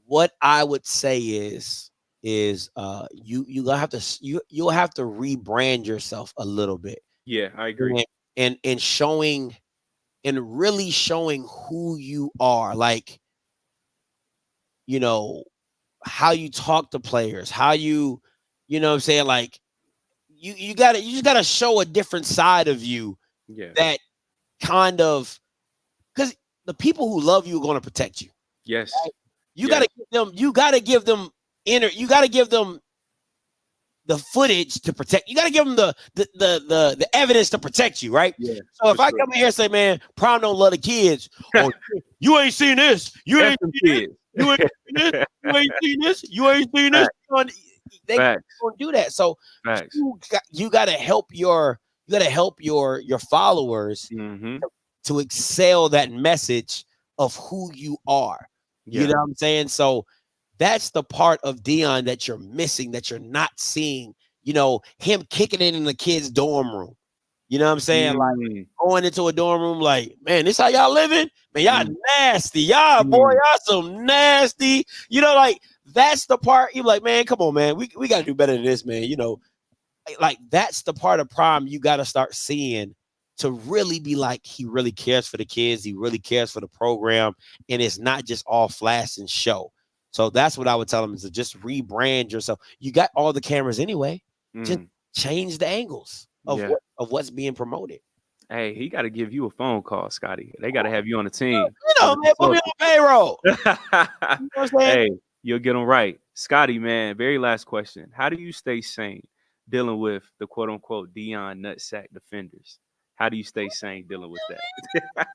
What I would say is you'll have to rebrand yourself a little bit. Yeah, I agree. And showing and really showing who you are, like, you know, how you talk to players, how you know what I'm saying, like you just gotta show a different side of you. Yeah. That kind of, because the people who love you are going to protect you. Yes. Right? You gotta give them the footage to protect. You got to give them the evidence to protect you, right? Yeah. So if I come in here and say, man, Prime don't love the kids, or you ain't seen this, you ain't seen this, you ain't seen this, you ain't seen this, you ain't seen this. They don't do that. So you got to help your followers to excel that message of who you are. You know what I'm saying? So that's the part of Dion that you're missing, that you're not seeing. You know, him kicking it in the kids' dorm room. You know what I'm saying? Like going into a dorm room, like, man, this how y'all living? Man, y'all nasty. Y'all, boy, y'all some nasty. You know, like that's the part you're like, man, come on, man. We got to do better than this, man. You know, like that's the part of Prime you got to start seeing to really be like, he really cares for the kids. He really cares for the program. And it's not just all flash and show. So that's what I would tell him, is to just rebrand yourself. You got all the cameras anyway. Just change the angles of what's being promoted. Hey, he got to give you a phone call, Scotty. They got to have you on the team. You know, man, put me on payroll. You know what I'm saying? Hey, you'll get them right. Scotty, man, very last question. How do you stay sane dealing with the quote-unquote Dion nutsack defenders? How do you stay sane dealing with that?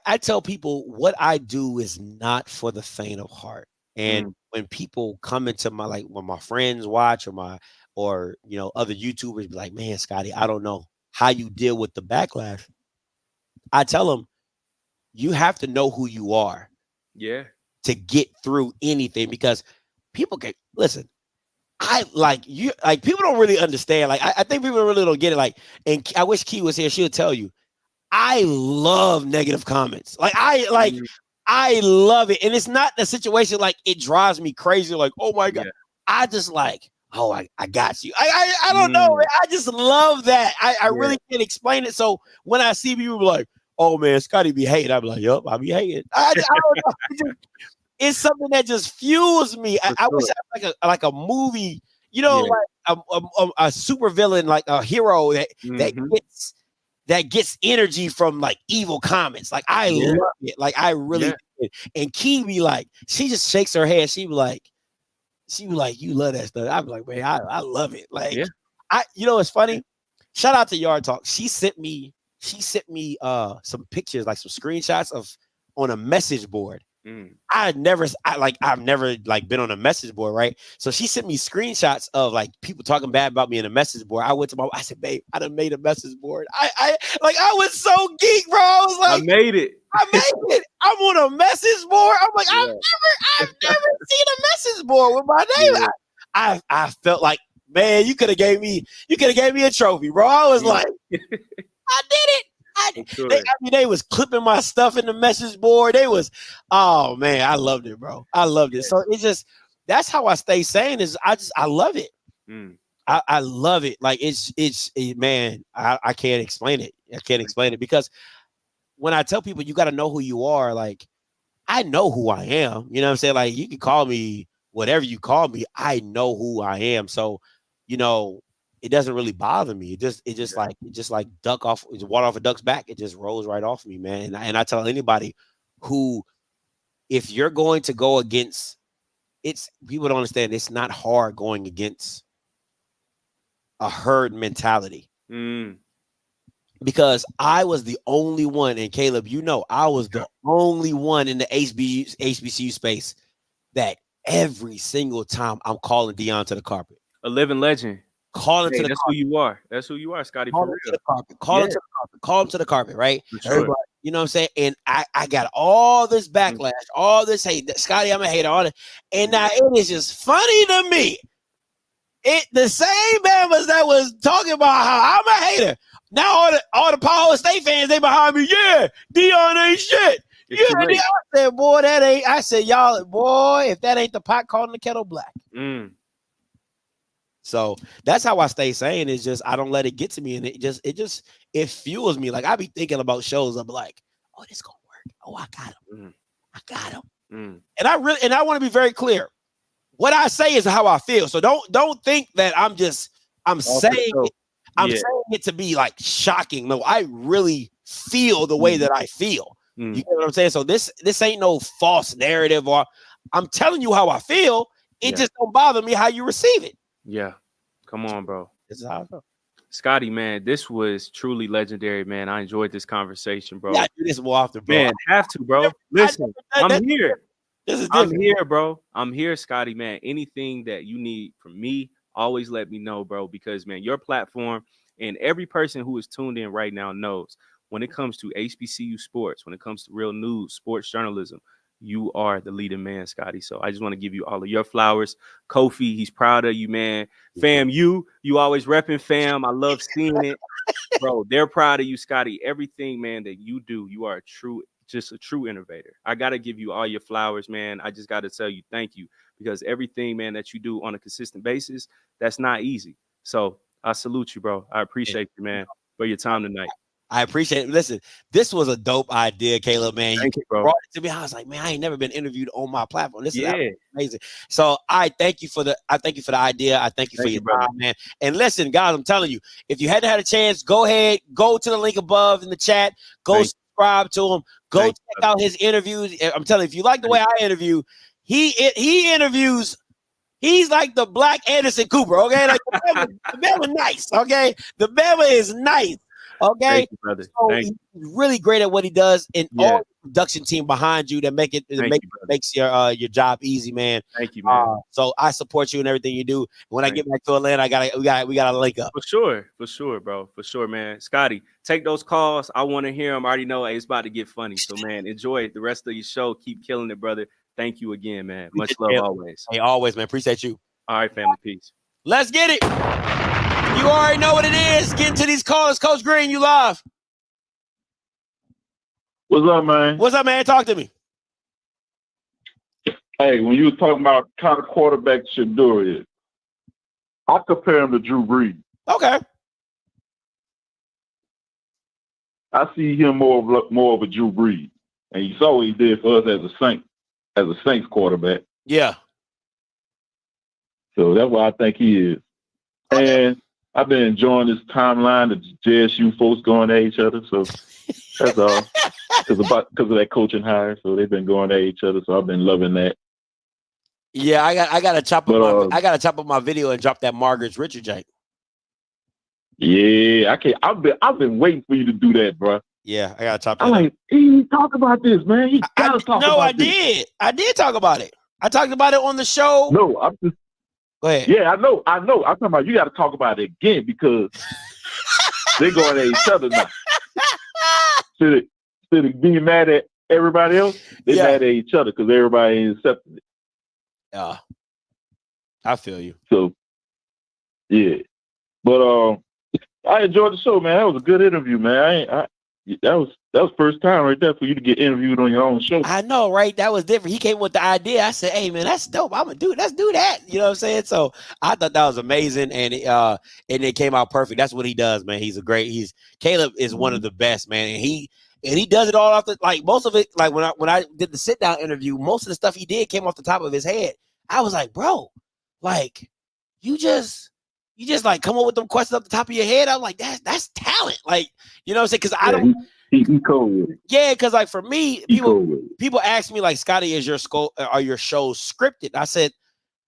I tell people what I do is not for the faint of heart. And when people come into my, like when my friends watch or you know, other YouTubers be like, man, Scotty, I don't know how you deal with the backlash. I tell them, you have to know who you are. Yeah. To get through anything, because people can listen. People don't really understand. Like, I think people really don't get it. Like, and I wish Key was here. She'll tell you, I love negative comments. I love it. And it's not the situation like it drives me crazy. Like, oh my God. I just like, oh, I got you. I don't know. Man. I just love that. I really can't explain it. So when I see people like, oh man, Scotty be hating, I'm like, yup, I be hating. I don't know. It's something that just fuels me. I wish I had like a movie, you know, like a super villain, like a hero that gets energy from like evil comments. Like I love it. Like I really did. And Key be like, she just shakes her head. She be like, you love that stuff. I be like, man, I love it. Like you know, it's funny. Shout out to Yard Talk. She sent me she sent me some pictures, like some screenshots of on a message board. I've never like been on a message board, right? So she sent me screenshots of like people talking bad about me in a message board. I went to I said, babe, I done made a message board. I was so geek, bro. I was like, I made it. I'm on a message board. I'm like, I've never seen a message board with my name. Yeah. I felt like, man, you could have gave me a trophy, bro. I was like, I did it. They was clipping my stuff in the message board. They was, oh man, I loved it, bro. I loved it. So it's just, that's how I stay sane. Is I love it. I love it. Like man, I can't explain it. I can't explain it, because when I tell people you got to know who you are, like I know who I am. You know what I'm saying? Like you can call me whatever you call me. I know who I am. So, you know, it doesn't really bother me. It just like duck off, water off a duck's back. It just rolls right off me, man. And I tell anybody who, if you're going to go against, people don't understand. It's not hard going against a herd mentality. Because I was the only one, and Caleb, you know, I was the only one in the HBCU space that every single time I'm calling Dion to the carpet. A living legend. Call him to the that's carpet. Who you are. That's who you are, Scotty. Call him to the carpet. Call him to the carpet. Call him to the carpet, right? Sure. Everybody, you know what I'm saying? And I got all this backlash, all this hate. Scotty, I'm a hater on it. And now it is just funny to me. The same members that was talking about how I'm a hater. Now all the Power State fans, they behind me. Yeah, Dion ain't shit. I said, boy, that ain't. I said, y'all, boy, if that ain't the pot calling the kettle black. So that's how I stay sane. Is just I don't let it get to me, and it fuels me. Like I be thinking about shows. I'm like, oh, this gonna work. Oh, I got him. I got him. And I want to be very clear. What I say is how I feel. So don't think that I'm saying it to be like shocking. No, I really feel the way that I feel. You know what I'm saying? So this ain't no false narrative, or I'm telling you how I feel. It just don't bother me how you receive it. Yeah. Come on, bro. This is how I feel. Scotty, man, this was truly legendary, man. I enjoyed this conversation, bro. Yeah, do this more often, bro. Man, have to, bro. Listen, I'm here. I'm here, bro. I'm here, Scotty, man. Anything that you need from me, always let me know, bro, because, man, your platform and every person who is tuned in right now knows when it comes to HBCU sports, when it comes to real news, sports journalism, you are the leading man, Scotty. So I just want to give you all of your flowers. Kofi, he's proud of you, man. Fam, you always repping fam. I love seeing it. Bro, they're proud of you, Scotty. Everything, man, that you do, you are just a true innovator. I got to give you all your flowers, man. I just got to tell you thank you, because everything, man, that you do on a consistent basis, that's not easy. So I salute you, bro. I appreciate you, man, for your time tonight. I appreciate it. Listen, this was a dope idea, Caleb, man. Thank you, bro. Brought it to me. I was like, man, I ain't never been interviewed on my platform. This is amazing. So I thank you for the idea. I thank you for your time, man. And listen, guys, I'm telling you, if you hadn't had a chance, go ahead, go to the link above in the chat, go subscribe to him, go check out his interviews. I'm telling you, if you like the way I interview, he interviews. He's like the Black Anderson Cooper, okay? Like the man was nice, okay? The man is nice. Okay, thank you, brother. So he's really great at what he does, and all the production team behind you that makes your job easy, man. Thank you, man. So I support you in everything you do. When I get back to Atlanta, we gotta link up. For sure, bro. For sure, man. Scotty, take those calls. I want to hear them. I already know it's about to get funny. So, man, enjoy the rest of your show. Keep killing it, brother. Thank you again, man. Much love always. Hey, always, man. Appreciate you. All right, family. Peace. Let's get it. You already know what it is. Get into these callers. Coach Green, you live. What's up, man? What's up, man? Talk to me. Hey, when you were talking about kind of quarterback Shador is, I compare him to Drew Brees. Okay. I see him more of a Drew Brees, and you saw what he did for us as a Saints quarterback. Yeah. So that's what I think he is. Okay. And I've been enjoying this timeline, the JSU folks going at each other. So that's all. Because of that coaching hire. So they've been going at each other. So I've been loving that. Yeah, I gotta chop up my video and drop that Margaret's Richard jank. Yeah, I can't. I've been waiting for you to do that, bro. Yeah, I gotta chop that I'm up. like, he talk about this, man. He gotta talk No, about I this. did. I did talk about it. I talked about it on the show. No, I'm just. Go ahead. Yeah, I know. I'm talking about you got to talk about it again because they're going at each other now. Instead of being mad at everybody else, they're Yeah. mad at each other because everybody ain't accepting it. Yeah, I feel you. So, yeah. But I enjoyed the show, man. That was a good interview, man. That was first time right there for you to get interviewed on your own show. I know, right? That was different. He came with the idea. I said, "Hey, man, that's dope. Let's do that." You know what I'm saying? So I thought that was amazing, and it came out perfect. That's what he does, man. Caleb is one of the best, man, and he does it all off the most of it. Like when I did the sit down interview, most of the stuff he did came off the top of his head. I was like, bro, like you just like come up with them questions off the top of your head. I'm like, that's talent. Like, you know what I'm saying? Because I don't. He cold with it. Yeah, because like for me, people ask me like, Scotty, are your shows scripted? I said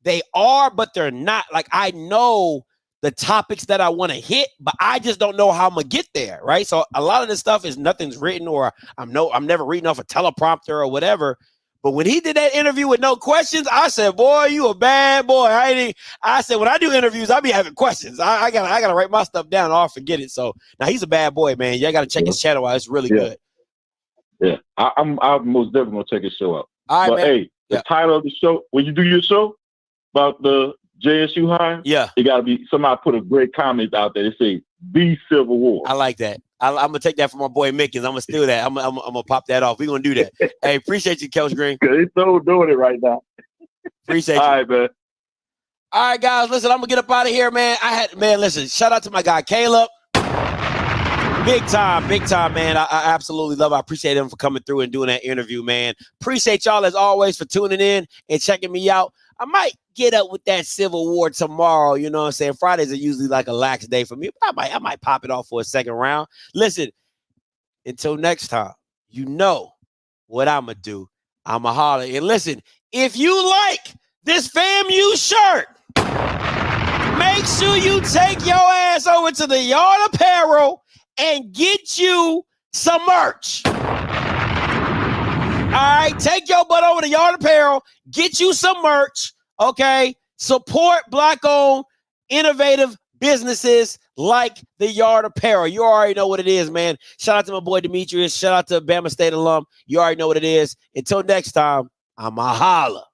they are, but they're not. Like I know the topics that I want to hit, but I just don't know how I'm gonna get there, right? So a lot of this stuff is nothing's written, or I'm never reading off a teleprompter or whatever. But when he did that interview with no questions, I said, "Boy, you a bad boy." I said, when I do interviews, I be having questions. I gotta write my stuff down, or I'll forget it. So now he's a bad boy, man. Y'all gotta check his channel out. It's really good. Yeah, I'm most definitely gonna check his show out. All right, but man. hey, the title of the show when you do your show about the JSU hire, it gotta be somebody put a great comment out there. They say "The Civil War." I like that. I'm gonna take that from my boy Mickens. I'm gonna steal that. I'm gonna pop that off. We're gonna do that. Hey, appreciate you, Coach Green. Cause it's so doing it right now. Appreciate you. All right, man. All right, guys. Listen, I'm gonna get up out of here, man. Listen. Shout out to my guy Caleb. Big time, man. I absolutely love it. I appreciate him for coming through and doing that interview, man. Appreciate y'all as always for tuning in and checking me out. I might get up with that Civil War tomorrow. You know what I'm saying? Fridays are usually like a lax day for me. But I might pop it off for a second round. Listen, until next time, you know what I'm going to do. I'm going to holler. And listen, if you like this FAMU shirt, make sure you take your ass over to the Yard Apparel and get you some merch. All right, take your butt over to Yard Apparel, get you some merch, okay? Support Black-owned, innovative businesses like the Yard Apparel. You already know what it is, man. Shout out to my boy Demetrius. Shout out to Bama State alum. You already know what it is. Until next time, I'm a holla.